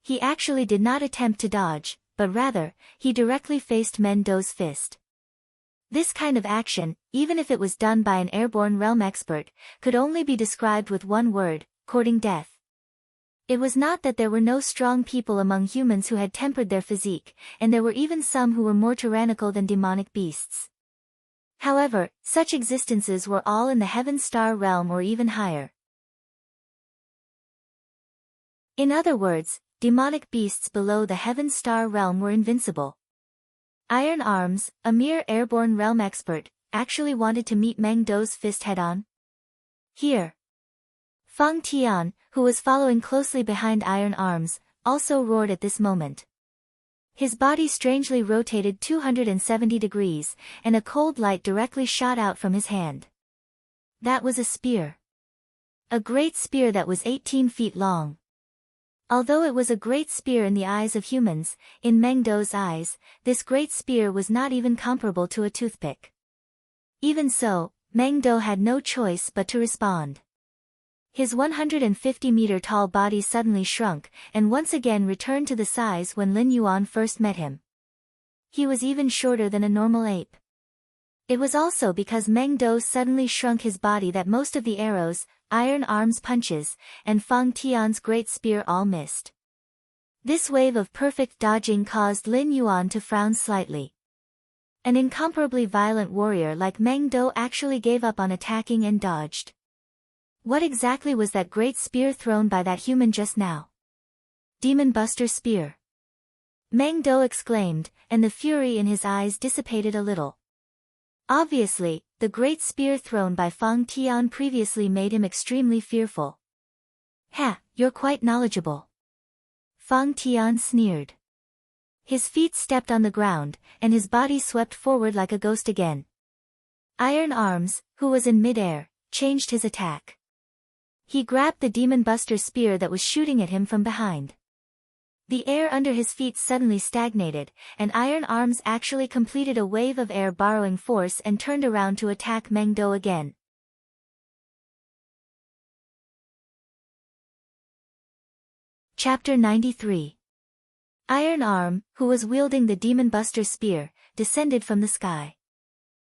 He actually did not attempt to dodge, but rather, he directly faced Meng Dou's fist. This kind of action, even if it was done by an airborne realm expert, could only be described with one word: courting death. It was not that there were no strong people among humans who had tempered their physique, and there were even some who were more tyrannical than demonic beasts. However, such existences were all in the Heaven Star realm or even higher. In other words, demonic beasts below the Heaven Star realm were invincible. Iron Arms, a mere airborne realm expert, actually wanted to meet Meng Dou's fist head-on? Here! Fang Tian, who was following closely behind Iron Arms, also roared at this moment. His body strangely rotated 270 degrees, and a cold light directly shot out from his hand. That was a spear. A great spear that was 18 feet long. Although it was a great spear in the eyes of humans, in Meng Dou's eyes, this great spear was not even comparable to a toothpick. Even so, Meng Dou had no choice but to respond. His 150-meter-tall body suddenly shrunk, and once again returned to the size when Lin Yuan first met him. He was even shorter than a normal ape. It was also because Meng Dou suddenly shrunk his body that most of the arrows, Iron Arms punches, and Fang Tian's great spear all missed. This wave of perfect dodging caused Lin Yuan to frown slightly. An incomparably violent warrior like Meng Dou actually gave up on attacking and dodged. What exactly was that great spear thrown by that human just now? Demon Buster Spear! Meng Dou exclaimed, and the fury in his eyes dissipated a little. Obviously, the great spear thrown by Fang Tian previously made him extremely fearful. Ha, you're quite knowledgeable. Fang Tian sneered. His feet stepped on the ground, and his body swept forward like a ghost again. Iron Arms, who was in mid-air, changed his attack. He grabbed the Demon Buster spear that was shooting at him from behind. The air under his feet suddenly stagnated, and Iron Arms actually completed a wave of air borrowing force and turned around to attack Meng Do again. Chapter 93. Iron Arm, who was wielding the Demon Buster spear, descended from the sky.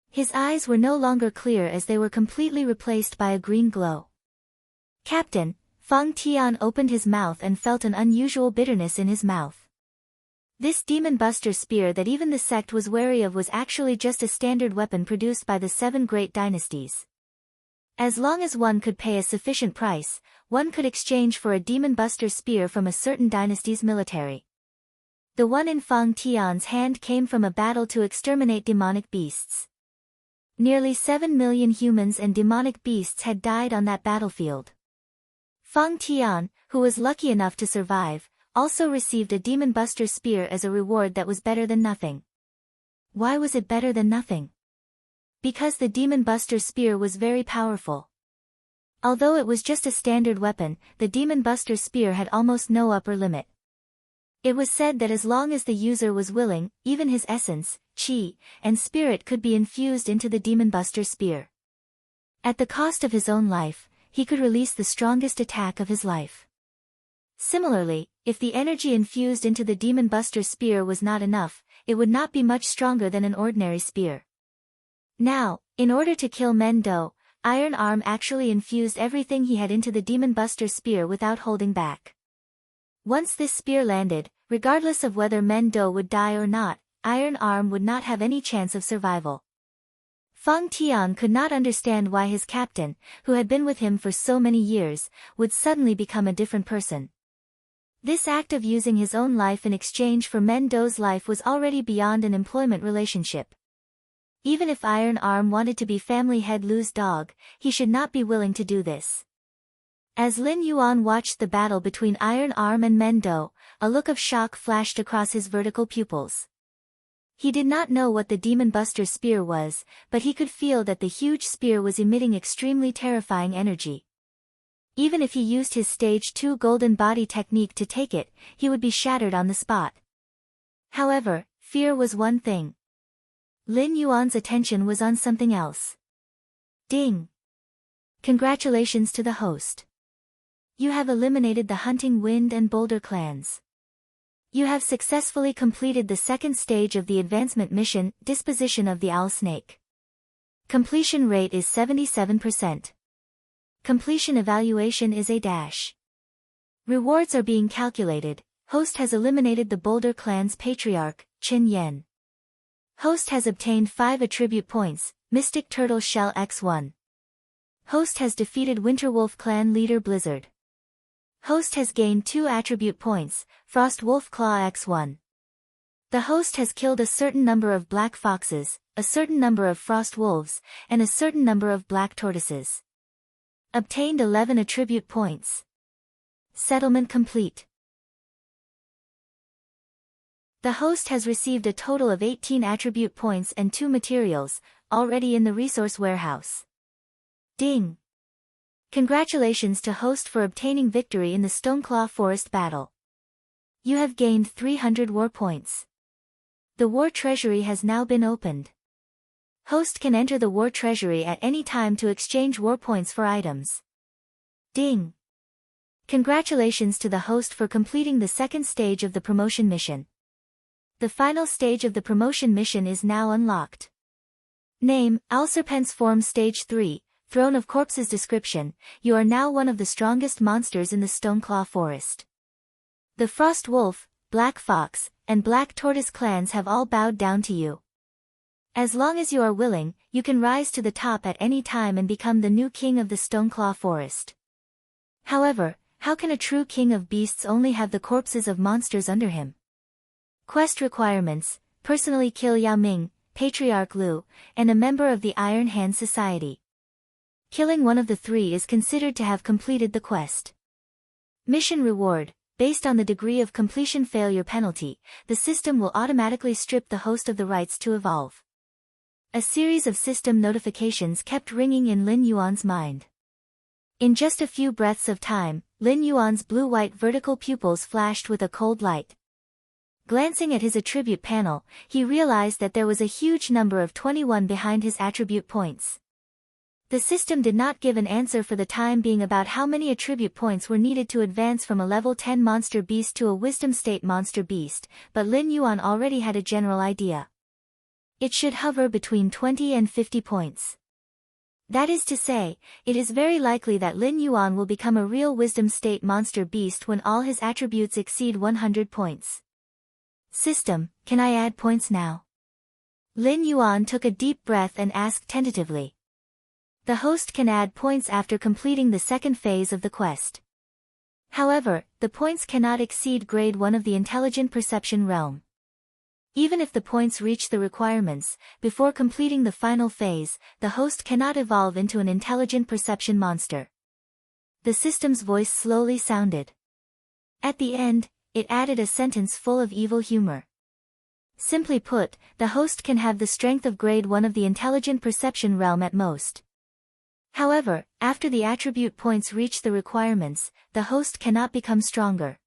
His eyes were no longer clear as they were completely replaced by a green glow. Captain, Feng Tian opened his mouth and felt an unusual bitterness in his mouth. This Demon Buster spear that even the sect was wary of was actually just a standard weapon produced by the 7 great dynasties. As long as one could pay a sufficient price, one could exchange for a Demon Buster spear from a certain dynasty's military. The one in Feng Tian's hand came from a battle to exterminate demonic beasts. Nearly 7 million humans and demonic beasts had died on that battlefield. Feng Tian, who was lucky enough to survive, also received a Demon Buster spear as a reward that was better than nothing. Why was it better than nothing? Because the Demon Buster spear was very powerful. Although it was just a standard weapon, the Demon Buster spear had almost no upper limit. It was said that as long as the user was willing, even his essence, chi, and spirit could be infused into the Demon Buster spear. At the cost of his own life, he could release the strongest attack of his life. Similarly, if the energy infused into the Demon Buster spear was not enough, it would not be much stronger than an ordinary spear. Now, in order to kill Meng Do, Iron Arm actually infused everything he had into the Demon Buster spear without holding back. Once this spear landed, regardless of whether Meng Do would die or not, Iron Arm would not have any chance of survival. Feng Tian could not understand why his captain, who had been with him for so many years, would suddenly become a different person. This act of using his own life in exchange for Meng Do's life was already beyond an employment relationship. Even if Iron Arm wanted to be family head Lu's dog, he should not be willing to do this. As Lin Yuan watched the battle between Iron Arm and Meng Do, a look of shock flashed across his vertical pupils. He did not know what the Demon Buster spear was, but he could feel that the huge spear was emitting extremely terrifying energy. Even if he used his Stage 2 Golden Body technique to take it, he would be shattered on the spot. However, fear was one thing. Lin Yuan's attention was on something else. Ding! Congratulations to the host. You have eliminated the Hunting Wind and Boulder clans. You have successfully completed the second stage of the advancement mission, Disposition of the Owl Snake. Completion rate is 77%. Completion evaluation is A-. Rewards are being calculated. Host has eliminated the Boulder clan's patriarch, Qin Yan. Host has obtained 5 attribute points, Mystic Turtle Shell X1. Host has defeated Winterwolf clan leader Blizzard. Host has gained 2 attribute points, Frost Wolf Claw X1. The host has killed a certain number of black foxes, a certain number of frost wolves, and a certain number of black tortoises. Obtained 11 attribute points. Settlement complete. The host has received a total of 18 attribute points and 2 materials, already in the resource warehouse. Ding! Congratulations to host for obtaining victory in the Stoneclaw Forest battle. You have gained 300 war points. The war treasury has now been opened. Host can enter the war treasury at any time to exchange war points for items. Ding! Congratulations to the host for completing the second stage of the promotion mission. The final stage of the promotion mission is now unlocked. Name, Owlserpent's Form Stage 3, Throne of Corpses. Description: you are now one of the strongest monsters in the Stoneclaw Forest. The Frost Wolf, Black Fox, and Black Tortoise clans have all bowed down to you. As long as you are willing, you can rise to the top at any time and become the new king of the Stoneclaw Forest. However, how can a true king of beasts only have the corpses of monsters under him? Quest requirements: personally kill Yao Ming, Patriarch Lu, and a member of the Iron Hand Society. Killing one of the 3 is considered to have completed the quest. Mission reward: based on the degree of completion failure penalty, the system will automatically strip the host of the rights to evolve. A series of system notifications kept ringing in Lin Yuan's mind. In just a few breaths of time, Lin Yuan's blue-white vertical pupils flashed with a cold light. Glancing at his attribute panel, he realized that there was a huge number of 21 behind his attribute points. The system did not give an answer for the time being about how many attribute points were needed to advance from a level 10 monster beast to a wisdom state monster beast, but Lin Yuan already had a general idea. It should hover between 20 and 50 points. That is to say, it is very likely that Lin Yuan will become a real wisdom state monster beast when all his attributes exceed 100 points. System, can I add points now? Lin Yuan took a deep breath and asked tentatively. The host can add points after completing the second phase of the quest. However, the points cannot exceed grade 1 of the intelligent perception realm. Even if the points reach the requirements, before completing the final phase, the host cannot evolve into an intelligent perception monster. The system's voice slowly sounded. At the end, it added a sentence full of evil humor. Simply put, the host can have the strength of grade 1 of the intelligent perception realm at most. However, after the attribute points reach the requirements, the host cannot become stronger.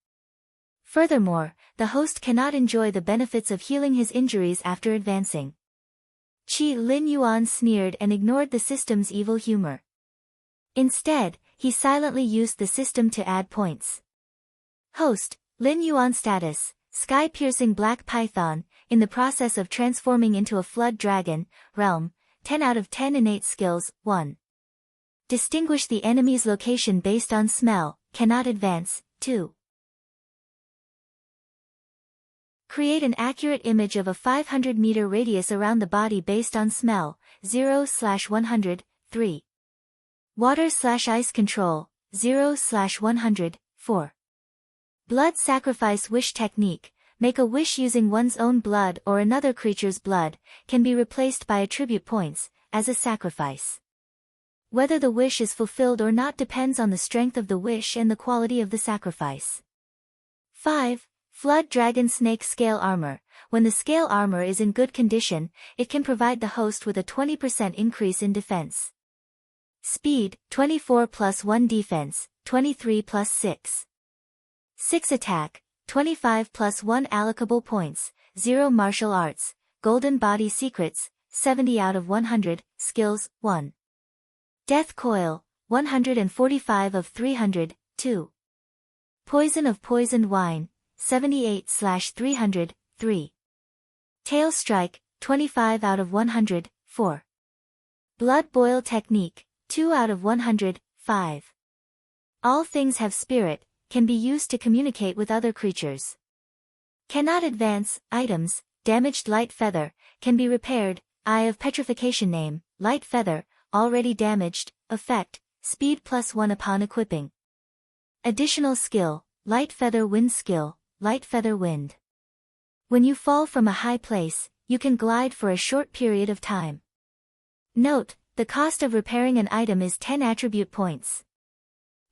Furthermore, the host cannot enjoy the benefits of healing his injuries after advancing. Lin Yuan sneered and ignored the system's evil humor. Instead, he silently used the system to add points. Host, Lin Yuan status, sky-piercing black python, in the process of transforming into a flood dragon, realm, 10 out of 10 innate skills, 1. Distinguish the enemy's location based on smell, cannot advance, 2. Create an accurate image of a 500-meter radius around the body based on smell, 0/100, 3. Water/ice control, 0/100, 4. Blood sacrifice wish technique, make a wish using one's own blood or another creature's blood, can be replaced by attribute points, as a sacrifice. Whether the wish is fulfilled or not depends on the strength of the wish and the quality of the sacrifice. 5. Flood Dragon Snake Scale Armor. When the scale armor is in good condition, it can provide the host with a 20% increase in defense. Speed, 24 plus 1 defense, 23 plus 6. 6 attack, 25 plus 1 allocable points, 0 martial arts, golden body secrets, 70 out of 100, skills, 1. Death coil, 145 of 300, 2. Poison of poisoned wine, 78/300, 3. Tail strike, 25 out of 100, 4. Blood boil technique, 2 out of 100, 5. All things have spirit, can be used to communicate with other creatures. Cannot advance, items, damaged light feather, can be repaired, Eye of Petrification name, light feather, already damaged, effect, speed +1 upon equipping. Additional skill, light feather wind skill, light feather wind. When you fall from a high place, you can glide for a short period of time. Note, the cost of repairing an item is 10 attribute points.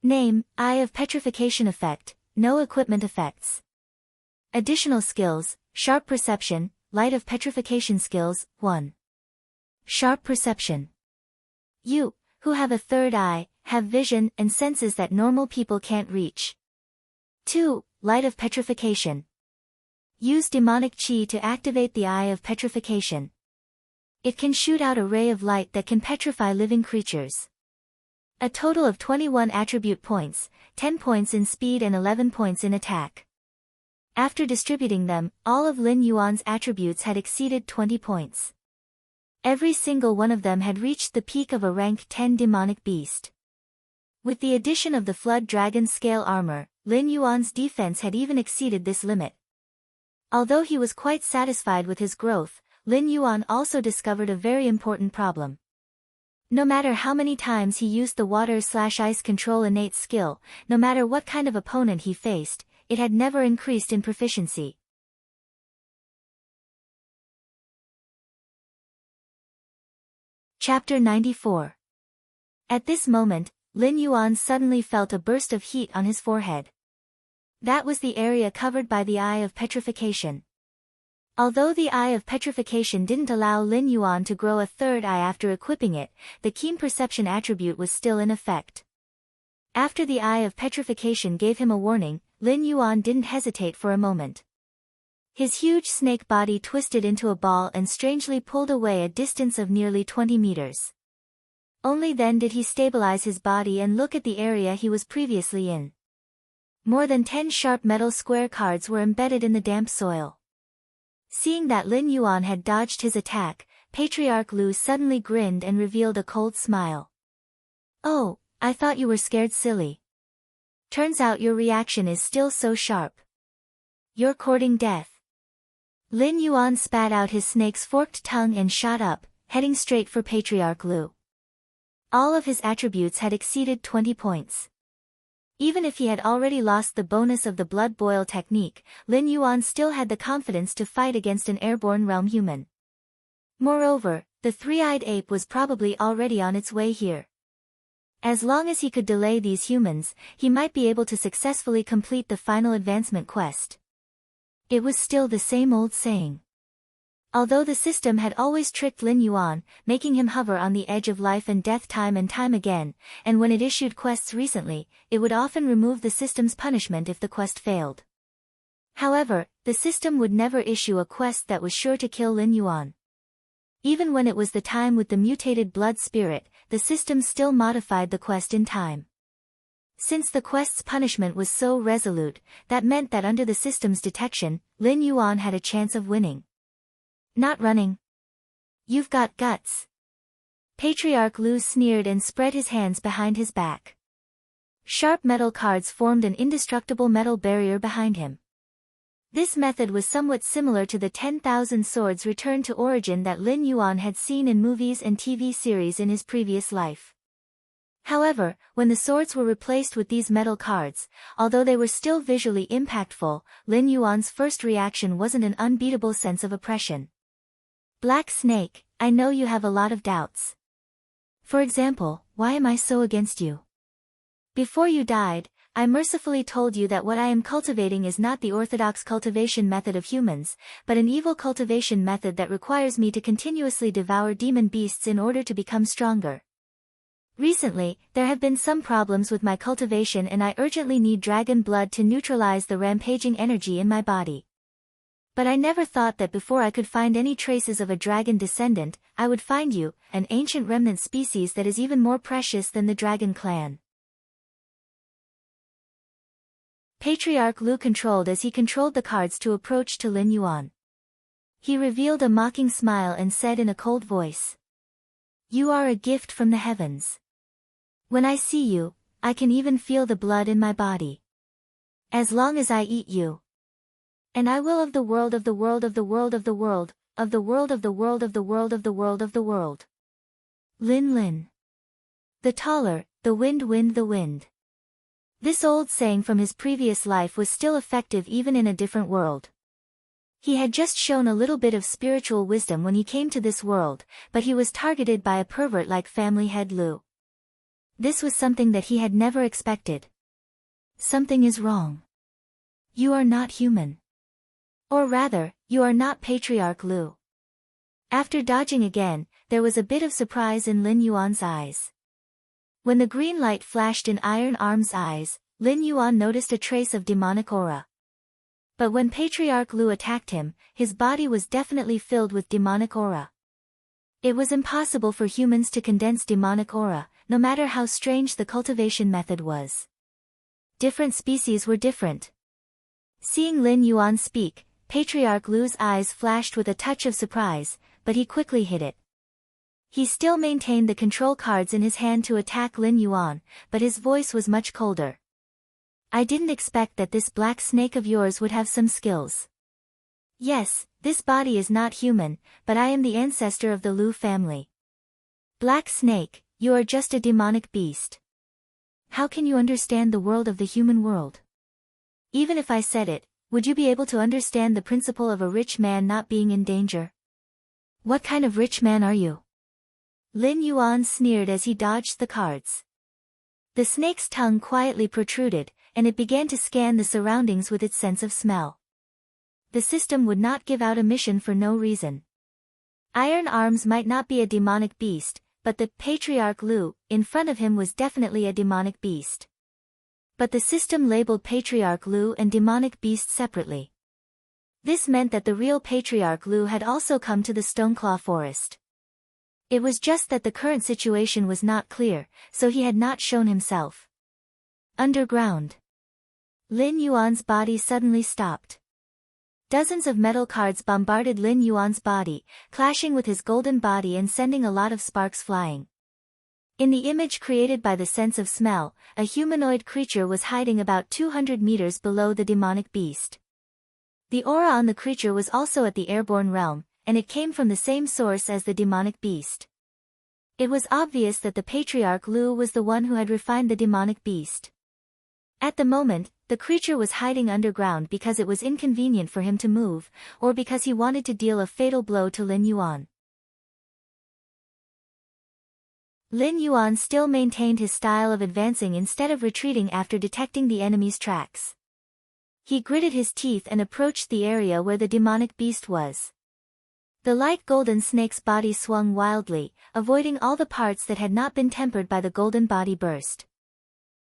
Name, Eye of Petrification effect, no equipment effects. Additional skills, Sharp Perception, Light of Petrification skills, 1. Sharp Perception. You, who have a third eye, have vision and senses that normal people can't reach. 2. Light of Petrification. Use demonic chi to activate the Eye of Petrification. It can shoot out a ray of light that can petrify living creatures. A total of 21 attribute points, 10 points in speed and 11 points in attack. After distributing them, all of Lin Yuan's attributes had exceeded 20 points. Every single one of them had reached the peak of a rank 10 demonic beast. With the addition of the Flood Dragon Scale Armor, Lin Yuan's defense had even exceeded this limit. Although he was quite satisfied with his growth, Lin Yuan also discovered a very important problem. No matter how many times he used the water/ice control innate skill, no matter what kind of opponent he faced, it had never increased in proficiency. Chapter 94. At this moment, Lin Yuan suddenly felt a burst of heat on his forehead. That was the area covered by the Eye of Petrification. Although the Eye of Petrification didn't allow Lin Yuan to grow a third eye after equipping it, the keen perception attribute was still in effect. After the eye of petrification gave him a warning, Lin Yuan didn't hesitate for a moment. His huge snake body twisted into a ball and strangely pulled away a distance of nearly 20 meters. Only then did he stabilize his body and look at the area he was previously in. More than 10 sharp metal square cards were embedded in the damp soil. Seeing that Lin Yuan had dodged his attack, Patriarch Lu suddenly grinned and revealed a cold smile. "Oh, I thought you were scared silly. Turns out your reaction is still so sharp. You're courting death." Lin Yuan spat out his snake's forked tongue and shot up, heading straight for Patriarch Lu. All of his attributes had exceeded 20 points. Even if he had already lost the bonus of the blood boil technique, Lin Yuan still had the confidence to fight against an airborne realm human. Moreover, the three-eyed ape was probably already on its way here. As long as he could delay these humans, he might be able to successfully complete the final advancement quest. It was still the same old saying. Although the system had always tricked Lin Yuan, making him hover on the edge of life and death time and time again, and when it issued quests recently, it would often remove the system's punishment if the quest failed. However, the system would never issue a quest that was sure to kill Lin Yuan. Even when it was the time with the mutated blood spirit, the system still modified the quest in time. Since the quest's punishment was so resolute, that meant that under the system's detection, Lin Yuan had a chance of winning. "Not running. You've got guts." Patriarch Lu sneered and spread his hands behind his back. Sharp metal cards formed an indestructible metal barrier behind him. This method was somewhat similar to the 10,000 swords return to origin that Lin Yuan had seen in movies and TV series in his previous life. However, when the swords were replaced with these metal cards, although they were still visually impactful, Lin Yuan's first reaction wasn't an unbeatable sense of oppression. "Black Snake, I know you have a lot of doubts. For example, why am I so against you? Before you died, I mercifully told you that what I am cultivating is not the orthodox cultivation method of humans, but an evil cultivation method that requires me to continuously devour demon beasts in order to become stronger. Recently, there have been some problems with my cultivation and I urgently need dragon blood to neutralize the rampaging energy in my body. But I never thought that before I could find any traces of a dragon descendant, I would find you, an ancient remnant species that is even more precious than the dragon clan." Patriarch Lu controlled as he controlled the cards to approach to Lin Yuan. He revealed a mocking smile and said in a cold voice, "You are a gift from the heavens. When I see you, I can even feel the blood in my body. As long as I eat you. And I will of the world of the world of the world of the world, of the world of the world of the world of the world of the world. Lin Lin. The taller, the wind wind the wind." This old saying from his previous life was still effective even in a different world. He had just shown a little bit of spiritual wisdom when he came to this world, but he was targeted by a pervert like family head Lu. This was something that he had never expected. "Something is wrong. You are not human. Or rather, you are not Patriarch Lu." After dodging again, there was a bit of surprise in Lin Yuan's eyes. When the green light flashed in Iron Arm's eyes, Lin Yuan noticed a trace of demonic aura. But when Patriarch Lu attacked him, his body was definitely filled with demonic aura. It was impossible for humans to condense demonic aura, no matter how strange the cultivation method was. Different species were different. Seeing Lin Yuan speak, Patriarch Lu's eyes flashed with a touch of surprise, but he quickly hid it. He still maintained the control cards in his hand to attack Lin Yuan, but his voice was much colder. "I didn't expect that this black snake of yours would have some skills. Yes, this body is not human, but I am the ancestor of the Lu family. Black Snake, you are just a demonic beast. How can you understand the world of the human world? Even if I said it, would you be able to understand the principle of a rich man not being in danger? What kind of rich man are you?" Lin Yuan sneered as he dodged the cards. The snake's tongue quietly protruded, and it began to scan the surroundings with its sense of smell. The system would not give out a mission for no reason. Iron Arms might not be a demonic beast, but the Patriarch Lu, in front of him was definitely a demonic beast. But the system labeled Patriarch Lu and demonic beast separately. This meant that the real Patriarch Lu had also come to the Stoneclaw Forest. It was just that the current situation was not clear, so he had not shown himself. Underground. Lin Yuan's body suddenly stopped. Dozens of metal cards bombarded Lin Yuan's body, clashing with his golden body and sending a lot of sparks flying. In the image created by the sense of smell, a humanoid creature was hiding about 200 meters below the demonic beast. The aura on the creature was also at the airborne realm, and it came from the same source as the demonic beast. It was obvious that the Patriarch Lu was the one who had refined the demonic beast. At the moment, the creature was hiding underground because it was inconvenient for him to move, or because he wanted to deal a fatal blow to Lin Yuan. Lin Yuan still maintained his style of advancing instead of retreating after detecting the enemy's tracks. He gritted his teeth and approached the area where the demonic beast was. The light golden snake's body swung wildly, avoiding all the parts that had not been tempered by the golden body burst.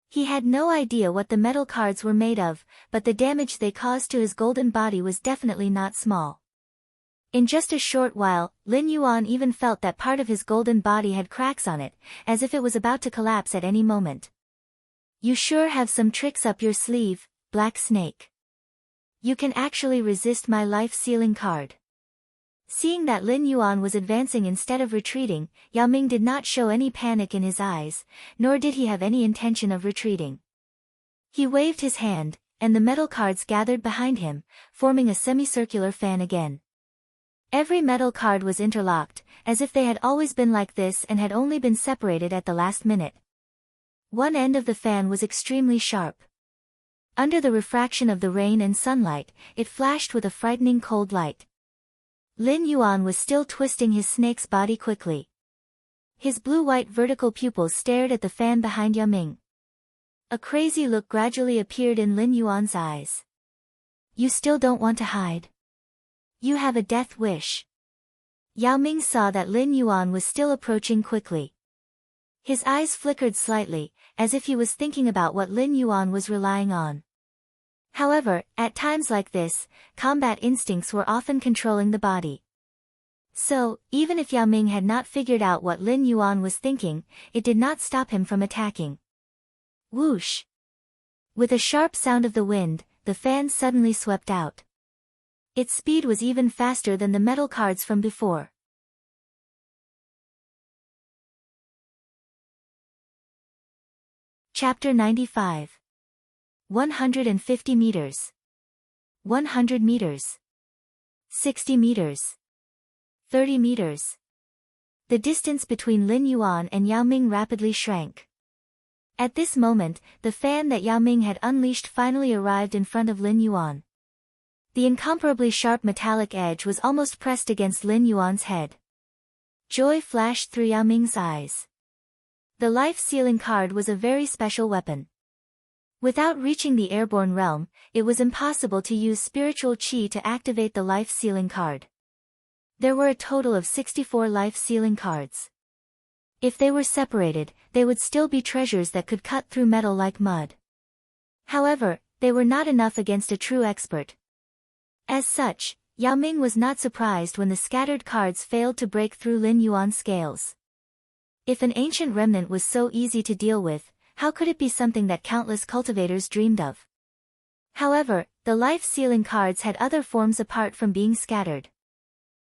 He had no idea what the metal cards were made of, but the damage they caused to his golden body was definitely not small. In just a short while, Lin Yuan even felt that part of his golden body had cracks on it, as if it was about to collapse at any moment. You sure have some tricks up your sleeve, Black Snake. You can actually resist my life-sealing card. Seeing that Lin Yuan was advancing instead of retreating, Yao Ming did not show any panic in his eyes, nor did he have any intention of retreating. He waved his hand, and the metal cards gathered behind him, forming a semicircular fan again. Every metal card was interlocked, as if they had always been like this and had only been separated at the last minute. One end of the fan was extremely sharp. Under the refraction of the rain and sunlight, it flashed with a frightening cold light. Lin Yuan was still twisting his snake's body quickly. His blue-white vertical pupils stared at the fan behind Yao Ming. A crazy look gradually appeared in Lin Yuan's eyes. You still don't want to hide? You have a death wish. Yao Ming saw that Lin Yuan was still approaching quickly. His eyes flickered slightly, as if he was thinking about what Lin Yuan was relying on. However, at times like this, combat instincts were often controlling the body. So, even if Yao Ming had not figured out what Lin Yuan was thinking, it did not stop him from attacking. Whoosh! With a sharp sound of the wind, the fan suddenly swept out. Its speed was even faster than the metal cards from before. Chapter 95. 150 meters. 100 meters. 60 meters. 30 meters. The distance between Lin Yuan and Yao Ming rapidly shrank. At this moment, the fan that Yao Ming had unleashed finally arrived in front of Lin Yuan. The incomparably sharp metallic edge was almost pressed against Lin Yuan's head. Joy flashed through Yao Ming's eyes. The life-sealing card was a very special weapon. Without reaching the airborne realm, it was impossible to use spiritual qi to activate the life-sealing card. There were a total of 64 life-sealing cards. If they were separated, they would still be treasures that could cut through metal like mud. However, they were not enough against a true expert. As such, Yao Ming was not surprised when the scattered cards failed to break through Lin Yuan's scales. If an ancient remnant was so easy to deal with, how could it be something that countless cultivators dreamed of? However, the life-sealing cards had other forms apart from being scattered.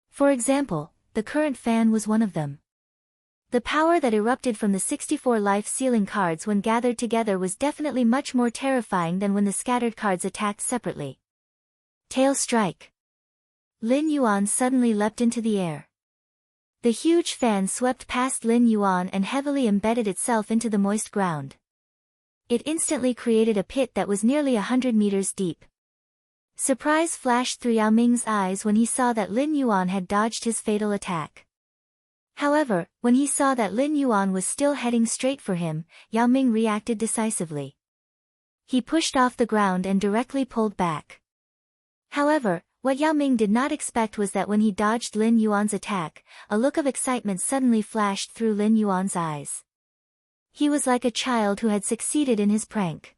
For example, the current fan was one of them. The power that erupted from the 64 life-sealing cards when gathered together was definitely much more terrifying than when the scattered cards attacked separately. Tail strike. Lin Yuan suddenly leapt into the air. The huge fan swept past Lin Yuan and heavily embedded itself into the moist ground. It instantly created a pit that was nearly 100 meters deep. Surprise flashed through Yao Ming's eyes when he saw that Lin Yuan had dodged his fatal attack. However, when he saw that Lin Yuan was still heading straight for him, Yao Ming reacted decisively. He pushed off the ground and directly pulled back. However, what Yao Ming did not expect was that when he dodged Lin Yuan's attack, a look of excitement suddenly flashed through Lin Yuan's eyes. He was like a child who had succeeded in his prank.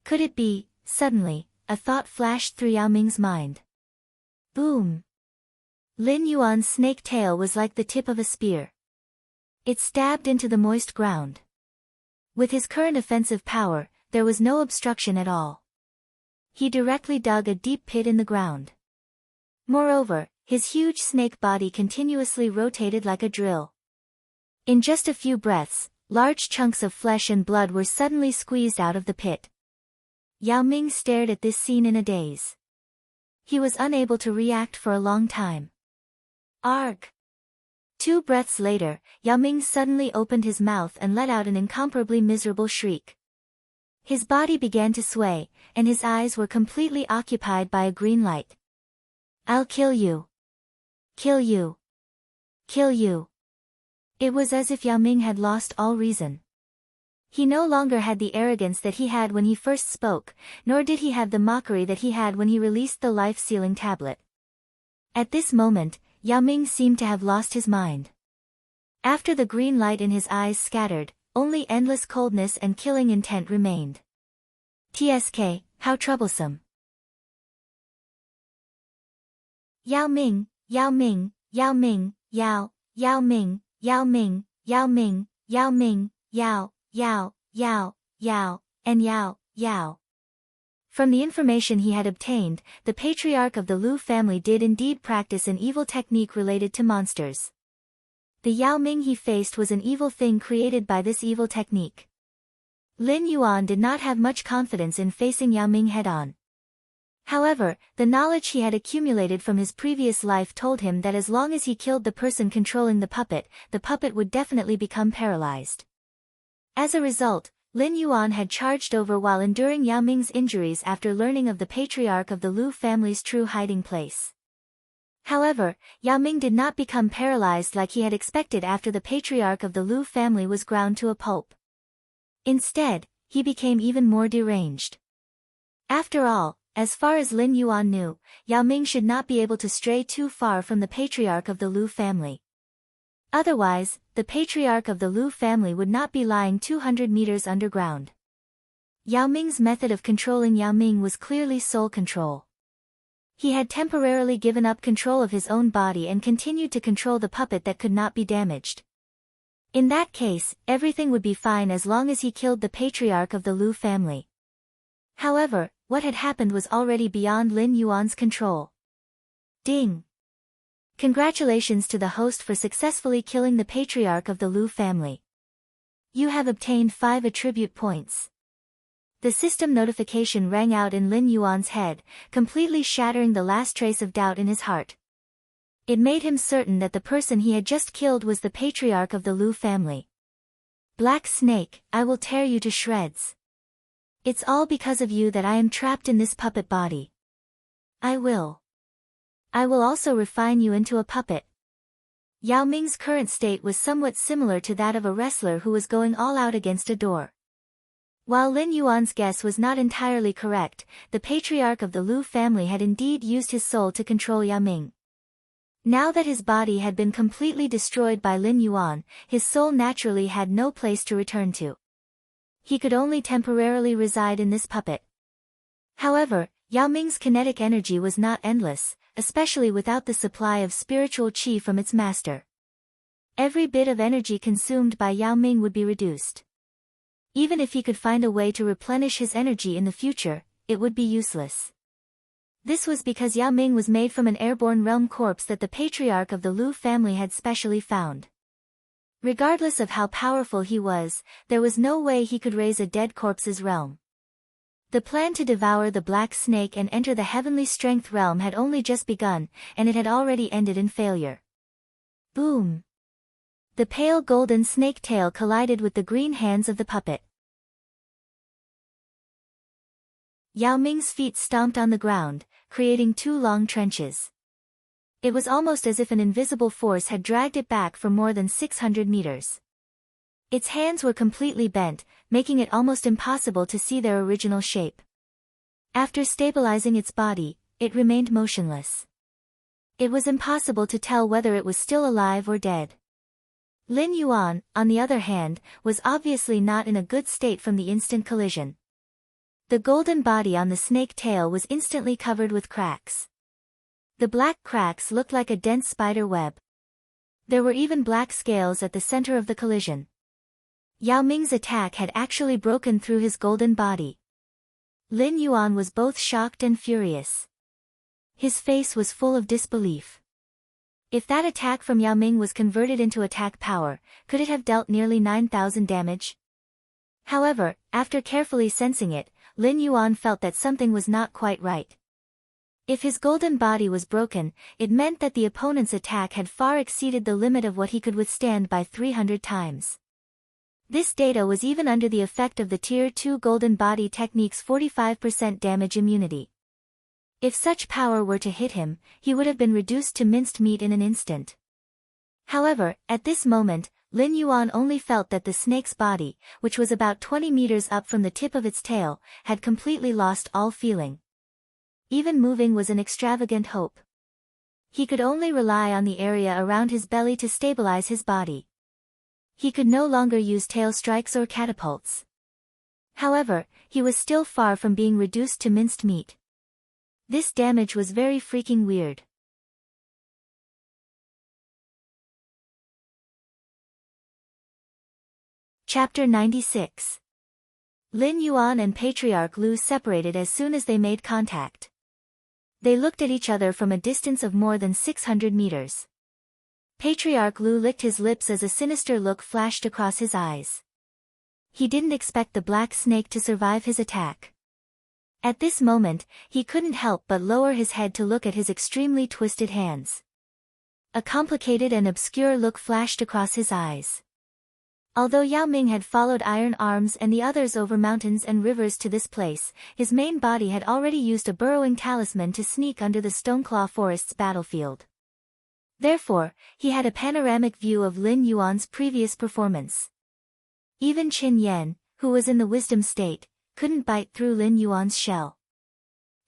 Could it be? Suddenly, a thought flashed through Yao Ming's mind. Boom! Lin Yuan's snake tail was like the tip of a spear. It stabbed into the moist ground. With his current offensive power, there was no obstruction at all. He directly dug a deep pit in the ground. Moreover, his huge snake body continuously rotated like a drill. In just a few breaths, large chunks of flesh and blood were suddenly squeezed out of the pit. Yao Ming stared at this scene in a daze. He was unable to react for a long time. Arg! 2 breaths later, Yao Ming suddenly opened his mouth and let out an incomparably miserable shriek. His body began to sway, and his eyes were completely occupied by a green light. I'll kill you. Kill you. Kill you. It was as if Yao Ming had lost all reason. He no longer had the arrogance that he had when he first spoke, nor did he have the mockery that he had when he released the life-sealing tablet. At this moment, Yao Ming seemed to have lost his mind. After the green light in his eyes scattered, only endless coldness and killing intent remained. TSK, how troublesome. Yao Ming, Yao Ming, Yao Ming, Yao, Yao Ming, Yao Ming, Yao Ming, Yao Ming, Yao, Yao, Yao, Yao, and Yao, Yao. From the information he had obtained, the patriarch of the Lu family did indeed practice an evil technique related to monsters. The Yao Ming he faced was an evil thing created by this evil technique. Lin Yuan did not have much confidence in facing Yao Ming head-on. However, the knowledge he had accumulated from his previous life told him that as long as he killed the person controlling the puppet would definitely become paralyzed. As a result, Lin Yuan had charged over while enduring Yao Ming's injuries after learning of the patriarch of the Lu family's true hiding place. However, Yao Ming did not become paralyzed like he had expected after the patriarch of the Lu family was ground to a pulp. Instead, he became even more deranged. After all, as far as Lin Yuan knew, Yao Ming should not be able to stray too far from the patriarch of the Lu family. Otherwise, the patriarch of the Lu family would not be lying 200 meters underground. Yao Ming's method of controlling Yao Ming was clearly soul control. He had temporarily given up control of his own body and continued to control the puppet that could not be damaged. In that case, everything would be fine as long as he killed the patriarch of the Lu family. However, what had happened was already beyond Lin Yuan's control. Ding! Congratulations to the host for successfully killing the patriarch of the Lu family. You have obtained 5 attribute points. The system notification rang out in Lin Yuan's head, completely shattering the last trace of doubt in his heart. It made him certain that the person he had just killed was the patriarch of the Lu family. Black Snake, I will tear you to shreds. It's all because of you that I am trapped in this puppet body. I will also refine you into a puppet. Yao Ming's current state was somewhat similar to that of a wrestler who was going all out against a door. While Lin Yuan's guess was not entirely correct, the patriarch of the Lu family had indeed used his soul to control Yao Ming. Now that his body had been completely destroyed by Lin Yuan, his soul naturally had no place to return to. He could only temporarily reside in this puppet. However, Yao Ming's kinetic energy was not endless, especially without the supply of spiritual qi from its master. Every bit of energy consumed by Yao Ming would be reduced. Even if he could find a way to replenish his energy in the future, it would be useless. This was because Yao Ming was made from an airborne realm corpse that the patriarch of the Lu family had specially found. Regardless of how powerful he was, there was no way he could raise a dead corpse's realm. The plan to devour the Black Snake and enter the heavenly strength realm had only just begun, and it had already ended in failure. Boom! The pale golden snake tail collided with the green hands of the puppet. Yao Ming's feet stomped on the ground, creating 2 long trenches. It was almost as if an invisible force had dragged it back for more than 600 meters. Its hands were completely bent, making it almost impossible to see their original shape. After stabilizing its body, it remained motionless. It was impossible to tell whether it was still alive or dead. Lin Yuan, on the other hand, was obviously not in a good state from the instant collision. The golden body on the snake tail was instantly covered with cracks. The black cracks looked like a dense spider web. There were even black scales at the center of the collision. Yao Ming's attack had actually broken through his golden body. Lin Yuan was both shocked and furious. His face was full of disbelief. If that attack from Yao Ming was converted into attack power, could it have dealt nearly 9,000 damage? However, after carefully sensing it, Lin Yuan felt that something was not quite right. If his golden body was broken, it meant that the opponent's attack had far exceeded the limit of what he could withstand by 300 times. This data was even under the effect of the Tier 2 Golden Body Technique's 45% damage immunity. If such power were to hit him, he would have been reduced to minced meat in an instant. However, at this moment, Lin Yuan only felt that the snake's body, which was about 20 meters up from the tip of its tail, had completely lost all feeling. Even moving was an extravagant hope. He could only rely on the area around his belly to stabilize his body. He could no longer use tail strikes or catapults. However, he was still far from being reduced to minced meat. This damage was very freaking weird. Chapter 96. Lin Yuan and Patriarch Lu separated as soon as they made contact. They looked at each other from a distance of more than 600 meters. Patriarch Lu licked his lips as a sinister look flashed across his eyes. He didn't expect the black snake to survive his attack. At this moment, he couldn't help but lower his head to look at his extremely twisted hands. A complicated and obscure look flashed across his eyes. Although Yao Ming had followed Iron Arms and the others over mountains and rivers to this place, his main body had already used a burrowing talisman to sneak under the Stoneclaw Forest's battlefield. Therefore, he had a panoramic view of Lin Yuan's previous performance. Even Qin Yan, who was in the wisdom state, couldn't bite through Lin Yuan's shell.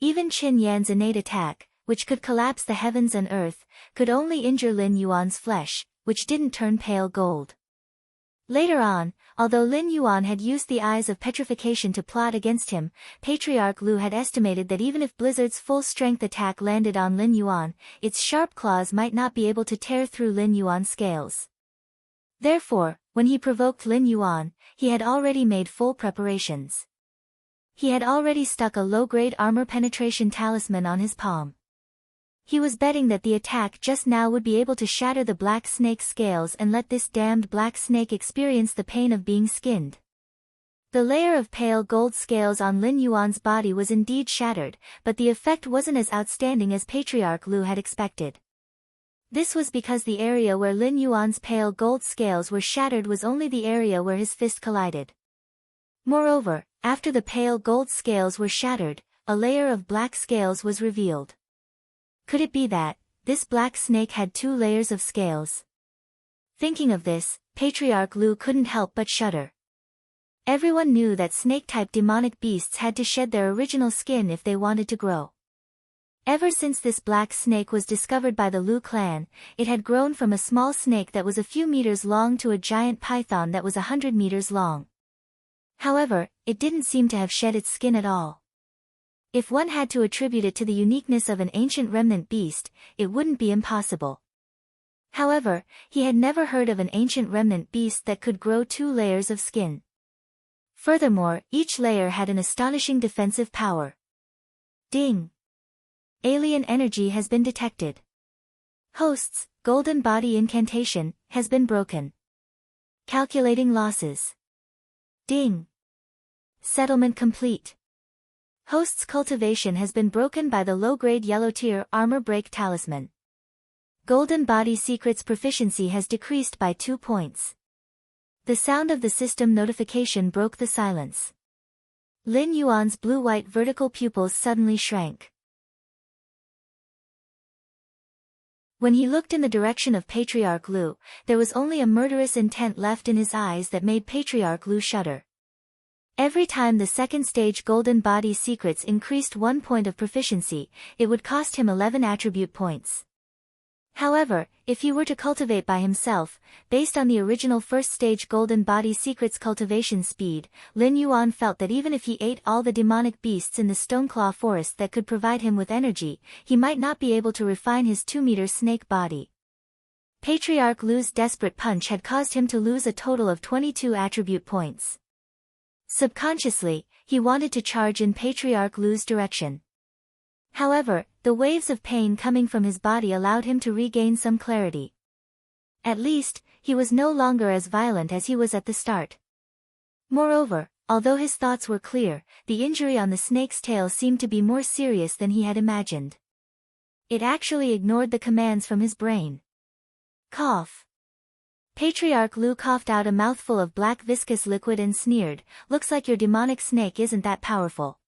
Even Qin Yan's innate attack, which could collapse the heavens and earth, could only injure Lin Yuan's flesh, which didn't turn pale gold. Later on, although Lin Yuan had used the Eyes of Petrification to plot against him, Patriarch Lu had estimated that even if Blizzard's full-strength attack landed on Lin Yuan, its sharp claws might not be able to tear through Lin Yuan's scales. Therefore, when he provoked Lin Yuan, he had already made full preparations. He had already stuck a low-grade armor penetration talisman on his palm. He was betting that the attack just now would be able to shatter the black snake's scales and let this damned black snake experience the pain of being skinned. The layer of pale gold scales on Lin Yuan's body was indeed shattered, but the effect wasn't as outstanding as Patriarch Lu had expected. This was because the area where Lin Yuan's pale gold scales were shattered was only the area where his fist collided. Moreover, after the pale gold scales were shattered, a layer of black scales was revealed. Could it be that this black snake had 2 layers of scales? Thinking of this, Patriarch Lu couldn't help but shudder. Everyone knew that snake-type demonic beasts had to shed their original skin if they wanted to grow. Ever since this black snake was discovered by the Lu clan, it had grown from a small snake that was a few meters long to a giant python that was 100 meters long. However, it didn't seem to have shed its skin at all. If one had to attribute it to the uniqueness of an ancient remnant beast, it wouldn't be impossible. However, he had never heard of an ancient remnant beast that could grow 2 layers of skin. Furthermore, each layer had an astonishing defensive power. Ding! Alien energy has been detected. Host's golden body incantation has been broken. Calculating losses. Ding! Settlement complete. Host's cultivation has been broken by the low-grade yellow tier armor break talisman. Golden body secrets proficiency has decreased by 2 points. The sound of the system notification broke the silence. Lin Yuan's blue-white vertical pupils suddenly shrank. When he looked in the direction of Patriarch Lu, there was only a murderous intent left in his eyes that made Patriarch Lu shudder. Every time the second stage golden body secrets increased 1 point of proficiency, it would cost him 11 attribute points. However, if he were to cultivate by himself, based on the original first-stage Golden Body Secrets cultivation speed, Lin Yuan felt that even if he ate all the demonic beasts in the Stoneclaw Forest that could provide him with energy, he might not be able to refine his 2-meter snake body. Patriarch Lu's desperate punch had caused him to lose a total of 22 attribute points. Subconsciously, he wanted to charge in Patriarch Lu's direction. However, the waves of pain coming from his body allowed him to regain some clarity. At least, he was no longer as violent as he was at the start. Moreover, although his thoughts were clear, the injury on the snake's tail seemed to be more serious than he had imagined. It actually ignored the commands from his brain. Cough. Patriarch Lu coughed out a mouthful of black viscous liquid and sneered, "Looks like your demonic snake isn't that powerful.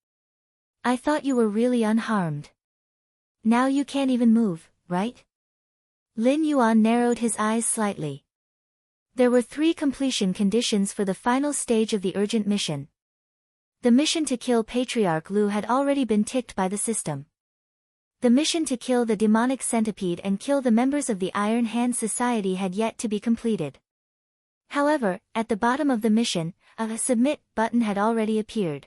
I thought you were really unharmed. Now you can't even move, right?" Lin Yuan narrowed his eyes slightly. There were 3 completion conditions for the final stage of the urgent mission. The mission to kill Patriarch Lu had already been ticked by the system. The mission to kill the demonic centipede and kill the members of the Iron Hand Society had yet to be completed. However, at the bottom of the mission, a submit button had already appeared.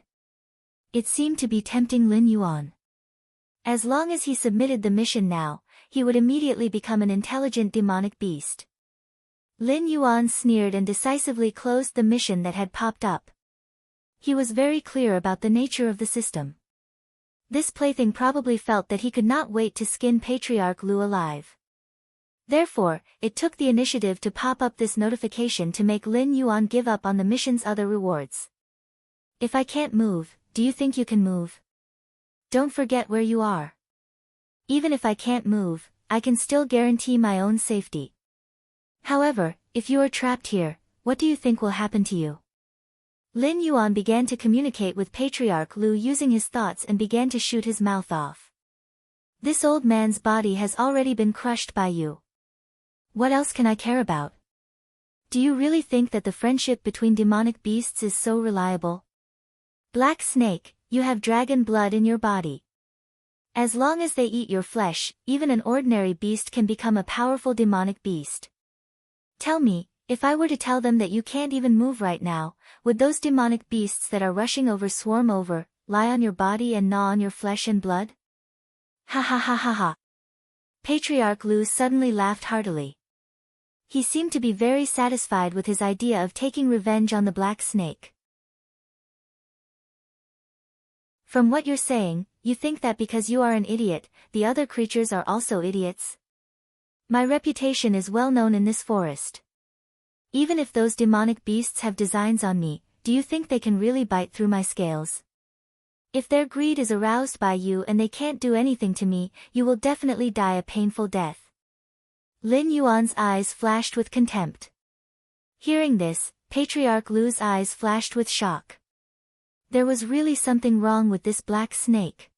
It seemed to be tempting Lin Yuan. As long as he submitted the mission now, he would immediately become an intelligent demonic beast. Lin Yuan sneered and decisively closed the mission that had popped up. He was very clear about the nature of the system. This plaything probably felt that he could not wait to skin Patriarch Lu alive. Therefore, it took the initiative to pop up this notification to make Lin Yuan give up on the mission's other rewards. "If I can't move, do you think you can move? Don't forget where you are. Even if I can't move, I can still guarantee my own safety. However, if you are trapped here, what do you think will happen to you?" Lin Yuan began to communicate with Patriarch Lu using his thoughts and began to shoot his mouth off. "This old man's body has already been crushed by you. What else can I care about? Do you really think that the friendship between demonic beasts is so reliable? Black Snake, you have dragon blood in your body. As long as they eat your flesh, even an ordinary beast can become a powerful demonic beast. Tell me, if I were to tell them that you can't even move right now, would those demonic beasts that are rushing over swarm over, lie on your body and gnaw on your flesh and blood?" Ha ha ha ha ha. Patriarch Lu suddenly laughed heartily. He seemed to be very satisfied with his idea of taking revenge on the Black Snake. "From what you're saying, you think that because you are an idiot, the other creatures are also idiots? My reputation is well known in this forest. Even if those demonic beasts have designs on me, do you think they can really bite through my scales? If their greed is aroused by you and they can't do anything to me, you will definitely die a painful death." Lin Yuan's eyes flashed with contempt. Hearing this, Patriarch Lu's eyes flashed with shock. There was really something wrong with this Black Snake.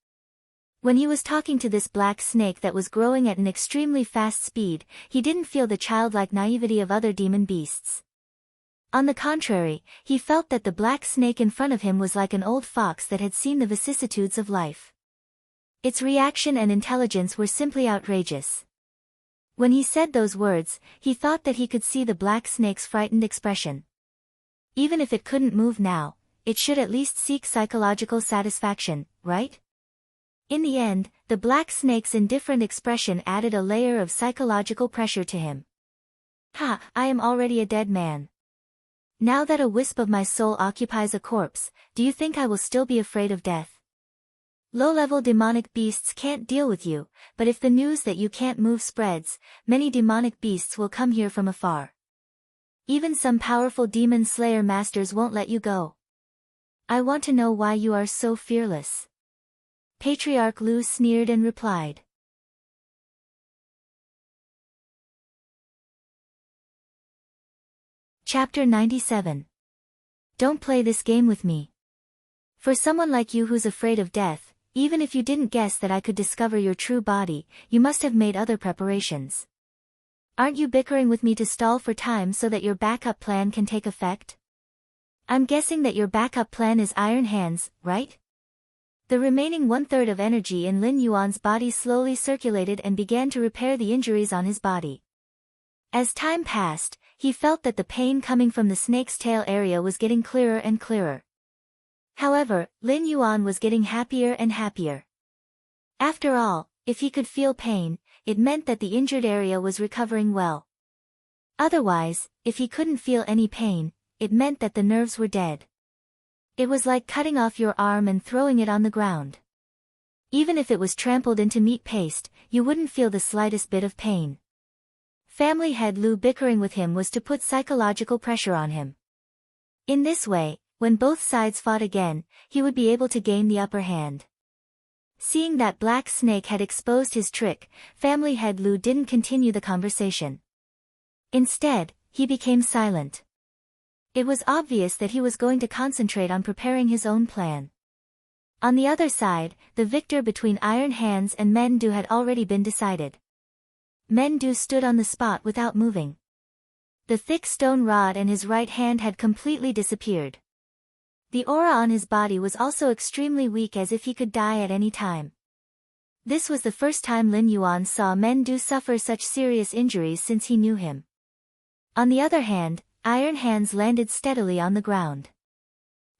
When he was talking to this Black Snake that was growing at an extremely fast speed, he didn't feel the childlike naivety of other demon beasts. On the contrary, he felt that the Black Snake in front of him was like an old fox that had seen the vicissitudes of life. Its reaction and intelligence were simply outrageous. When he said those words, he thought that he could see the Black Snake's frightened expression. Even if it couldn't move now, it should at least seek psychological satisfaction, right? In the end, the Black Snake's indifferent expression added a layer of psychological pressure to him. "Ha, I am already a dead man. Now that a wisp of my soul occupies a corpse, do you think I will still be afraid of death? Low-level demonic beasts can't deal with you, but if the news that you can't move spreads, many demonic beasts will come here from afar. Even some powerful demon slayer masters won't let you go. I want to know why you are so fearless." Patriarch Lu sneered and replied. Chapter 97. Don't play this game with me. For someone like you who's afraid of death, even if you didn't guess that I could discover your true body, you must have made other preparations. Aren't you bickering with me to stall for time so that your backup plan can take effect? I'm guessing that your backup plan is Iron Hands, right? The remaining one-third of energy in Lin Yuan's body slowly circulated and began to repair the injuries on his body. As time passed, he felt that the pain coming from the snake's tail area was getting clearer and clearer. However, Lin Yuan was getting happier and happier. After all, if he could feel pain, it meant that the injured area was recovering well. Otherwise, if he couldn't feel any pain, it meant that the nerves were dead. It was like cutting off your arm and throwing it on the ground. Even if it was trampled into meat paste, you wouldn't feel the slightest bit of pain. Family head Lu bickering with him was to put psychological pressure on him. In this way, when both sides fought again, he would be able to gain the upper hand. Seeing that Black Snake had exposed his trick, family head Lu didn't continue the conversation. Instead, he became silent. It was obvious that he was going to concentrate on preparing his own plan. On the other side, the victor between Iron Hands and Men Du had already been decided. Men Du stood on the spot without moving. The thick stone rod in his right hand had completely disappeared. The aura on his body was also extremely weak, as if he could die at any time. This was the first time Lin Yuan saw Men Du suffer such serious injuries since he knew him. On the other hand, Iron Hands landed steadily on the ground.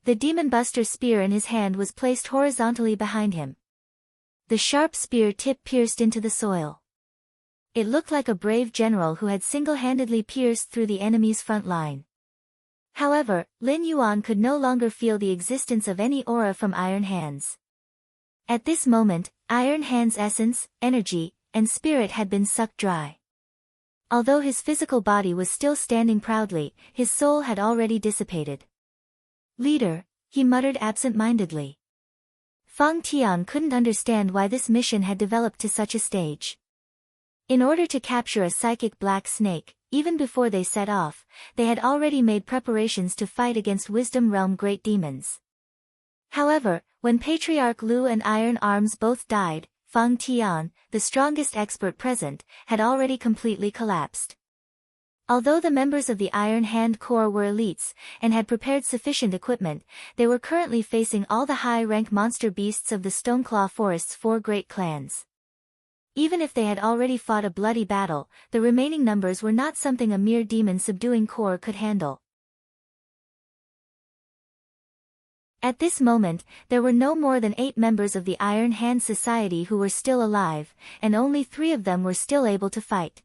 The Demon Buster spear in his hand was placed horizontally behind him. The sharp spear tip pierced into the soil. It looked like a brave general who had single-handedly pierced through the enemy's front line. However, Lin Yuan could no longer feel the existence of any aura from Iron Hands. At this moment, Iron Hands' essence, energy, and spirit had been sucked dry. Although his physical body was still standing proudly, his soul had already dissipated. "Leader," he muttered absent-mindedly. Fang Tian couldn't understand why this mission had developed to such a stage. In order to capture a psychic black snake, even before they set off, they had already made preparations to fight against Wisdom Realm great demons. However, when Patriarch Lu and Iron Arms both died, Fang Tian, the strongest expert present, had already completely collapsed. Although the members of the Iron Hand Corps were elites, and had prepared sufficient equipment, they were currently facing all the high-rank monster beasts of the Stoneclaw Forest's 4 great clans. Even if they had already fought a bloody battle, the remaining numbers were not something a mere demon-subduing corps could handle. At this moment, there were no more than 8 members of the Iron Hand Society who were still alive, and only 3 of them were still able to fight.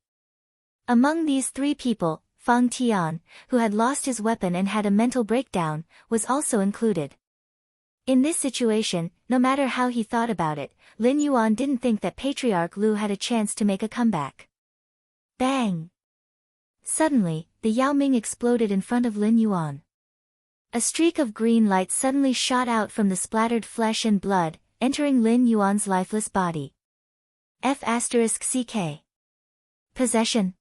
Among these 3 people, Fang Tian, who had lost his weapon and had a mental breakdown, was also included. In this situation, no matter how he thought about it, Lin Yuan didn't think that Patriarch Lu had a chance to make a comeback. Bang! Suddenly, the Yao Ming exploded in front of Lin Yuan. A streak of green light suddenly shot out from the splattered flesh and blood, entering Lin Yuan's lifeless body. F***CK. Possession.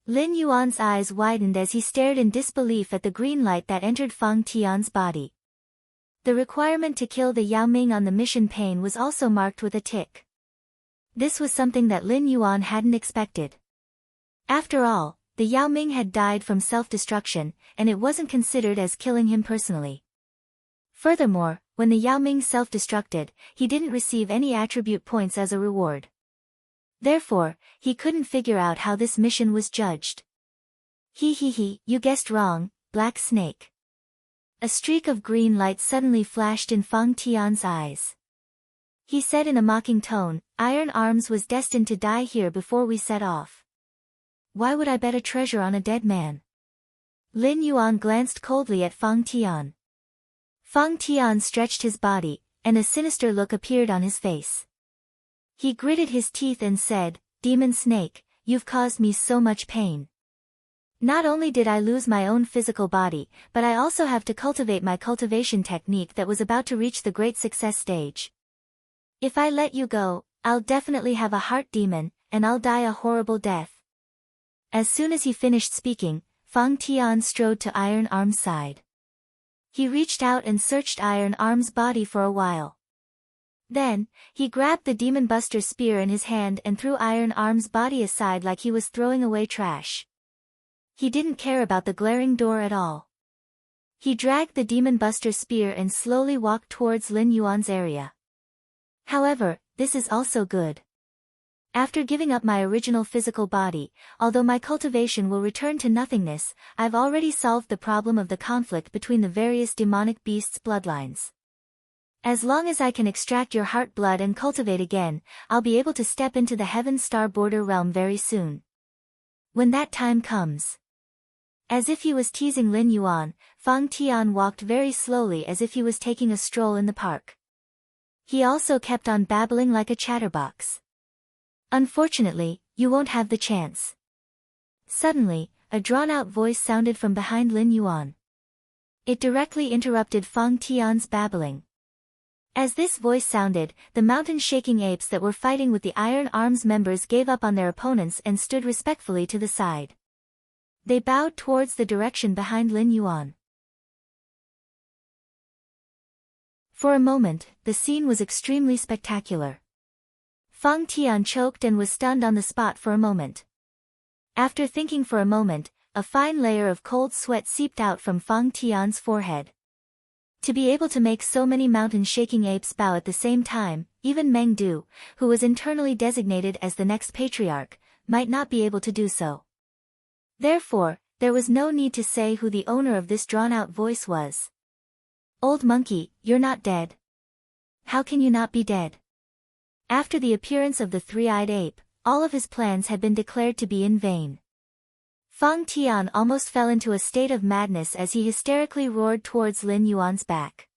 Lin Yuan's eyes widened as he stared in disbelief at the green light that entered Fang Tian's body. The requirement to kill the Yao Ming on the mission pane was also marked with a tick. This was something that Lin Yuan hadn't expected. After all, the Yao Ming had died from self-destruction, and it wasn't considered as killing him personally. Furthermore, when the Yao Ming self-destructed, he didn't receive any attribute points as a reward. Therefore, he couldn't figure out how this mission was judged. You guessed wrong, Black Snake. A streak of green light suddenly flashed in Fang Tian's eyes. He said in a mocking tone, "Iron Arms was destined to die here before we set off. Why would I bet a treasure on a dead man?" Lin Yuan glanced coldly at Fang Tian. Fang Tian stretched his body, and a sinister look appeared on his face. He gritted his teeth and said, "Demon Snake, you've caused me so much pain. Not only did I lose my own physical body, but I also have to cultivate my cultivation technique that was about to reach the great success stage. If I let you go, I'll definitely have a heart demon, and I'll die a horrible death." As soon as he finished speaking, Fang Tian strode to Iron Arm's side. He reached out and searched Iron Arm's body for a while. Then, he grabbed the Demon Buster spear in his hand and threw Iron Arm's body aside like he was throwing away trash. He didn't care about the glaring door at all. He dragged the Demon Buster spear and slowly walked towards Lin Yuan's area. However, this is also good. After giving up my original physical body, although my cultivation will return to nothingness, I've already solved the problem of the conflict between the various demonic beasts' bloodlines. As long as I can extract your heart blood and cultivate again, I'll be able to step into the Heaven Star border realm very soon. When that time comes. As if he was teasing Lin Yuan, Fang Tian walked very slowly as if he was taking a stroll in the park. He also kept on babbling like a chatterbox. Unfortunately, you won't have the chance. Suddenly, a drawn-out voice sounded from behind Lin Yuan. It directly interrupted Fang Tian's babbling. As this voice sounded, the mountain-shaking apes that were fighting with the Iron Arms members gave up on their opponents and stood respectfully to the side. They bowed towards the direction behind Lin Yuan. For a moment, the scene was extremely spectacular. Fang Tian choked and was stunned on the spot for a moment. After thinking for a moment, a fine layer of cold sweat seeped out from Fang Tian's forehead. To be able to make so many mountain-shaking apes bow at the same time, even Meng Du, who was internally designated as the next patriarch, might not be able to do so. Therefore, there was no need to say who the owner of this drawn-out voice was. Old monkey, you're not dead. How can you not be dead? After the appearance of the three-eyed ape, all of his plans had been declared to be in vain. Fang Tian almost fell into a state of madness as he hysterically roared towards Lin Yuan's back.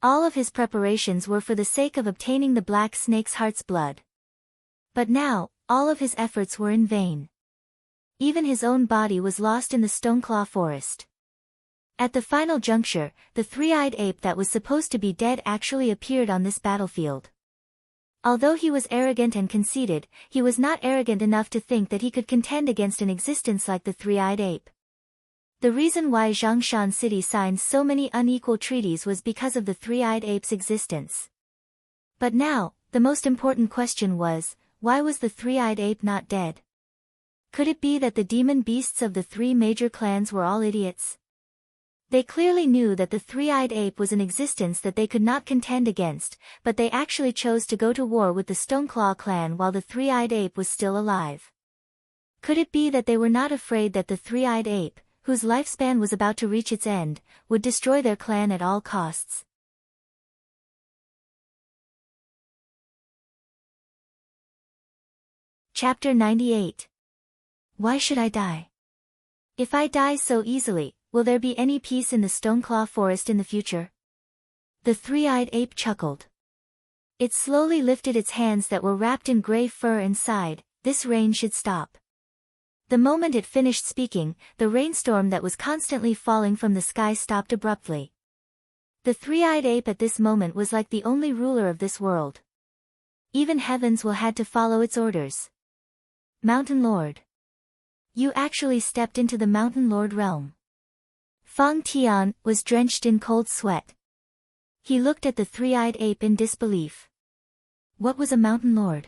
All of his preparations were for the sake of obtaining the black snake's heart's blood. But now, all of his efforts were in vain. Even his own body was lost in the Stoneclaw forest. At the final juncture, the three-eyed ape that was supposed to be dead actually appeared on this battlefield. Although he was arrogant and conceited, he was not arrogant enough to think that he could contend against an existence like the three-eyed ape. The reason why Zhongshan City signed so many unequal treaties was because of the three-eyed ape's existence. But now, the most important question was, why was the three-eyed ape not dead? Could it be that the demon beasts of the three major clans were all idiots? They clearly knew that the three-eyed ape was an existence that they could not contend against, but they actually chose to go to war with the Stoneclaw clan while the three-eyed ape was still alive. Could it be that they were not afraid that the three-eyed ape, whose lifespan was about to reach its end, would destroy their clan at all costs? Chapter 98. Why should I die? If I die so easily, will there be any peace in the Stoneclaw forest in the future? The three-eyed ape chuckled. It slowly lifted its hands that were wrapped in gray fur and sighed, this rain should stop. The moment it finished speaking, the rainstorm that was constantly falling from the sky stopped abruptly. The three-eyed ape at this moment was like the only ruler of this world. Even heavens will had to follow its orders. Mountain Lord. You actually stepped into the Mountain Lord realm. Fang Tian was drenched in cold sweat. He looked at the three-eyed ape in disbelief. What was a Mountain Lord?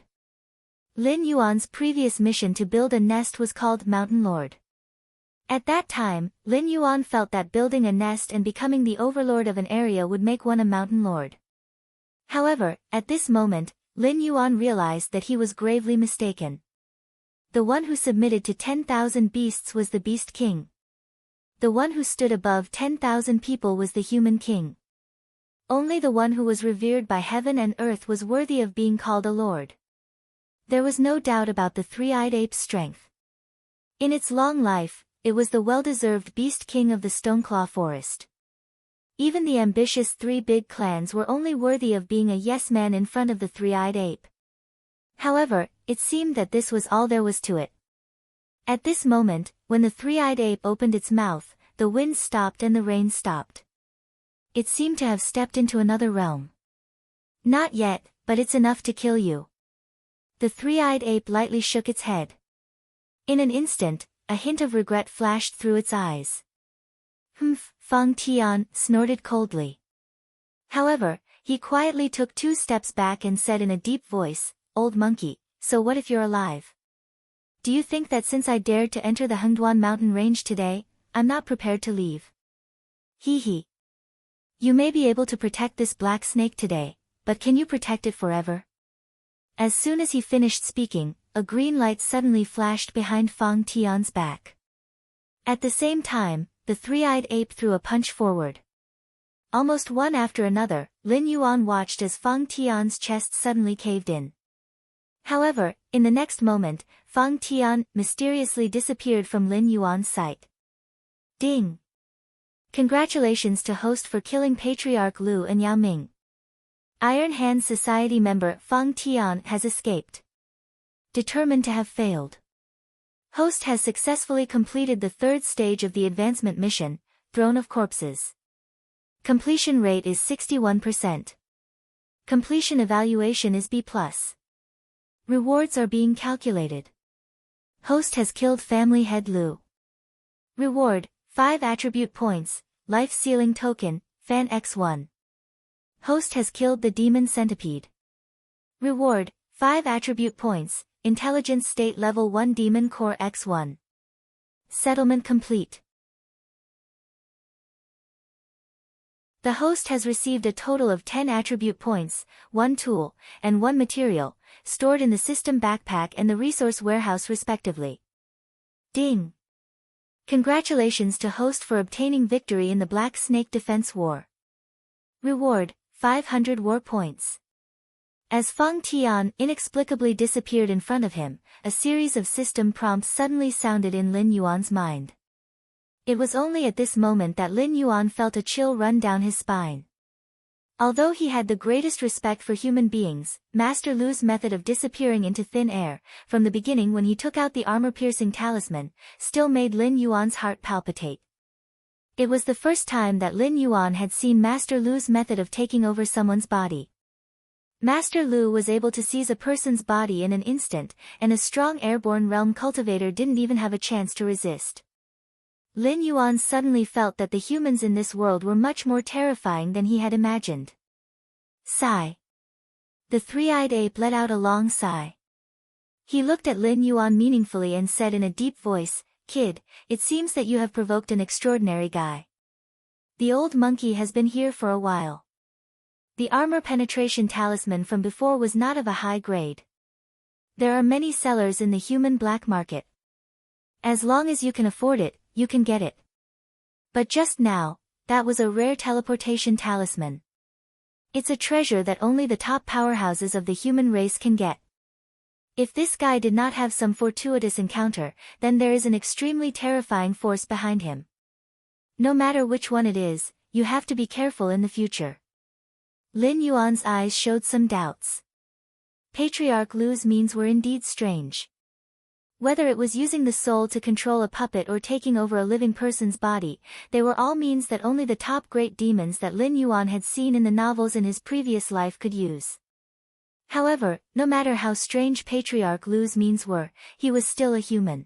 Lin Yuan's previous mission to build a nest was called Mountain Lord. At that time, Lin Yuan felt that building a nest and becoming the overlord of an area would make one a Mountain Lord. However, at this moment, Lin Yuan realized that he was gravely mistaken. The one who submitted to 10,000 beasts was the Beast King. The one who stood above 10,000 people was the Human King. Only the one who was revered by heaven and earth was worthy of being called a lord. There was no doubt about the three-eyed ape's strength. In its long life, it was the well-deserved Beast King of the Stoneclaw forest. Even the ambitious three big clans were only worthy of being a yes-man in front of the three-eyed ape. However, it seemed that this was all there was to it. At this moment, when the three-eyed ape opened its mouth, the wind stopped and the rain stopped. It seemed to have stepped into another realm. Not yet, but it's enough to kill you. The three-eyed ape lightly shook its head. In an instant, a hint of regret flashed through its eyes. Humph, Fang Tian snorted coldly. However, he quietly took 2 steps back and said in a deep voice, Old monkey, so what if you're alive? Do you think that since I dared to enter the Hengduan mountain range today, I'm not prepared to leave? Hee hee. You may be able to protect this black snake today, but can you protect it forever? As soon as he finished speaking, a green light suddenly flashed behind Fang Tian's back. At the same time, the three-eyed ape threw a punch forward. Almost one after another, Lin Yuan watched as Fang Tian's chest suddenly caved in. However, in the next moment, Fang Tian mysteriously disappeared from Lin Yuan's sight. Ding! Congratulations to host for killing Patriarch Lu and Yao Ming. Iron Hand Society member Fang Tian has escaped. Determined to have failed. Host has successfully completed the third stage of the advancement mission, Throne of Corpses. Completion rate is 61%. Completion evaluation is B+. Rewards are being calculated. Host has killed family head Lu. Reward, 5 attribute points, life sealing token, Fan X1. Host has killed the demon centipede. Reward, 5 attribute points, intelligence state level 1 demon core X1. Settlement complete. The host has received a total of 10 attribute points, 1 tool, and 1 material, stored in the system backpack and the resource warehouse respectively. Ding! Congratulations to host for obtaining victory in the Black Snake Defense War. Reward, 500 war points. As Fang Tian inexplicably disappeared in front of him, a series of system prompts suddenly sounded in Lin Yuan's mind. It was only at this moment that Lin Yuan felt a chill run down his spine. Although he had the greatest respect for human beings, Master Lu's method of disappearing into thin air, from the beginning when he took out the armor-piercing talisman, still made Lin Yuan's heart palpitate. It was the first time that Lin Yuan had seen Master Lu's method of taking over someone's body. Master Lu was able to seize a person's body in an instant, and a strong airborne realm cultivator didn't even have a chance to resist. Lin Yuan suddenly felt that the humans in this world were much more terrifying than he had imagined. Sigh. The three-eyed ape let out a long sigh. He looked at Lin Yuan meaningfully and said in a deep voice, "Kid, it seems that you have provoked an extraordinary guy. The old monkey has been here for a while. The armor penetration talisman from before was not of a high grade. There are many sellers in the human black market. As long as you can afford it, you can get it. But just now, that was a rare teleportation talisman. It's a treasure that only the top powerhouses of the human race can get. If this guy did not have some fortuitous encounter, then there is an extremely terrifying force behind him. No matter which one it is, you have to be careful in the future." Lin Yuan's eyes showed some doubts. Patriarch Lu's means were indeed strange. Whether it was using the soul to control a puppet or taking over a living person's body, they were all means that only the top great demons that Lin Yuan had seen in the novels in his previous life could use. However, no matter how strange Patriarch Lu's means were, he was still a human.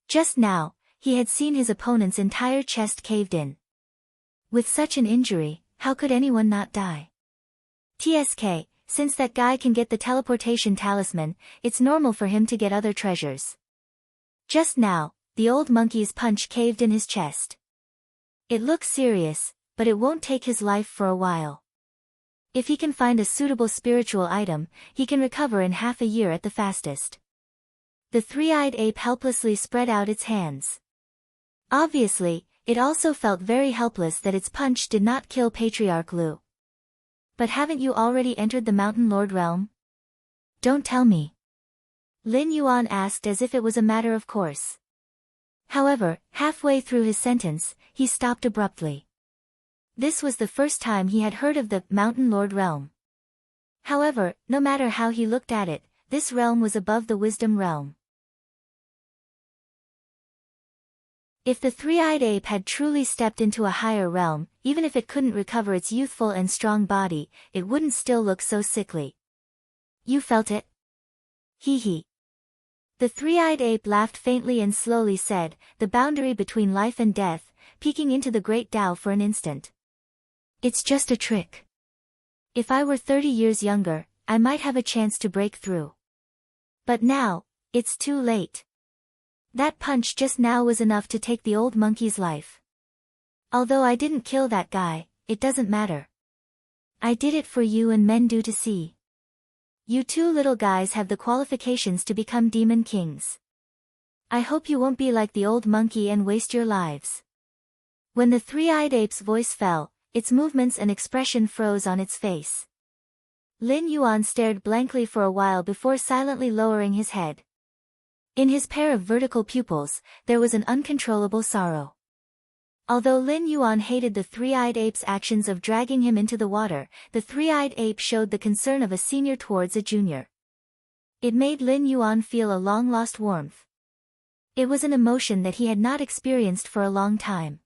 Just now, he had seen his opponent's entire chest caved in. With such an injury, how could anyone not die? TSK. Since that guy can get the teleportation talisman, it's normal for him to get other treasures. Just now, the old monkey's punch caved in his chest. It looks serious, but it won't take his life for a while. If he can find a suitable spiritual item, he can recover in half a year at the fastest. The three-eyed ape helplessly spread out its hands. Obviously, it also felt very helpless that its punch did not kill Patriarch Lu. "But haven't you already entered the Mountain Lord realm?" "Don't tell me." Lin Yuan asked as if it was a matter of course. However, halfway through his sentence, he stopped abruptly. This was the first time he had heard of the Mountain Lord realm. However, no matter how he looked at it, this realm was above the Wisdom realm. If the three-eyed ape had truly stepped into a higher realm, even if it couldn't recover its youthful and strong body, it wouldn't still look so sickly. "You felt it?" "Hee hee." The three-eyed ape laughed faintly and slowly said, the boundary between life and death, peeking into the great Tao for an instant. "It's just a trick. If I were 30 years younger, I might have a chance to break through. But now, it's too late. That punch just now was enough to take the old monkey's life." Although I didn't kill that guy, it doesn't matter. I did it for you and men due to see. You two little guys have the qualifications to become demon kings. I hope you won't be like the old monkey and waste your lives. When the three-eyed ape's voice fell, its movements and expression froze on its face. Lin Yuan stared blankly for a while before silently lowering his head. In his pair of vertical pupils, there was an uncontrollable sorrow. Although Lin Yuan hated the three-eyed ape's actions of dragging him into the water, the three-eyed ape showed the concern of a senior towards a junior. It made Lin Yuan feel a long-lost warmth. It was an emotion that he had not experienced for a long time.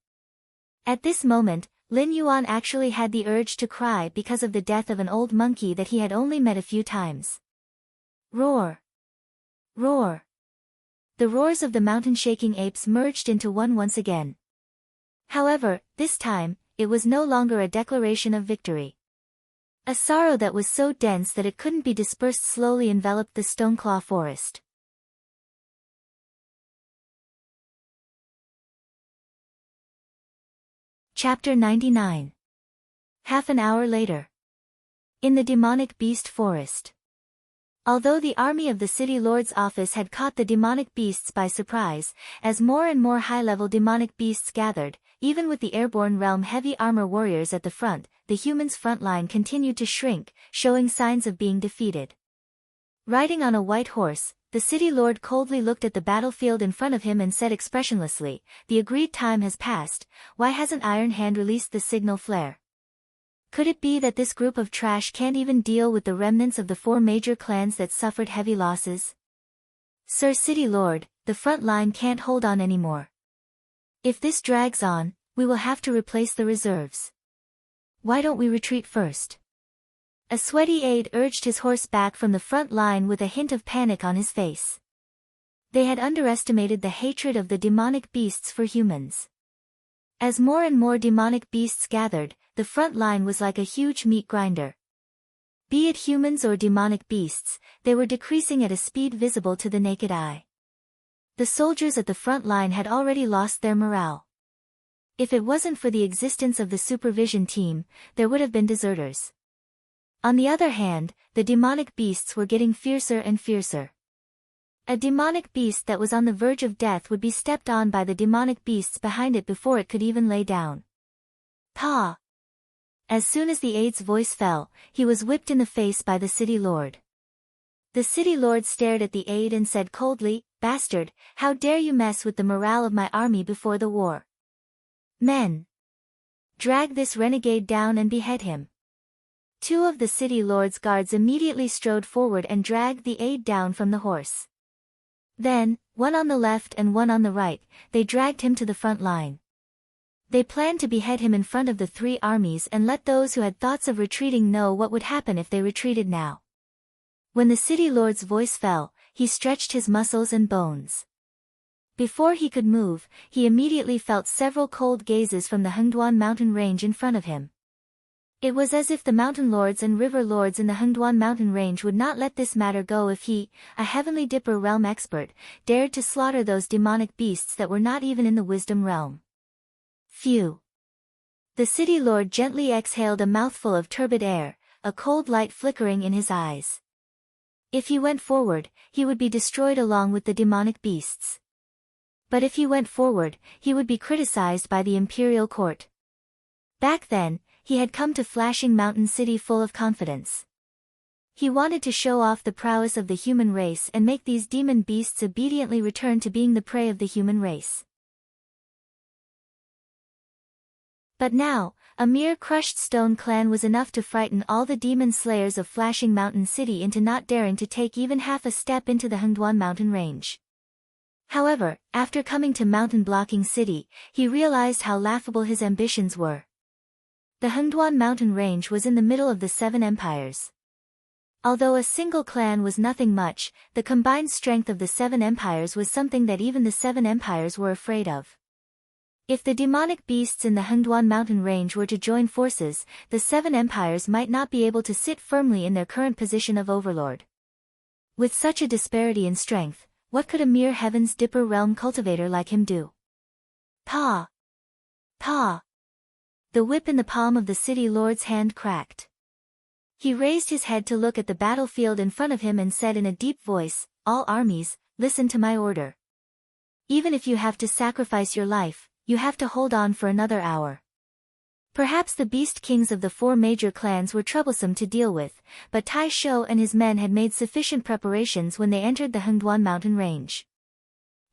At this moment, Lin Yuan actually had the urge to cry because of the death of an old monkey that he had only met a few times. Roar! Roar! The roars of the mountain-shaking apes merged into one once again. However, this time, it was no longer a declaration of victory. A sorrow that was so dense that it couldn't be dispersed slowly enveloped the Stoneclaw forest. Chapter 99. Half an hour later. In the demonic beast forest. Although the army of the city lord's office had caught the demonic beasts by surprise, as more and more high-level demonic beasts gathered, even with the airborne realm heavy armor warriors at the front, the humans' front line continued to shrink, showing signs of being defeated. Riding on a white horse, the city lord coldly looked at the battlefield in front of him and said expressionlessly, "The agreed time has passed, why hasn't Iron Hand released the signal flare? Could it be that this group of trash can't even deal with the remnants of the 4 major clans that suffered heavy losses? Sir City Lord, the front line can't hold on anymore. If this drags on, we will have to replace the reserves. Why don't we retreat first?" A sweaty aide urged his horse back from the front line with a hint of panic on his face. They had underestimated the hatred of the demonic beasts for humans. As more and more demonic beasts gathered, the front line was like a huge meat grinder. Be it humans or demonic beasts, they were decreasing at a speed visible to the naked eye. The soldiers at the front line had already lost their morale. If it wasn't for the existence of the supervision team, there would have been deserters. On the other hand, the demonic beasts were getting fiercer and fiercer. A demonic beast that was on the verge of death would be stepped on by the demonic beasts behind it before it could even lay down. Pa! As soon as the aide's voice fell, he was whipped in the face by the city lord. The city lord stared at the aide and said coldly, "Bastard, how dare you mess with the morale of my army before the war? Men! Drag this renegade down and behead him." 2 of the city lord's guards immediately strode forward and dragged the aide down from the horse. Then, one on the left and one on the right, they dragged him to the front line. They planned to behead him in front of the 3 armies and let those who had thoughts of retreating know what would happen if they retreated now. When the city lord's voice fell, he stretched his muscles and bones. Before he could move, he immediately felt several cold gazes from the Hengduan mountain range in front of him. It was as if the mountain lords and river lords in the Hengduan mountain range would not let this matter go if he, a Heavenly Dipper realm expert, dared to slaughter those demonic beasts that were not even in the wisdom realm. Phew! The city lord gently exhaled a mouthful of turbid air, a cold light flickering in his eyes. If he went forward, he would be destroyed along with the demonic beasts. But if he went forward, he would be criticized by the imperial court. Back then, he had come to Flashing Mountain City full of confidence. He wanted to show off the prowess of the human race and make these demon beasts obediently return to being the prey of the human race. But now, a mere crushed stone clan was enough to frighten all the demon slayers of Flashing Mountain City into not daring to take even half a step into the Hengduan mountain range. However, after coming to Mountain Blocking City, he realized how laughable his ambitions were. The Hengduan mountain range was in the middle of the 7 empires. Although a single clan was nothing much, the combined strength of the 7 empires was something that even the 7 empires were afraid of. If the demonic beasts in the Hengduan mountain range were to join forces, the 7 empires might not be able to sit firmly in their current position of overlord. With such a disparity in strength, what could a mere Heaven's Dipper realm cultivator like him do? Pa! Pa! The whip in the palm of the city lord's hand cracked. He raised his head to look at the battlefield in front of him and said in a deep voice, "All armies, listen to my order. Even if you have to sacrifice your life, you have to hold on for another hour." Perhaps the beast kings of the 4 major clans were troublesome to deal with, but Tai Shou and his men had made sufficient preparations when they entered the Hengduan mountain range.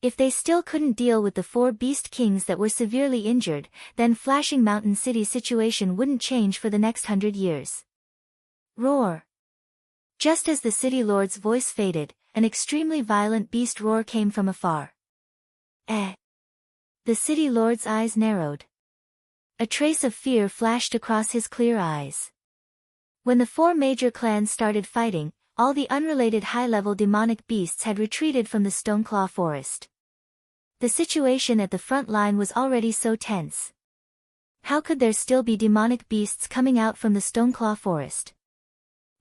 If they still couldn't deal with the 4 beast kings that were severely injured, then Flashing Mountain City's situation wouldn't change for the next 100 years. Roar! Just as the city lord's voice faded, an extremely violent beast roar came from afar. Eh! The city lord's eyes narrowed. A trace of fear flashed across his clear eyes. When the 4 major clans started fighting, all the unrelated high-level demonic beasts had retreated from the Stoneclaw Forest. The situation at the front line was already so tense. How could there still be demonic beasts coming out from the Stoneclaw Forest?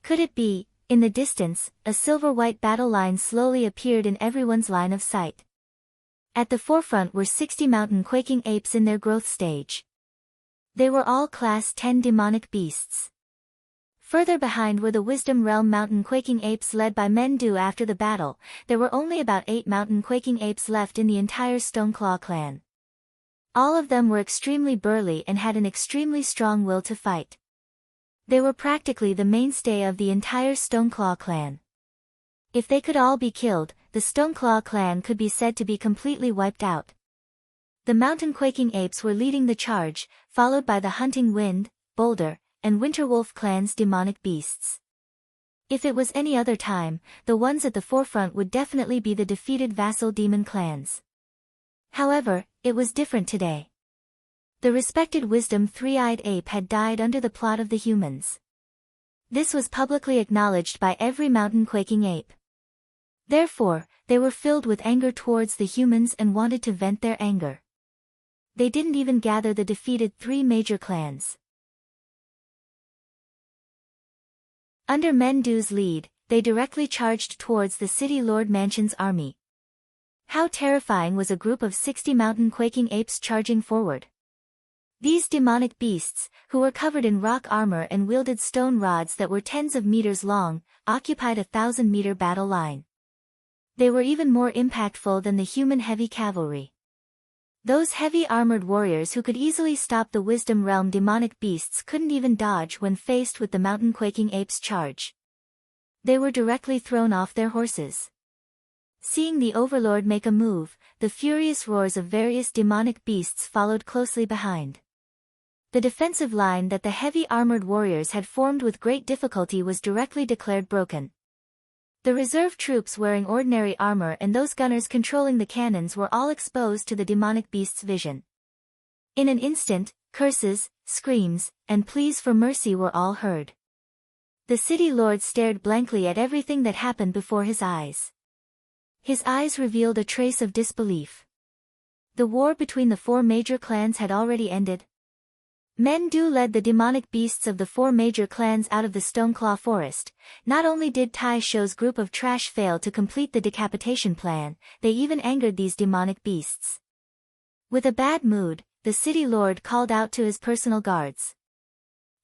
Could it be, in the distance, a silver-white battle line slowly appeared in everyone's line of sight? At the forefront were 60 mountain quaking apes in their growth stage. They were all Class 10 demonic beasts. Further behind were the Wisdom Realm mountain quaking apes led by Mendu. After the battle, there were only about 8 mountain quaking apes left in the entire Stoneclaw clan. All of them were extremely burly and had an extremely strong will to fight. They were practically the mainstay of the entire Stoneclaw clan. If they could all be killed, the Stoneclaw clan could be said to be completely wiped out. The mountain quaking apes were leading the charge, followed by the Hunting Wind, Boulder, and Winterwolf clans' demonic beasts. If it was any other time, the ones at the forefront would definitely be the defeated vassal demon clans. However, it was different today. The respected Wisdom Three-Eyed Ape had died under the plot of the humans. This was publicly acknowledged by every mountain quaking ape. Therefore, they were filled with anger towards the humans and wanted to vent their anger. They didn't even gather the defeated 3 major clans. Under Mendu's lead, they directly charged towards the City Lord Mansion's army. How terrifying was a group of 60 mountain quaking apes charging forward. These demonic beasts, who were covered in rock armor and wielded stone rods that were tens of meters long, occupied a 1,000-meter battle line. They were even more impactful than the human heavy cavalry. Those heavy armored warriors who could easily stop the Wisdom Realm demonic beasts couldn't even dodge when faced with the mountain quaking apes' charge. They were directly thrown off their horses. Seeing the overlord make a move, the furious roars of various demonic beasts followed closely behind. The defensive line that the heavy armored warriors had formed with great difficulty was directly declared broken. The reserve troops wearing ordinary armor and those gunners controlling the cannons were all exposed to the demonic beast's vision. In an instant, curses, screams, and pleas for mercy were all heard. The city lord stared blankly at everything that happened before his eyes. His eyes revealed a trace of disbelief. The war between the 4 major clans had already ended. Mendu led the demonic beasts of the 4 major clans out of the Stoneclaw Forest. Not only did Tai Shou's group of trash fail to complete the decapitation plan, they even angered these demonic beasts. With a bad mood, the city lord called out to his personal guards.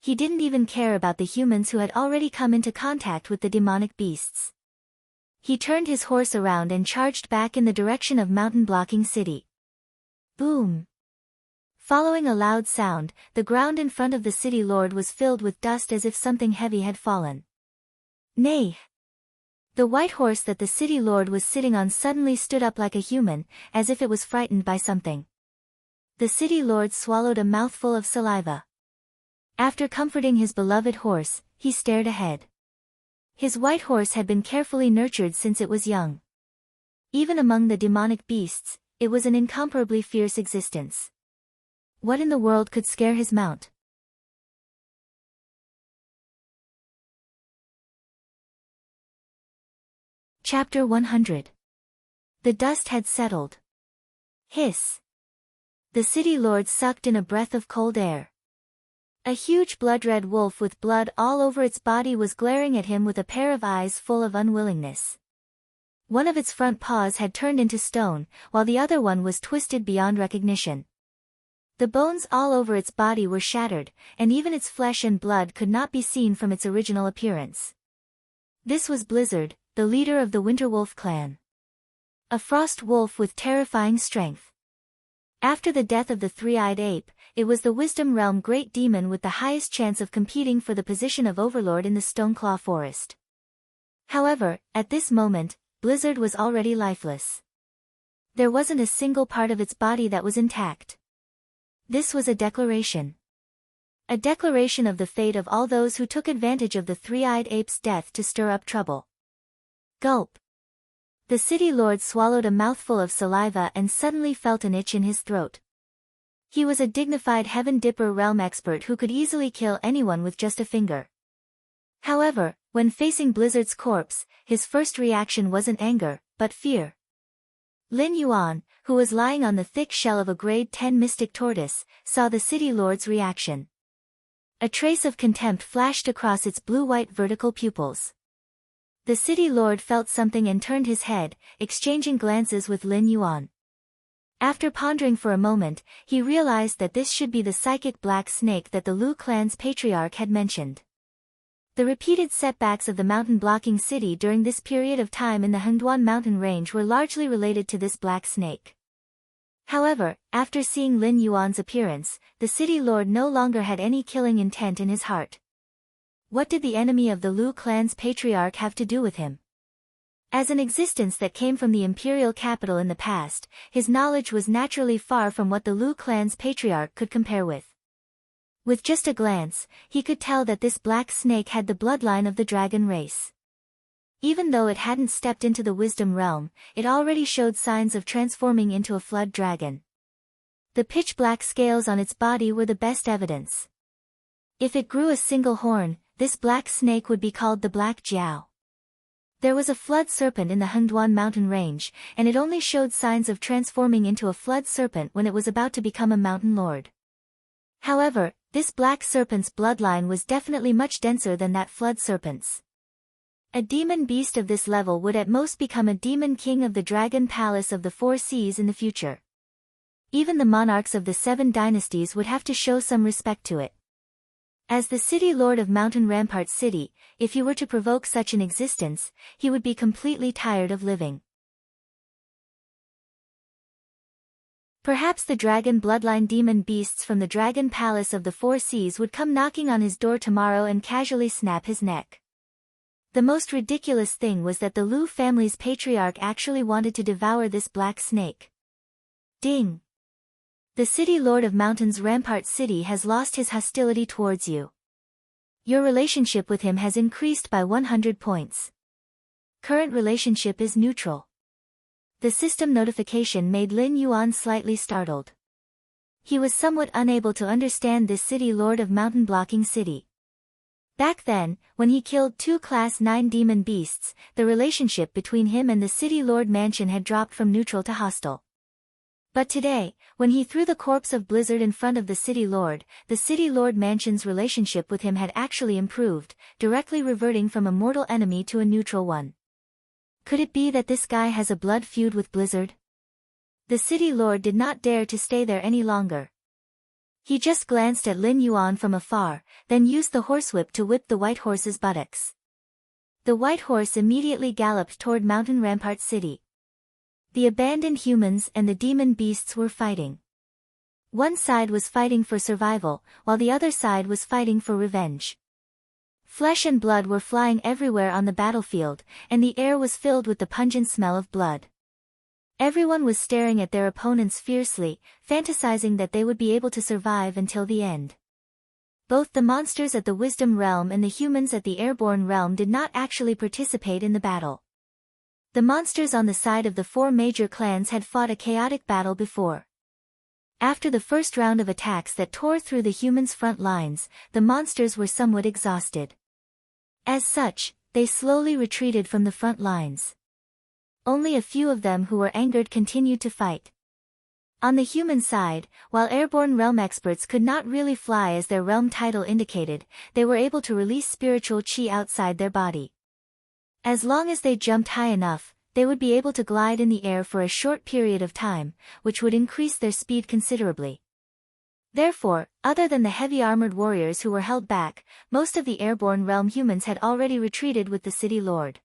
He didn't even care about the humans who had already come into contact with the demonic beasts. He turned his horse around and charged back in the direction of Mountain Blocking City. Boom! Following a loud sound, the ground in front of the city lord was filled with dust as if something heavy had fallen. Nay! The white horse that the city lord was sitting on suddenly stood up like a human, as if it was frightened by something. The city lord swallowed a mouthful of saliva. After comforting his beloved horse, he stared ahead. His white horse had been carefully nurtured since it was young. Even among the demonic beasts, it was an incomparably fierce existence. What in the world could scare his mount? Chapter 100. The dust had settled. Hiss! The city lord sucked in a breath of cold air. A huge blood-red wolf with blood all over its body was glaring at him with a pair of eyes full of unwillingness. One of its front paws had turned into stone, while the other one was twisted beyond recognition. The bones all over its body were shattered, and even its flesh and blood could not be seen from its original appearance. This was Blizzard, the leader of the Winterwolf clan. A frost wolf with terrifying strength. After the death of the three-eyed ape, it was the Wisdom Realm Great Demon with the highest chance of competing for the position of Overlord in the Stoneclaw Forest. However, at this moment, Blizzard was already lifeless. There wasn't a single part of its body that was intact. This was a declaration. A declaration of the fate of all those who took advantage of the three-eyed ape's death to stir up trouble. Gulp. The city lord swallowed a mouthful of saliva and suddenly felt an itch in his throat. He was a dignified Heaven Dipper realm expert who could easily kill anyone with just a finger. However, when facing Blizzard's corpse, his first reaction wasn't anger, but fear. Lin Yuan, who was lying on the thick shell of a grade 10 mystic tortoise, saw the city lord's reaction. A trace of contempt flashed across its blue-white vertical pupils. The city lord felt something and turned his head, exchanging glances with Lin Yuan. After pondering for a moment, he realized that this should be the psychic black snake that the Lu clan's patriarch had mentioned. The repeated setbacks of the mountain-blocking city during this period of time in the Hengduan mountain range were largely related to this black snake. However, after seeing Lin Yuan's appearance, the city lord no longer had any killing intent in his heart. What did the enemy of the Lu clan's patriarch have to do with him? As an existence that came from the imperial capital in the past, his knowledge was naturally far from what the Lu clan's patriarch could compare with. With just a glance, he could tell that this black snake had the bloodline of the dragon race. Even though it hadn't stepped into the wisdom realm, it already showed signs of transforming into a flood dragon. The pitch-black scales on its body were the best evidence. If it grew a single horn, this black snake would be called the Black Jiao. There was a flood serpent in the Hengduan mountain range, and it only showed signs of transforming into a flood serpent when it was about to become a mountain lord. However, this black serpent's bloodline was definitely much denser than that flood serpent's. A demon beast of this level would at most become a demon king of the dragon palace of the four seas in the future. Even the monarchs of the 7 dynasties would have to show some respect to it. As the city lord of Mountain Rampart City, if he were to provoke such an existence, he would be completely tired of living. Perhaps the dragon bloodline demon beasts from the dragon palace of the four seas would come knocking on his door tomorrow and casually snap his neck. The most ridiculous thing was that the Lu family's patriarch actually wanted to devour this black snake. Ding! The city lord of Mountain's Rampart City has lost his hostility towards you. Your relationship with him has increased by 100 points. Current relationship is neutral. The system notification made Lin Yuan slightly startled. He was somewhat unable to understand this city lord of mountain blocking city. Back then, when he killed 2 Class 9 demon beasts, the relationship between him and the city lord mansion had dropped from neutral to hostile. But today, when he threw the corpse of Blizzard in front of the city lord mansion's relationship with him had actually improved, directly reverting from a mortal enemy to a neutral one. Could it be that this guy has a blood feud with Blizzard? The city lord did not dare to stay there any longer. He just glanced at Lin Yuan from afar, then used the horsewhip to whip the white horse's buttocks. The white horse immediately galloped toward Mountain Rampart City. The abandoned humans and the demon beasts were fighting. One side was fighting for survival, while the other side was fighting for revenge. Flesh and blood were flying everywhere on the battlefield, and the air was filled with the pungent smell of blood. Everyone was staring at their opponents fiercely, fantasizing that they would be able to survive until the end. Both the monsters at the Wisdom Realm and the humans at the Airborne Realm did not actually participate in the battle. The monsters on the side of the 4 major clans had fought a chaotic battle before. After the first round of attacks that tore through the humans' front lines, the monsters were somewhat exhausted. As such, they slowly retreated from the front lines. Only a few of them who were angered continued to fight. On the human side, while Airborne Realm experts could not really fly as their realm title indicated, they were able to release spiritual chi outside their body. As long as they jumped high enough, they would be able to glide in the air for a short period of time, which would increase their speed considerably. Therefore, other than the heavy armored warriors who were held back, most of the airborne realm humans had already retreated with the city lord.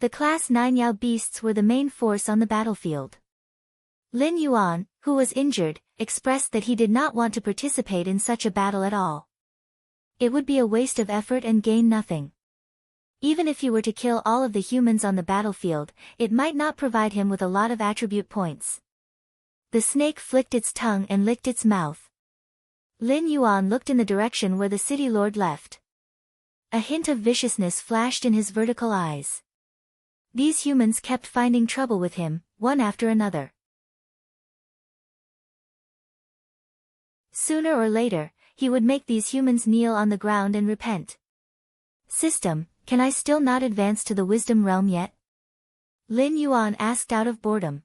The Class 9 Yao beasts were the main force on the battlefield. Lin Yuan, who was injured, expressed that he did not want to participate in such a battle at all. It would be a waste of effort and gain nothing. Even if he were to kill all of the humans on the battlefield, it might not provide him with a lot of attribute points. The snake flicked its tongue and licked its mouth. Lin Yuan looked in the direction where the city lord left. A hint of viciousness flashed in his vertical eyes. These humans kept finding trouble with him, one after another. Sooner or later, he would make these humans kneel on the ground and repent. System, can I still not advance to the wisdom realm yet? Lin Yuan asked out of boredom.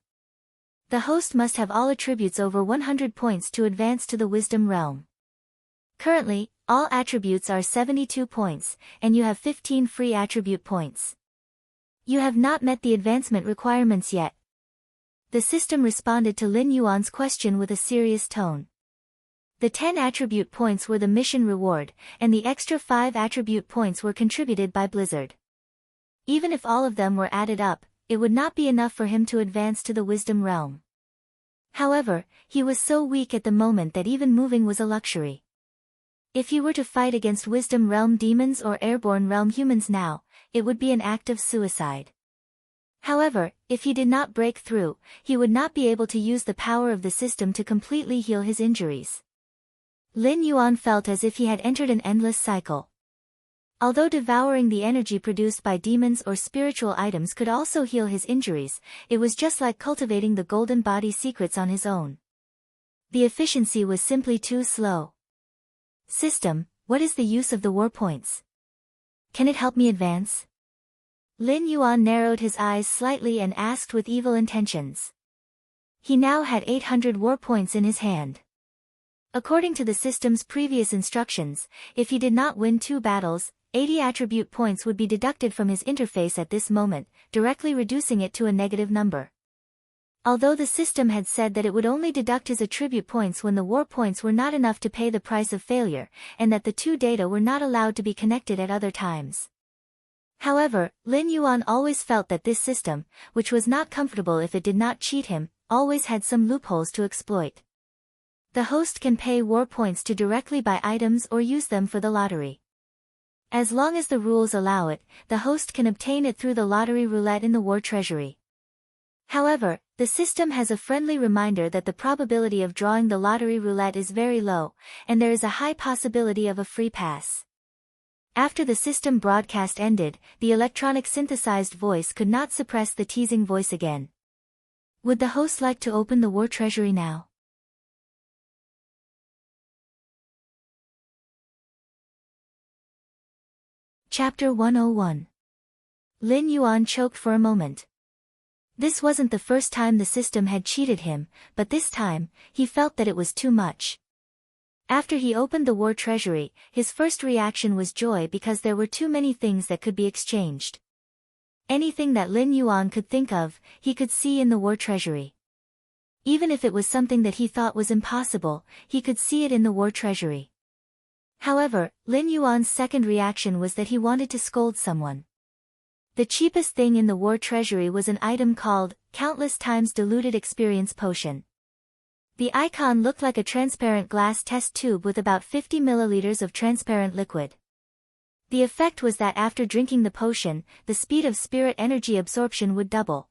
The host must have all attributes over 100 points to advance to the wisdom realm. Currently, all attributes are 72 points, and you have 15 free attribute points. You have not met the advancement requirements yet. The system responded to Lin Yuan's question with a serious tone. The 10 attribute points were the mission reward, and the extra 5 attribute points were contributed by Blizzard. Even if all of them were added up, it would not be enough for him to advance to the wisdom realm. However, he was so weak at the moment that even moving was a luxury. If he were to fight against wisdom realm demons or airborne realm humans now, it would be an act of suicide. However, if he did not break through, he would not be able to use the power of the system to completely heal his injuries. Lin Yuan felt as if he had entered an endless cycle. Although devouring the energy produced by demons or spiritual items could also heal his injuries, it was just like cultivating the golden body secrets on his own. The efficiency was simply too slow. System, what is the use of the war points? Can it help me advance? Lin Yuan narrowed his eyes slightly and asked with evil intentions. He now had 800 war points in his hand. According to the system's previous instructions, if he did not win 2 battles, 80 attribute points would be deducted from his interface at this moment, directly reducing it to a negative number. Although the system had said that it would only deduct his attribute points when the war points were not enough to pay the price of failure, and that the 2 data were not allowed to be connected at other times. However, Lin Yuan always felt that this system, which was not comfortable if it did not cheat him, always had some loopholes to exploit. The host can pay war points to directly buy items or use them for the lottery. As long as the rules allow it, the host can obtain it through the lottery roulette in the war treasury. However, the system has a friendly reminder that the probability of drawing the lottery roulette is very low, and there is a high possibility of a free pass. After the system broadcast ended, the electronic synthesized voice could not suppress the teasing voice again. Would the host like to open the war treasury now? Chapter 101. Lin Yuan choked for a moment. This wasn't the first time the system had cheated him, but this time, he felt that it was too much. After he opened the war treasury, his first reaction was joy because there were too many things that could be exchanged. Anything that Lin Yuan could think of, he could see in the war treasury. Even if it was something that he thought was impossible, he could see it in the war treasury. However, Lin Yuan's second reaction was that he wanted to scold someone. The cheapest thing in the war treasury was an item called, Countless Times Diluted Experience Potion. The icon looked like a transparent glass test tube with about 50 milliliters of transparent liquid. The effect was that after drinking the potion, the speed of spirit energy absorption would double.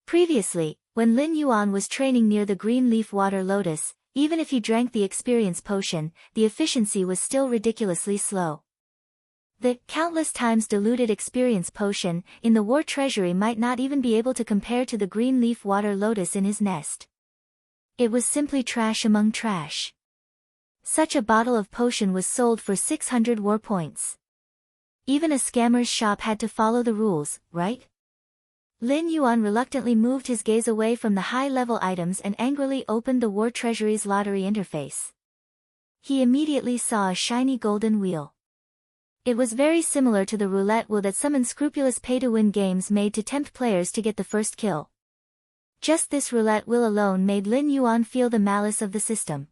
Previously, when Lin Yuan was training near the green leaf water lotus, even if he drank the experience potion, the efficiency was still ridiculously slow. The countless times diluted experience potion in the war treasury might not even be able to compare to the green leaf water lotus in his nest. It was simply trash among trash. Such a bottle of potion was sold for 600 war points. Even a scammer's shop had to follow the rules, right? Lin Yuan reluctantly moved his gaze away from the high-level items and angrily opened the war treasury's lottery interface. He immediately saw a shiny golden wheel. It was very similar to the roulette wheel that some unscrupulous pay-to-win games made to tempt players to get the first kill. Just this roulette wheel alone made Lin Yuan feel the malice of the system.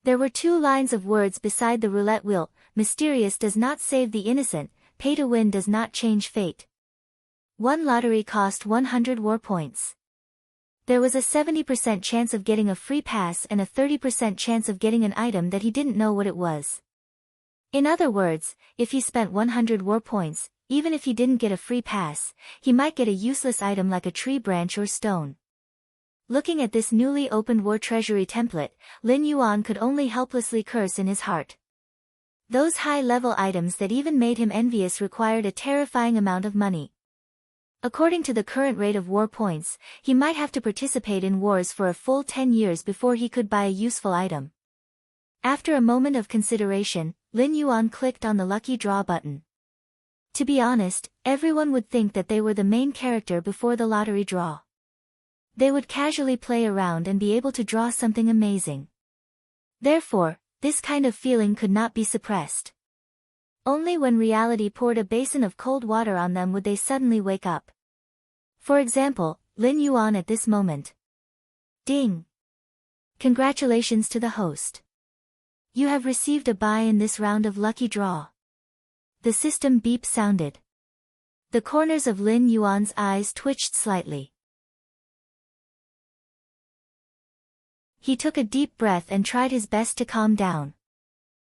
There were 2 lines of words beside the roulette wheel: mysterious does not save the innocent, pay to win does not change fate. One lottery cost 100 war points. There was a 70% chance of getting a free pass and a 30% chance of getting an item that he didn't know what it was. In other words, if he spent 100 war points, even if he didn't get a free pass, he might get a useless item like a tree branch or stone. Looking at this newly opened war treasury template, Lin Yuan could only helplessly curse in his heart. Those high-level items that even made him envious required a terrifying amount of money. According to the current rate of war points, he might have to participate in wars for a full 10 years before he could buy a useful item. After a moment of consideration, Lin Yuan clicked on the lucky draw button. To be honest, everyone would think that they were the main character before the lottery draw. They would casually play around and be able to draw something amazing. Therefore, this kind of feeling could not be suppressed. Only when reality poured a basin of cold water on them would they suddenly wake up. For example, Lin Yuan at this moment. Ding! Congratulations to the host. You have received a buy in this round of lucky draw. The system beep sounded. The corners of Lin Yuan's eyes twitched slightly. He took a deep breath and tried his best to calm down.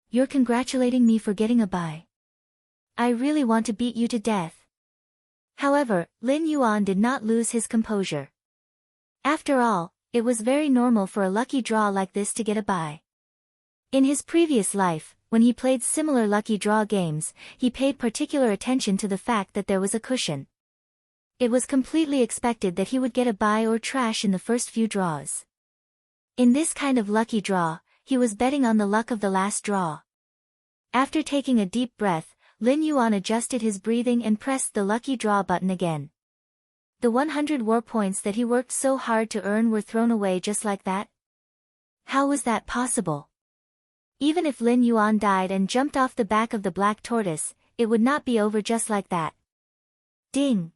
You're congratulating me for getting a buy. I really want to beat you to death. However, Lin Yuan did not lose his composure. After all, it was very normal for a lucky draw like this to get a buy. In his previous life, when he played similar lucky draw games, he paid particular attention to the fact that there was a cushion. It was completely expected that he would get a buy or trash in the first few draws. In this kind of lucky draw, he was betting on the luck of the last draw. After taking a deep breath, Lin Yuan adjusted his breathing and pressed the lucky draw button again. The 100 war points that he worked so hard to earn were thrown away just like that? How was that possible? Even if Lin Yuan died and jumped off the back of the black tortoise, it would not be over just like that. Ding!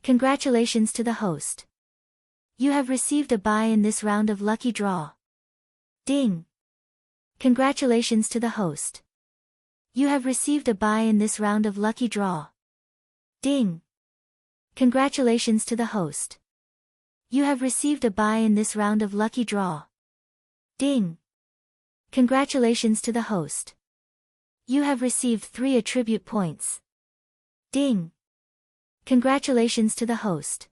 Congratulations to the host. You have received a buy in this round of lucky draw. Ding! Congratulations to the host. You have received a buy in this round of lucky draw. Ding! Congratulations to the host. You have received a buy in this round of lucky draw. Ding! Congratulations to the host. You have received 3 attribute points. Ding! Congratulations to the host.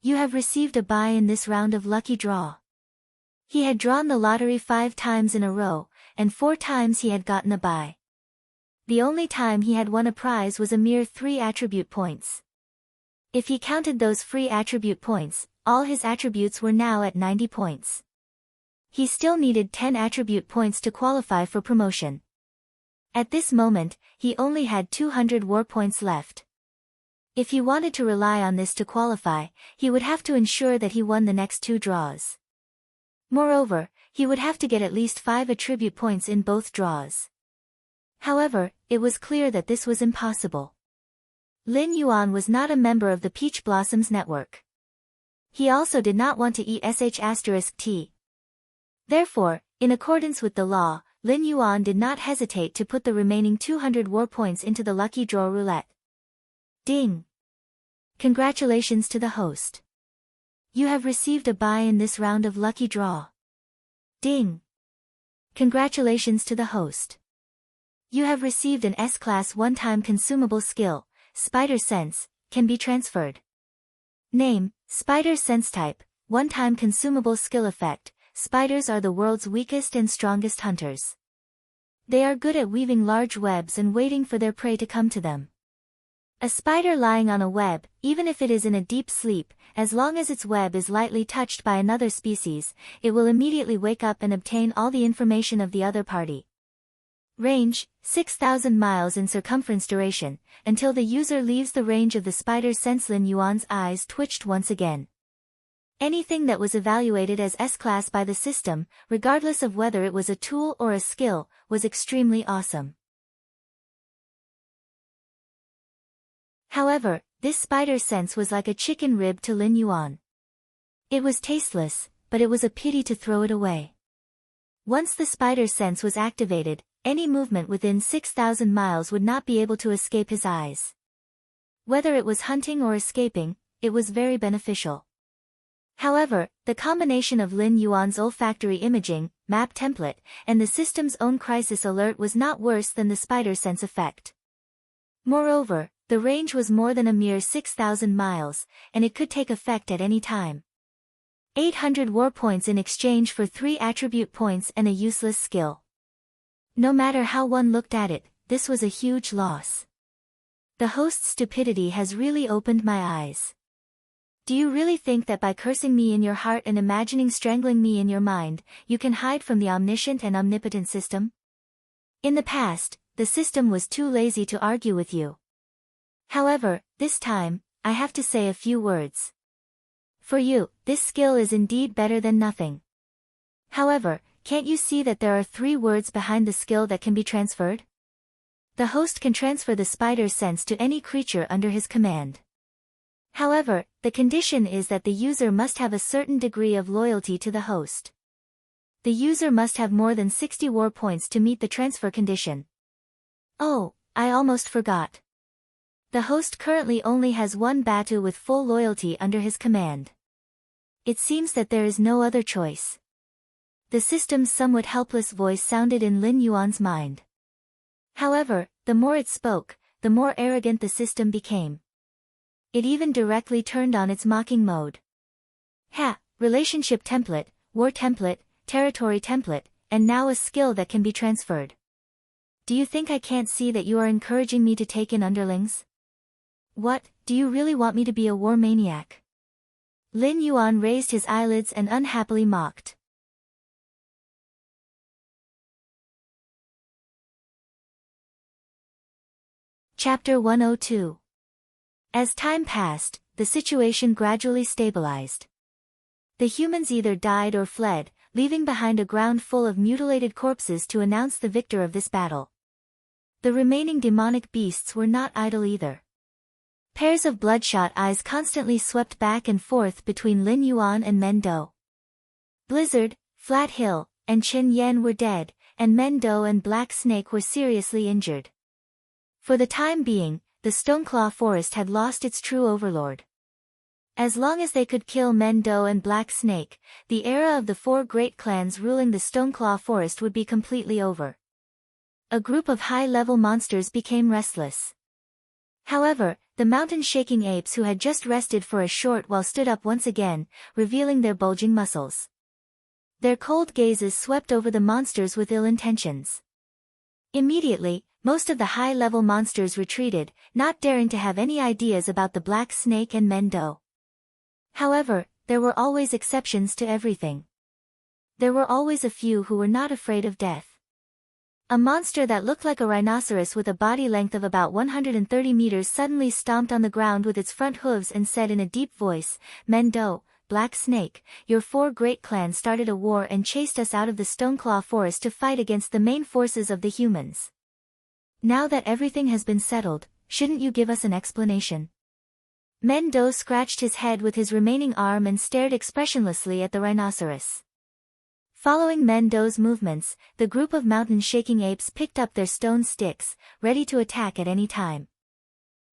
You have received a buy in this round of lucky draw. He had drawn the lottery 5 times in a row, and 4 times he had gotten a buy. The only time he had won a prize was a mere 3 attribute points. If he counted those free attribute points, all his attributes were now at 90 points. He still needed 10 attribute points to qualify for promotion. At this moment, he only had 200 war points left. If he wanted to rely on this to qualify, he would have to ensure that he won the next 2 draws. Moreover, he would have to get at least 5 attribute points in both draws. However, it was clear that this was impossible. Lin Yuan was not a member of the Peach Blossoms network. He also did not want to eat sh*t. Therefore, in accordance with the law, Lin Yuan did not hesitate to put the remaining 200 war points into the lucky draw roulette. Ding! Congratulations to the host. You have received a buy in this round of lucky draw. Ding! Congratulations to the host. You have received an S-Class one-time consumable skill, Spider Sense, can be transferred. Name, Spider Sense Type, one-time consumable skill effect, spiders are the world's weakest and strongest hunters. They are good at weaving large webs and waiting for their prey to come to them. A spider lying on a web, even if it is in a deep sleep, as long as its web is lightly touched by another species, it will immediately wake up and obtain all the information of the other party. Range, 6,000 miles in circumference. Duration, until the user leaves the range of the spider's sense. Lin Yuan's eyes twitched once again. Anything that was evaluated as S-Class by the system, regardless of whether it was a tool or a skill, was extremely awesome. However, this spider sense was like a chicken rib to Lin Yuan. It was tasteless, but it was a pity to throw it away. Once the spider's sense was activated, any movement within 6,000 miles would not be able to escape his eyes. Whether it was hunting or escaping, it was very beneficial. However, the combination of Lin Yuan's olfactory imaging, map template, and the system's own crisis alert was not worse than the spider's sense effect. Moreover, the range was more than a mere 6,000 miles, and it could take effect at any time. 800 war points in exchange for 3 attribute points and a useless skill. No matter how one looked at it, this was a huge loss. The host's stupidity has really opened my eyes. Do you really think that by cursing me in your heart and imagining strangling me in your mind, you can hide from the omniscient and omnipotent system? In the past, the system was too lazy to argue with you. However, this time, I have to say a few words. For you, this skill is indeed better than nothing. However, can't you see that there are 3 words behind the skill that can be transferred? The host can transfer the spider's sense to any creature under his command. However, the condition is that the user must have a certain degree of loyalty to the host. The user must have more than 60 war points to meet the transfer condition. Oh, I almost forgot. The host currently only has 1 Batu with full loyalty under his command. It seems that there is no other choice. The system's somewhat helpless voice sounded in Lin Yuan's mind. However, the more it spoke, the more arrogant the system became. It even directly turned on its mocking mode. Ha! Relationship template, war template, territory template, and now a skill that can be transferred. Do you think I can't see that you are encouraging me to take in underlings? What, do you really want me to be a war maniac? Lin Yuan raised his eyelids and unhappily mocked. Chapter 102. As time passed, the situation gradually stabilized. The humans either died or fled, leaving behind a ground full of mutilated corpses to announce the victor of this battle. The remaining demonic beasts were not idle either. Pairs of bloodshot eyes constantly swept back and forth between Lin Yuan and Men Do. Blizzard, Flat Hill, and Chen Yan were dead, and Men Do and Black Snake were seriously injured. For the time being, the Stoneclaw Forest had lost its true overlord. As long as they could kill Men Do and Black Snake, the era of the 4 great clans ruling the Stoneclaw Forest would be completely over. A group of high-level monsters became restless. However, the mountain-shaking apes who had just rested for a short while stood up once again, revealing their bulging muscles. Their cold gazes swept over the monsters with ill intentions. Immediately, most of the high-level monsters retreated, not daring to have any ideas about the Black Snake and Men Do. However, there were always exceptions to everything. There were always a few who were not afraid of death. A monster that looked like a rhinoceros with a body length of about 130 meters suddenly stomped on the ground with its front hooves and said in a deep voice, "Men Do, Black Snake, your 4 great clans started a war and chased us out of the Stoneclaw Forest to fight against the main forces of the humans. Now that everything has been settled, shouldn't you give us an explanation?" Men Do scratched his head with his remaining arm and stared expressionlessly at the rhinoceros. Following Men Do's movements, the group of mountain-shaking apes picked up their stone sticks, ready to attack at any time.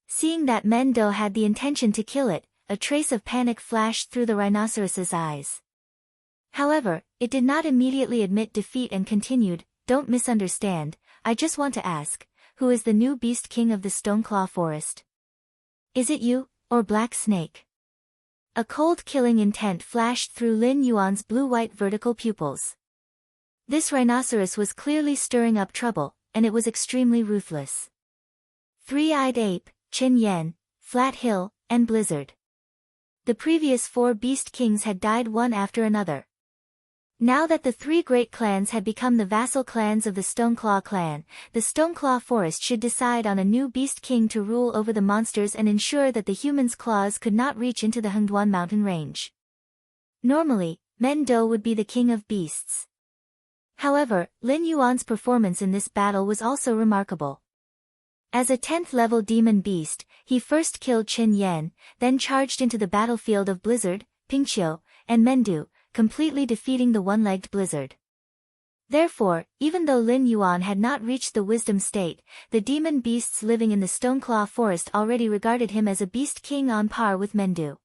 Seeing that Men Do had the intention to kill it, a trace of panic flashed through the rhinoceros's eyes. However, it did not immediately admit defeat and continued, "Don't misunderstand, I just want to ask, who is the new beast king of the Stoneclaw Forest? Is it you, or Black Snake?" A cold killing intent flashed through Lin Yuan's blue-white vertical pupils. This rhinoceros was clearly stirring up trouble, and it was extremely ruthless. Three-eyed ape, Chen Yan, Flat Hill, and Blizzard. The previous 4 beast kings had died one after another. Now that the 3 great clans had become the vassal clans of the Stoneclaw clan, the Stoneclaw Forest should decide on a new beast king to rule over the monsters and ensure that the humans' claws could not reach into the Hengduan mountain range. Normally, Men Do would be the king of beasts. However, Lin Yuan's performance in this battle was also remarkable. As a 10th-level demon beast, he first killed Chen Yan, then charged into the battlefield of Blizzard, Pingqiu, and Men Do, completely defeating the one-legged Blizzard. Therefore, even though Lin Yuan had not reached the wisdom state, the demon beasts living in the Stoneclaw forest already regarded him as a beast king on par with Mendu.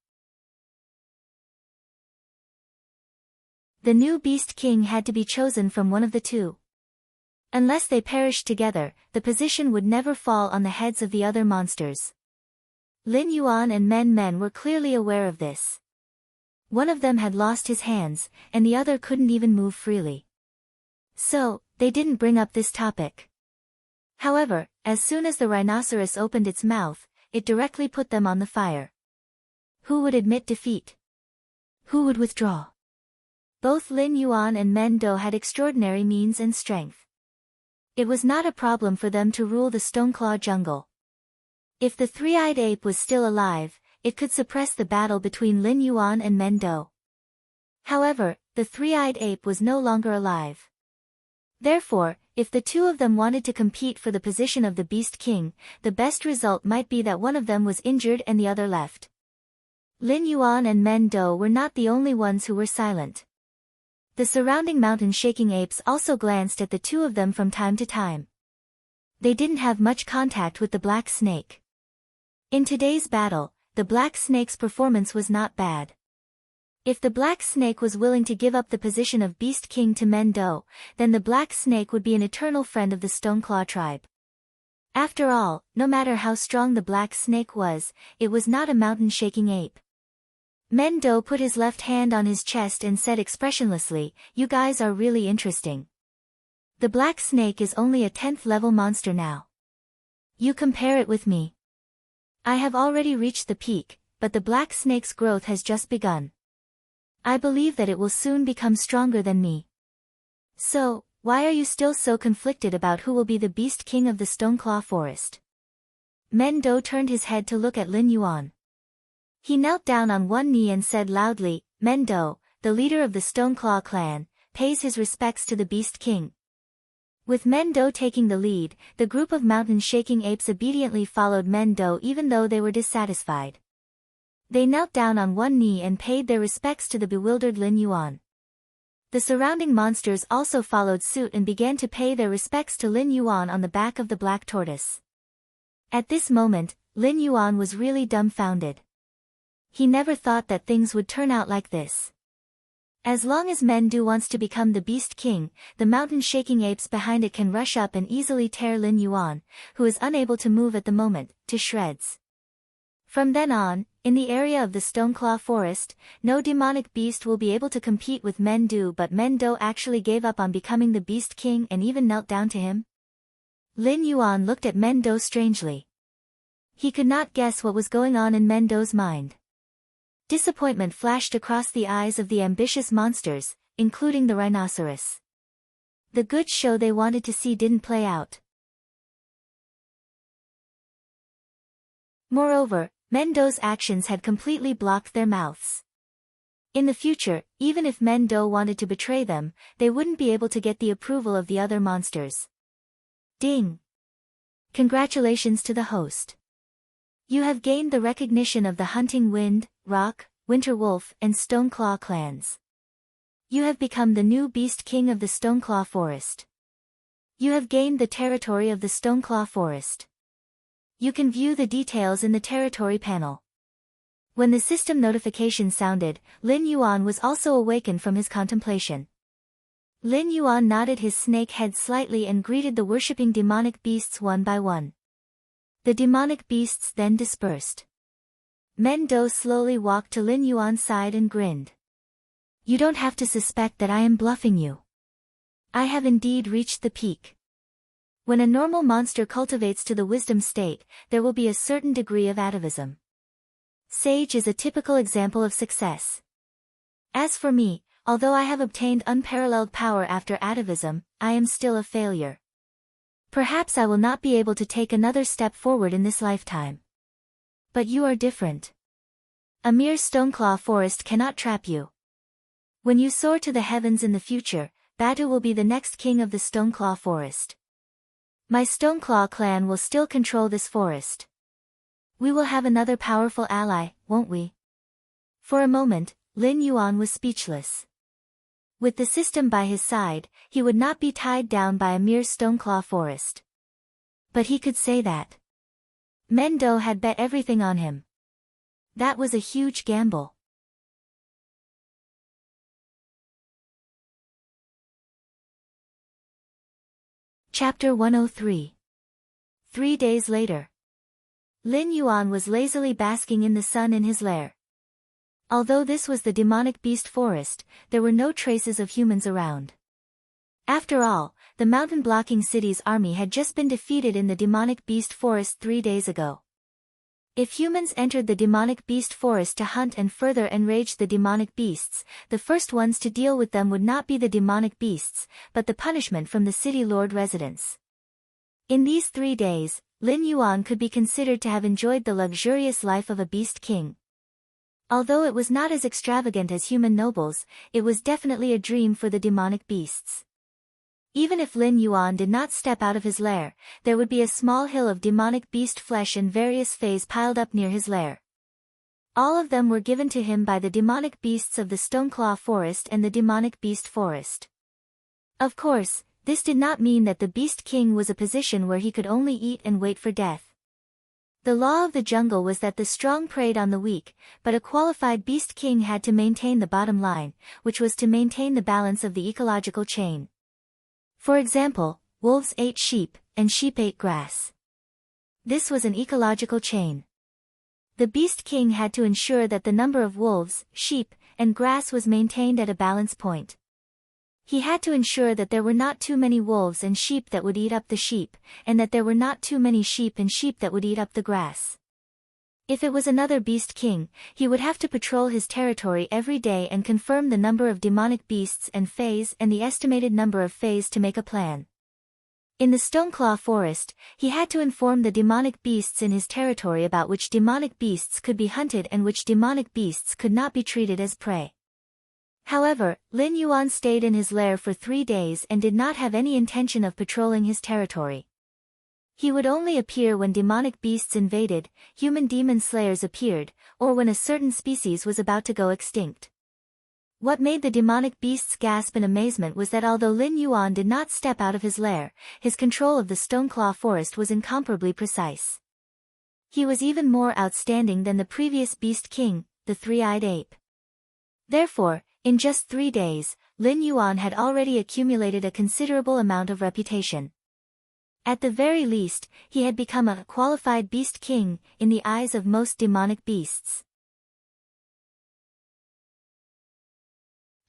The new beast king had to be chosen from one of the two. Unless they perished together, the position would never fall on the heads of the other monsters. Lin Yuan and Men were clearly aware of this. One of them had lost his hands, and the other couldn't even move freely. So, they didn't bring up this topic. However, as soon as the rhinoceros opened its mouth, it directly put them on the fire. Who would admit defeat? Who would withdraw? Both Lin Yuan and Mendo had extraordinary means and strength. It was not a problem for them to rule the Stoneclaw jungle. If the three-eyed ape was still alive, it could suppress the battle between Lin Yuan and Mendo. However, the three-eyed ape was no longer alive. Therefore, if the two of them wanted to compete for the position of the Beast King, the best result might be that one of them was injured and the other left. Lin Yuan and Mendo were not the only ones who were silent. The surrounding mountain-shaking apes also glanced at the two of them from time to time. They didn't have much contact with the black snake. In today's battle, the black snake's performance was not bad. If the black snake was willing to give up the position of Beast King to Mendo, then the black snake would be an eternal friend of the Stoneclaw tribe. After all, no matter how strong the black snake was, it was not a mountain-shaking ape. Mendo put his left hand on his chest and said expressionlessly, "You guys are really interesting. The black snake is only a 10th level monster now. You compare it with me. I have already reached the peak, but the black snake's growth has just begun. I believe that it will soon become stronger than me. So, why are you still so conflicted about who will be the Beast King of the Stoneclaw forest?" Mendo turned his head to look at Lin Yuan. He knelt down on one knee and said loudly, "Mendo, the leader of the Stoneclaw clan, pays his respects to the Beast King." With Mendo taking the lead, the group of mountain-shaking apes obediently followed Mendo even though they were dissatisfied. They knelt down on one knee and paid their respects to the bewildered Lin Yuan. The surrounding monsters also followed suit and began to pay their respects to Lin Yuan on the back of the black tortoise. At this moment, Lin Yuan was really dumbfounded. He never thought that things would turn out like this. As long as Mendu wants to become the Beast King, the mountain-shaking apes behind it can rush up and easily tear Lin Yuan, who is unable to move at the moment, to shreds. From then on, in the area of the Stoneclaw forest, no demonic beast will be able to compete with Mendu, but Mendo actually gave up on becoming the Beast King and even knelt down to him. Lin Yuan looked at Mendo strangely. He could not guess what was going on in Mendo's mind. Disappointment flashed across the eyes of the ambitious monsters, including the rhinoceros. The good show they wanted to see didn't play out. Moreover, Mendo's actions had completely blocked their mouths. In the future, even if Mendo wanted to betray them, they wouldn't be able to get the approval of the other monsters. Ding! Congratulations to the host. You have gained the recognition of the Hunting Wind, Rock, Winter Wolf, and Stoneclaw clans. You have become the new Beast King of the Stoneclaw forest. You have gained the territory of the Stoneclaw forest. You can view the details in the territory panel. When the system notification sounded, Lin Yuan was also awakened from his contemplation. Lin Yuan nodded his snake head slightly and greeted the worshipping demonic beasts one by one. The demonic beasts then dispersed. Mendo slowly walked to Lin Yuan's side and grinned. "You don't have to suspect that I am bluffing you. I have indeed reached the peak. When a normal monster cultivates to the wisdom state, there will be a certain degree of atavism. Sage is a typical example of success. As for me, although I have obtained unparalleled power after atavism, I am still a failure. Perhaps I will not be able to take another step forward in this lifetime. But you are different. A mere Stoneclaw forest cannot trap you. When you soar to the heavens in the future, Batu will be the next king of the Stoneclaw forest. My Stoneclaw clan will still control this forest. We will have another powerful ally, won't we?" For a moment, Lin Yuan was speechless. With the system by his side, he would not be tied down by a mere stoneclaw forest. But he could say that Mendo had bet everything on him. That was a huge gamble. Chapter 103. 3 days later. Lin Yuan was lazily basking in the sun in his lair. Although this was the demonic beast forest, there were no traces of humans around. After all, the mountain-blocking city's army had just been defeated in the demonic beast forest 3 days ago. If humans entered the demonic beast forest to hunt and further enrage the demonic beasts, the first ones to deal with them would not be the demonic beasts, but the punishment from the city lord residents. In these 3 days, Lin Yuan could be considered to have enjoyed the luxurious life of a beast king. Although it was not as extravagant as human nobles, it was definitely a dream for the demonic beasts. Even if Lin Yuan did not step out of his lair, there would be a small hill of demonic beast flesh and various fays piled up near his lair. All of them were given to him by the demonic beasts of the Stoneclaw Forest and the demonic beast forest. Of course, this did not mean that the beast king was a position where he could only eat and wait for death. The law of the jungle was that the strong preyed on the weak, but a qualified beast king had to maintain the bottom line, which was to maintain the balance of the ecological chain. For example, wolves ate sheep, and sheep ate grass. This was an ecological chain. The beast king had to ensure that the number of wolves, sheep, and grass was maintained at a balance point. He had to ensure that there were not too many wolves and sheep that would eat up the sheep, and that there were not too many sheep and sheep that would eat up the grass. If it was another beast king, he would have to patrol his territory every day and confirm the number of demonic beasts and fays and the estimated number of fays to make a plan. In the Stoneclaw Forest, he had to inform the demonic beasts in his territory about which demonic beasts could be hunted and which demonic beasts could not be treated as prey. However, Lin Yuan stayed in his lair for 3 days and did not have any intention of patrolling his territory. He would only appear when demonic beasts invaded, human demon slayers appeared, or when a certain species was about to go extinct. What made the demonic beasts gasp in amazement was that although Lin Yuan did not step out of his lair, his control of the Stoneclaw Forest was incomparably precise. He was even more outstanding than the previous beast king, the three-eyed ape. Therefore, in just 3 days, Lin Yuan had already accumulated a considerable amount of reputation. At the very least, he had become a qualified beast king in the eyes of most demonic beasts.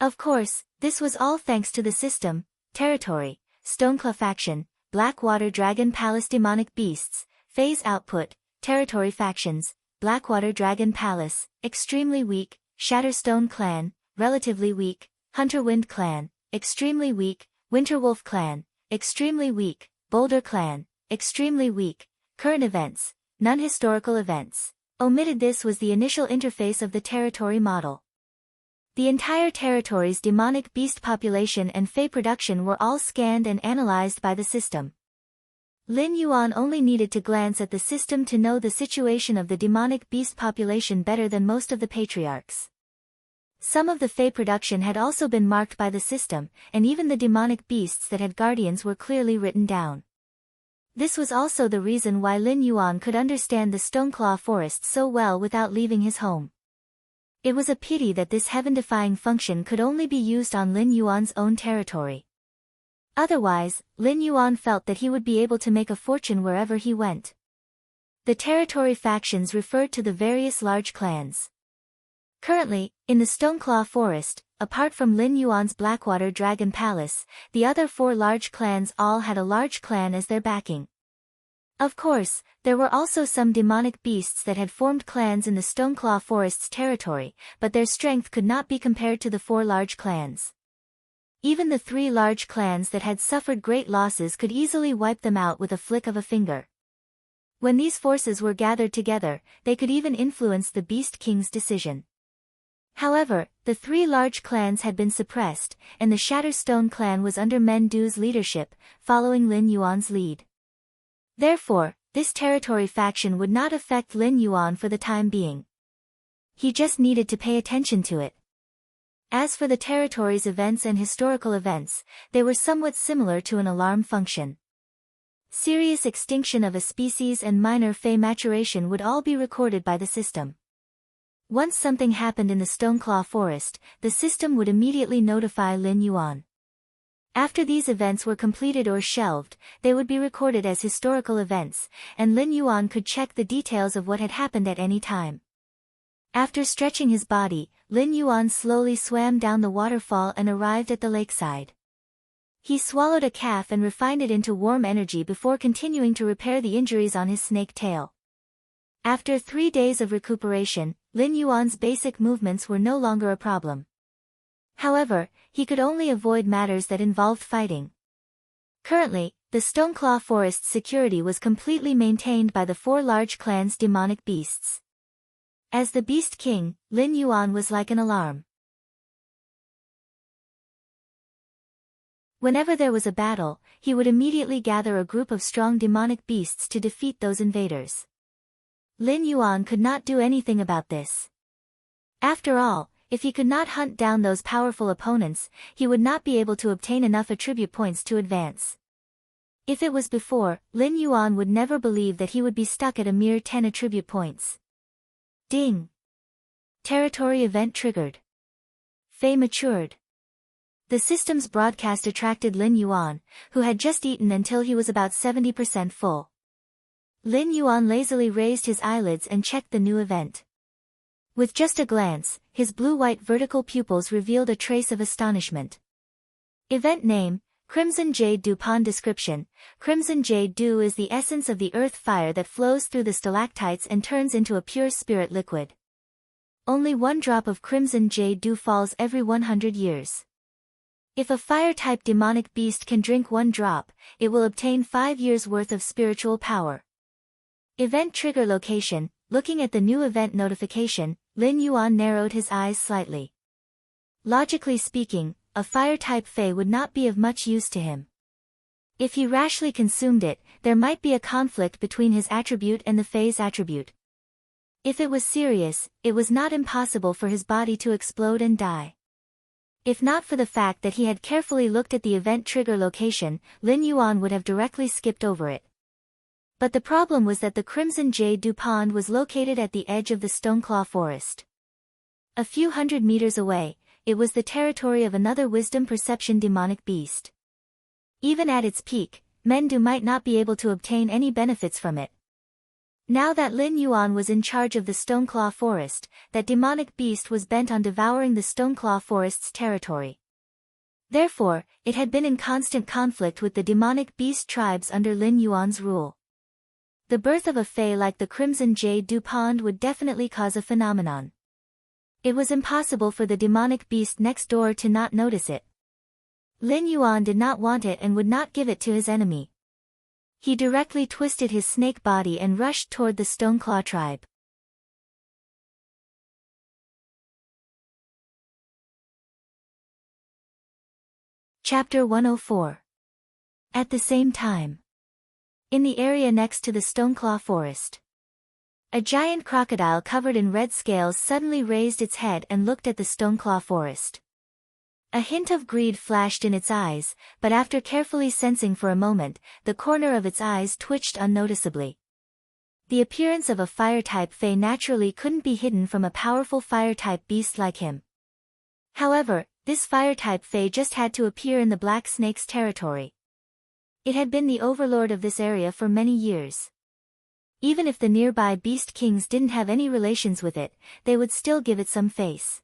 Of course, this was all thanks to the system, territory, Stoneclaw faction, Blackwater Dragon Palace demonic beasts, phase output, territory factions, Blackwater Dragon Palace, extremely weak, Shatterstone clan, relatively weak, Hunterwind clan, extremely weak, Winterwolf clan, extremely weak, Boulder clan, extremely weak, current events, non-historical events. Omitted. This was the initial interface of the territory model. The entire territory's demonic beast population and fey production were all scanned and analyzed by the system. Lin Yuan only needed to glance at the system to know the situation of the demonic beast population better than most of the patriarchs. Some of the fey production had also been marked by the system, and even the demonic beasts that had guardians were clearly written down. This was also the reason why Lin Yuan could understand the Stoneclaw Forest so well without leaving his home. It was a pity that this heaven-defying function could only be used on Lin Yuan's own territory. Otherwise, Lin Yuan felt that he would be able to make a fortune wherever he went. The territory factions referred to the various large clans. Currently, in the Stoneclaw Forest, apart from Lin Yuan's Blackwater Dragon Palace, the other 4 large clans all had a large clan as their backing. Of course, there were also some demonic beasts that had formed clans in the Stoneclaw Forest's territory, but their strength could not be compared to the 4 large clans. Even the 3 large clans that had suffered great losses could easily wipe them out with a flick of a finger. When these forces were gathered together, they could even influence the Beast King's decision. However, the 3 large clans had been suppressed, and the Shatterstone clan was under Men Du's leadership, following Lin Yuan's lead. Therefore, this territory faction would not affect Lin Yuan for the time being. He just needed to pay attention to it. As for the territory's events and historical events, they were somewhat similar to an alarm function. Serious extinction of a species and minor Fey maturation would all be recorded by the system. Once something happened in the Stoneclaw Forest, the system would immediately notify Lin Yuan. After these events were completed or shelved, they would be recorded as historical events, and Lin Yuan could check the details of what had happened at any time. After stretching his body, Lin Yuan slowly swam down the waterfall and arrived at the lakeside. He swallowed a calf and refined it into warm energy before continuing to repair the injuries on his snake tail. After 3 days of recuperation, Lin Yuan's basic movements were no longer a problem. However, he could only avoid matters that involved fighting. Currently, the Stoneclaw Forest's security was completely maintained by the 4 large clans' demonic beasts. As the Beast King, Lin Yuan was like an alarm. Whenever there was a battle, he would immediately gather a group of strong demonic beasts to defeat those invaders. Lin Yuan could not do anything about this. After all, if he could not hunt down those powerful opponents, he would not be able to obtain enough attribute points to advance. If it was before, Lin Yuan would never believe that he would be stuck at a mere 10 attribute points. Ding! Territory event triggered. Fey matured. The system's broadcast attracted Lin Yuan, who had just eaten until he was about 70% full. Lin Yuan lazily raised his eyelids and checked the new event. With just a glance, his blue-white vertical pupils revealed a trace of astonishment. Event name, Crimson Jade Dew. Pond description, Crimson Jade Dew is the essence of the earth fire that flows through the stalactites and turns into a pure spirit liquid. Only 1 drop of Crimson Jade Dew falls every 100 years. If a fire-type demonic beast can drink 1 drop, it will obtain 5 years' worth of spiritual power. Event trigger location, looking at the new event notification, Lin Yuan narrowed his eyes slightly. Logically speaking, a fire-type Fey would not be of much use to him. If he rashly consumed it, there might be a conflict between his attribute and the Fey's attribute. If it was serious, it was not impossible for his body to explode and die. If not for the fact that he had carefully looked at the event trigger location, Lin Yuan would have directly skipped over it. But the problem was that the Crimson Jade Dew Pond was located at the edge of the Stoneclaw Forest. A few hundred meters away, it was the territory of another wisdom perception demonic beast. Even at its peak, Mendu might not be able to obtain any benefits from it. Now that Lin Yuan was in charge of the Stoneclaw Forest, that demonic beast was bent on devouring the Stoneclaw Forest's territory. Therefore, it had been in constant conflict with the demonic beast tribes under Lin Yuan's rule. The birth of a Fey like the Crimson Jade Dew Pond would definitely cause a phenomenon. It was impossible for the demonic beast next door to not notice it. Lin Yuan did not want it and would not give it to his enemy. He directly twisted his snake body and rushed toward the Stoneclaw tribe. Chapter 104. At the same time. In the area next to the Stoneclaw Forest. A giant crocodile covered in red scales suddenly raised its head and looked at the Stoneclaw Forest. A hint of greed flashed in its eyes, but after carefully sensing for a moment, the corner of its eyes twitched unnoticeably. The appearance of a fire-type Fey naturally couldn't be hidden from a powerful fire-type beast like him. However, this fire-type Fey just had to appear in the Black Snake's territory. It had been the overlord of this area for many years. Even if the nearby Beast Kings didn't have any relations with it, they would still give it some face.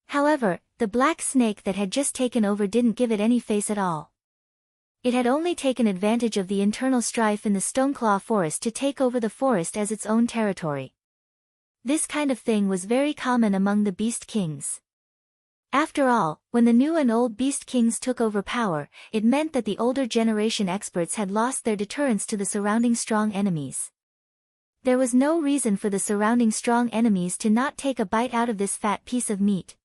However, the Black Snake that had just taken over didn't give it any face at all. It had only taken advantage of the internal strife in the Stoneclaw Forest to take over the forest as its own territory. This kind of thing was very common among the Beast Kings. After all, when the new and old Beast Kings took over power, it meant that the older generation experts had lost their deterrence to the surrounding strong enemies. There was no reason for the surrounding strong enemies to not take a bite out of this fat piece of meat.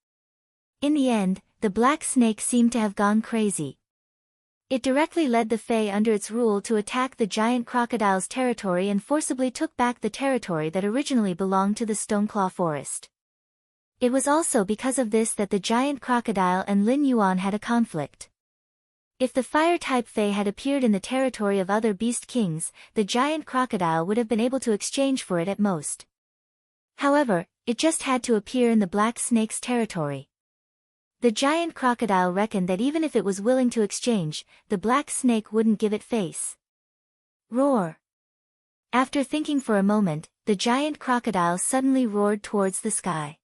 In the end, the Black Snake seemed to have gone crazy. It directly led the Fae under its rule to attack the giant crocodile's territory and forcibly took back the territory that originally belonged to the Stoneclaw Forest. It was also because of this that the giant crocodile and Lin Yuan had a conflict. If the fire-type Fae had appeared in the territory of other beast kings, the giant crocodile would have been able to exchange for it at most. However, it just had to appear in the black snake's territory. The giant crocodile reckoned that even if it was willing to exchange, the black snake wouldn't give it face. Roar! After thinking for a moment, the giant crocodile suddenly roared towards the sky.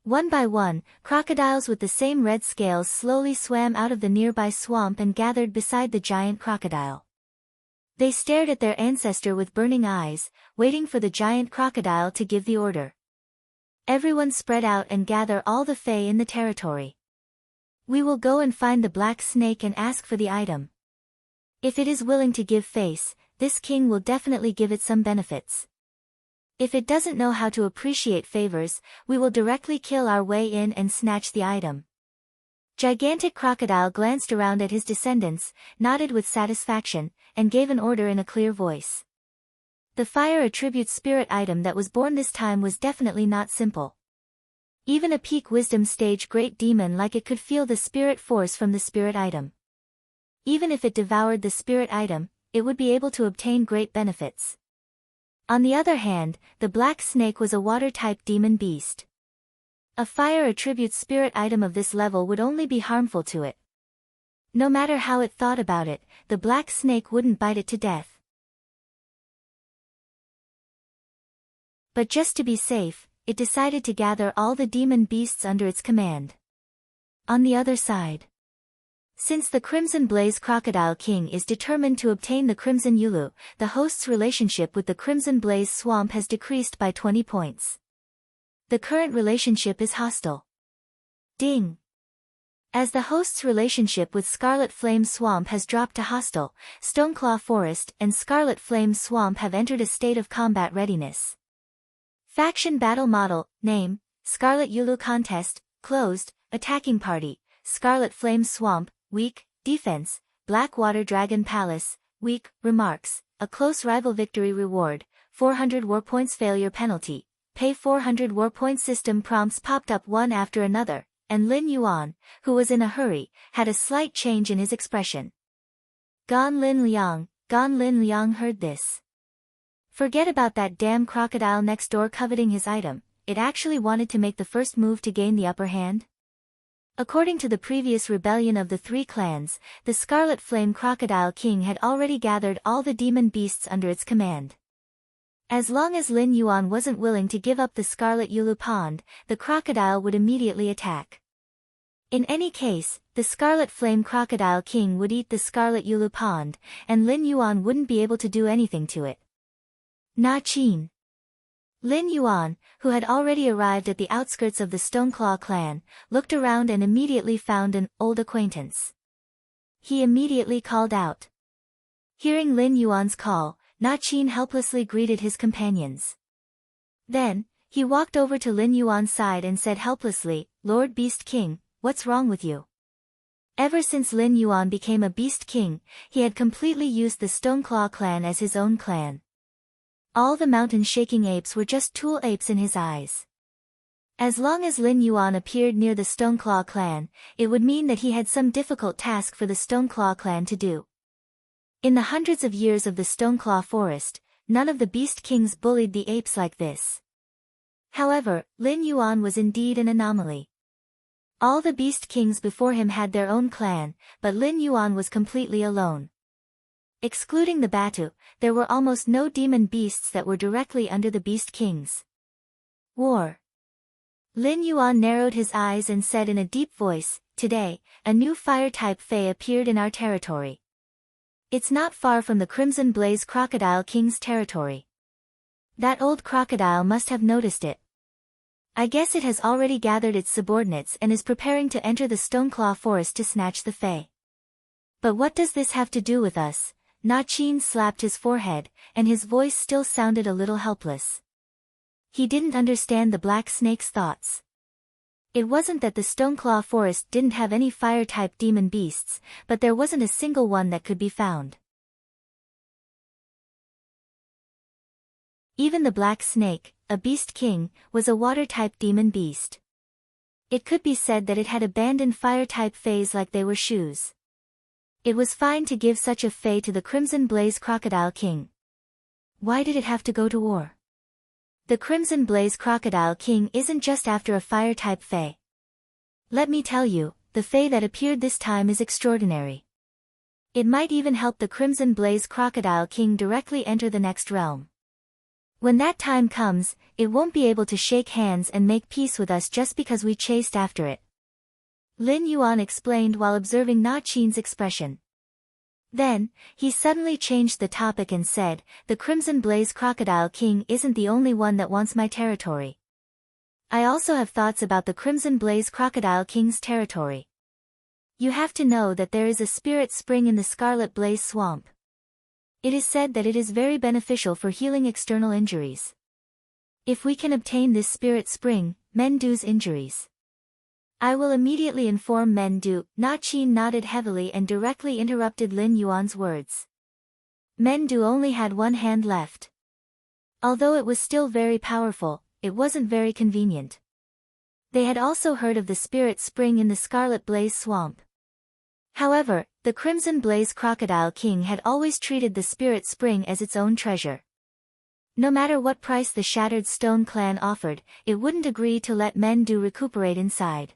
One by one, crocodiles with the same red scales slowly swam out of the nearby swamp and gathered beside the giant crocodile. They stared at their ancestor with burning eyes, waiting for the giant crocodile to give the order. Everyone spread out and gather all the Fae in the territory. We will go and find the black snake and ask for the item. If it is willing to give face, this king will definitely give it some benefits. If it doesn't know how to appreciate favors, we will directly kill our way in and snatch the item. Gigantic Crocodile glanced around at his descendants, nodded with satisfaction, and gave an order in a clear voice. The fire attribute spirit item that was born this time was definitely not simple. Even a peak wisdom stage great demon like it could feel the spirit force from the spirit item. Even if it devoured the spirit item, it would be able to obtain great benefits. On the other hand, the black snake was a water-type demon beast. A fire attribute spirit item of this level would only be harmful to it. No matter how it thought about it, the black snake wouldn't bite it to death. But just to be safe, it decided to gather all the demon beasts under its command. On the other side, since the Crimson Blaze Crocodile King is determined to obtain the Crimson Yulu, the host's relationship with the Crimson Blaze Swamp has decreased by 20 points. The current relationship is hostile. Ding! As the host's relationship with Scarlet Flame Swamp has dropped to hostile, Stoneclaw Forest and Scarlet Flame Swamp have entered a state of combat readiness. Faction Battle Model, Name, Scarlet Yulu Contest, Closed, Attacking Party, Scarlet Flame Swamp, Weak, Defense, Blackwater Dragon Palace, Weak, Remarks, a close rival victory reward, 400 war points failure penalty, pay 400 war points system prompts popped up one after another, and Lin Yuan, who was in a hurry, had a slight change in his expression. Gan Lin Liang heard this. Forget about that damn crocodile next door coveting his item, it actually wanted to make the first move to gain the upper hand? According to the previous rebellion of the three clans, the Scarlet Flame Crocodile King had already gathered all the demon beasts under its command. As long as Lin Yuan wasn't willing to give up the Scarlet Yulu Pond, the crocodile would immediately attack. In any case, the Scarlet Flame Crocodile King would eat the Scarlet Yulu Pond, and Lin Yuan wouldn't be able to do anything to it. Na Qin. Lin Yuan, who had already arrived at the outskirts of the Stoneclaw clan, looked around and immediately found an old acquaintance. He immediately called out. Hearing Lin Yuan's call, Na Qin helplessly greeted his companions. Then, he walked over to Lin Yuan's side and said helplessly, Lord Beast King, what's wrong with you? Ever since Lin Yuan became a Beast King, he had completely used the Stoneclaw clan as his own clan. All the mountain-shaking apes were just tool apes in his eyes. As long as Lin Yuan appeared near the Stoneclaw clan, it would mean that he had some difficult task for the Stoneclaw clan to do. In the hundreds of years of the Stoneclaw forest, none of the Beast Kings bullied the apes like this. However, Lin Yuan was indeed an anomaly. All the Beast Kings before him had their own clan, but Lin Yuan was completely alone. Excluding the Batu, there were almost no demon beasts that were directly under the Beast Kings. War. Lin Yuan narrowed his eyes and said in a deep voice, Today, a new fire-type Fae appeared in our territory. It's not far from the Crimson Blaze Crocodile King's territory. That old crocodile must have noticed it. I guess it has already gathered its subordinates and is preparing to enter the Stoneclaw forest to snatch the Fae. But what does this have to do with us? Na Qin slapped his forehead, and his voice still sounded a little helpless. He didn't understand the black snake's thoughts. It wasn't that the Stoneclaw forest didn't have any fire-type demon beasts, but there wasn't a single one that could be found. Even the black snake, a beast king, was a water-type demon beast. It could be said that it had abandoned fire-type fays like they were shoes. It was fine to give such a fay to the Crimson Blaze Crocodile King. Why did it have to go to war? The Crimson Blaze Crocodile King isn't just after a fire-type fay. Let me tell you, the fay that appeared this time is extraordinary. It might even help the Crimson Blaze Crocodile King directly enter the next realm. When that time comes, it won't be able to shake hands and make peace with us just because we chased after it. Lin Yuan explained while observing Na Qin's expression. Then, he suddenly changed the topic and said, the Crimson Blaze Crocodile King isn't the only one that wants my territory. I also have thoughts about the Crimson Blaze Crocodile King's territory. You have to know that there is a spirit spring in the Scarlet Blaze Swamp. It is said that it is very beneficial for healing external injuries. If we can obtain this spirit spring, Mendu's injuries. I will immediately inform Mendu. Na Qin nodded heavily and directly interrupted Lin Yuan's words. Mendu only had one hand left. Although it was still very powerful, it wasn't very convenient. They had also heard of the spirit spring in the Scarlet Blaze Swamp. However, the Crimson Blaze Crocodile King had always treated the spirit spring as its own treasure. No matter what price the Shattered Stone clan offered, it wouldn't agree to let Mendu recuperate inside.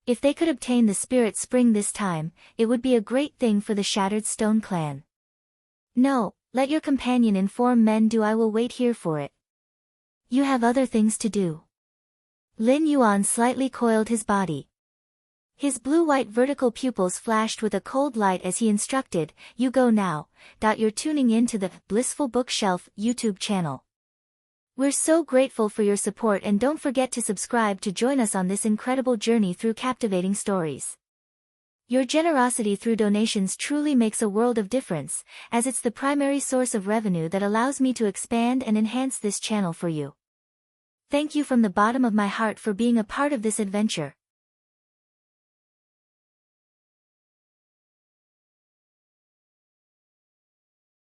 If they could obtain the spirit spring this time, it would be a great thing for the Shattered Stone clan. No, let your companion inform Mendu. I will wait here for it. You have other things to do. Lin Yuan slightly coiled his body. His blue-white vertical pupils flashed with a cold light as he instructed, you go now. You're tuning in to the Blissful Bookshelf YouTube channel. We're so grateful for your support and don't forget to subscribe to join us on this incredible journey through captivating stories. Your generosity through donations truly makes a world of difference, as it's the primary source of revenue that allows me to expand and enhance this channel for you. Thank you from the bottom of my heart for being a part of this adventure.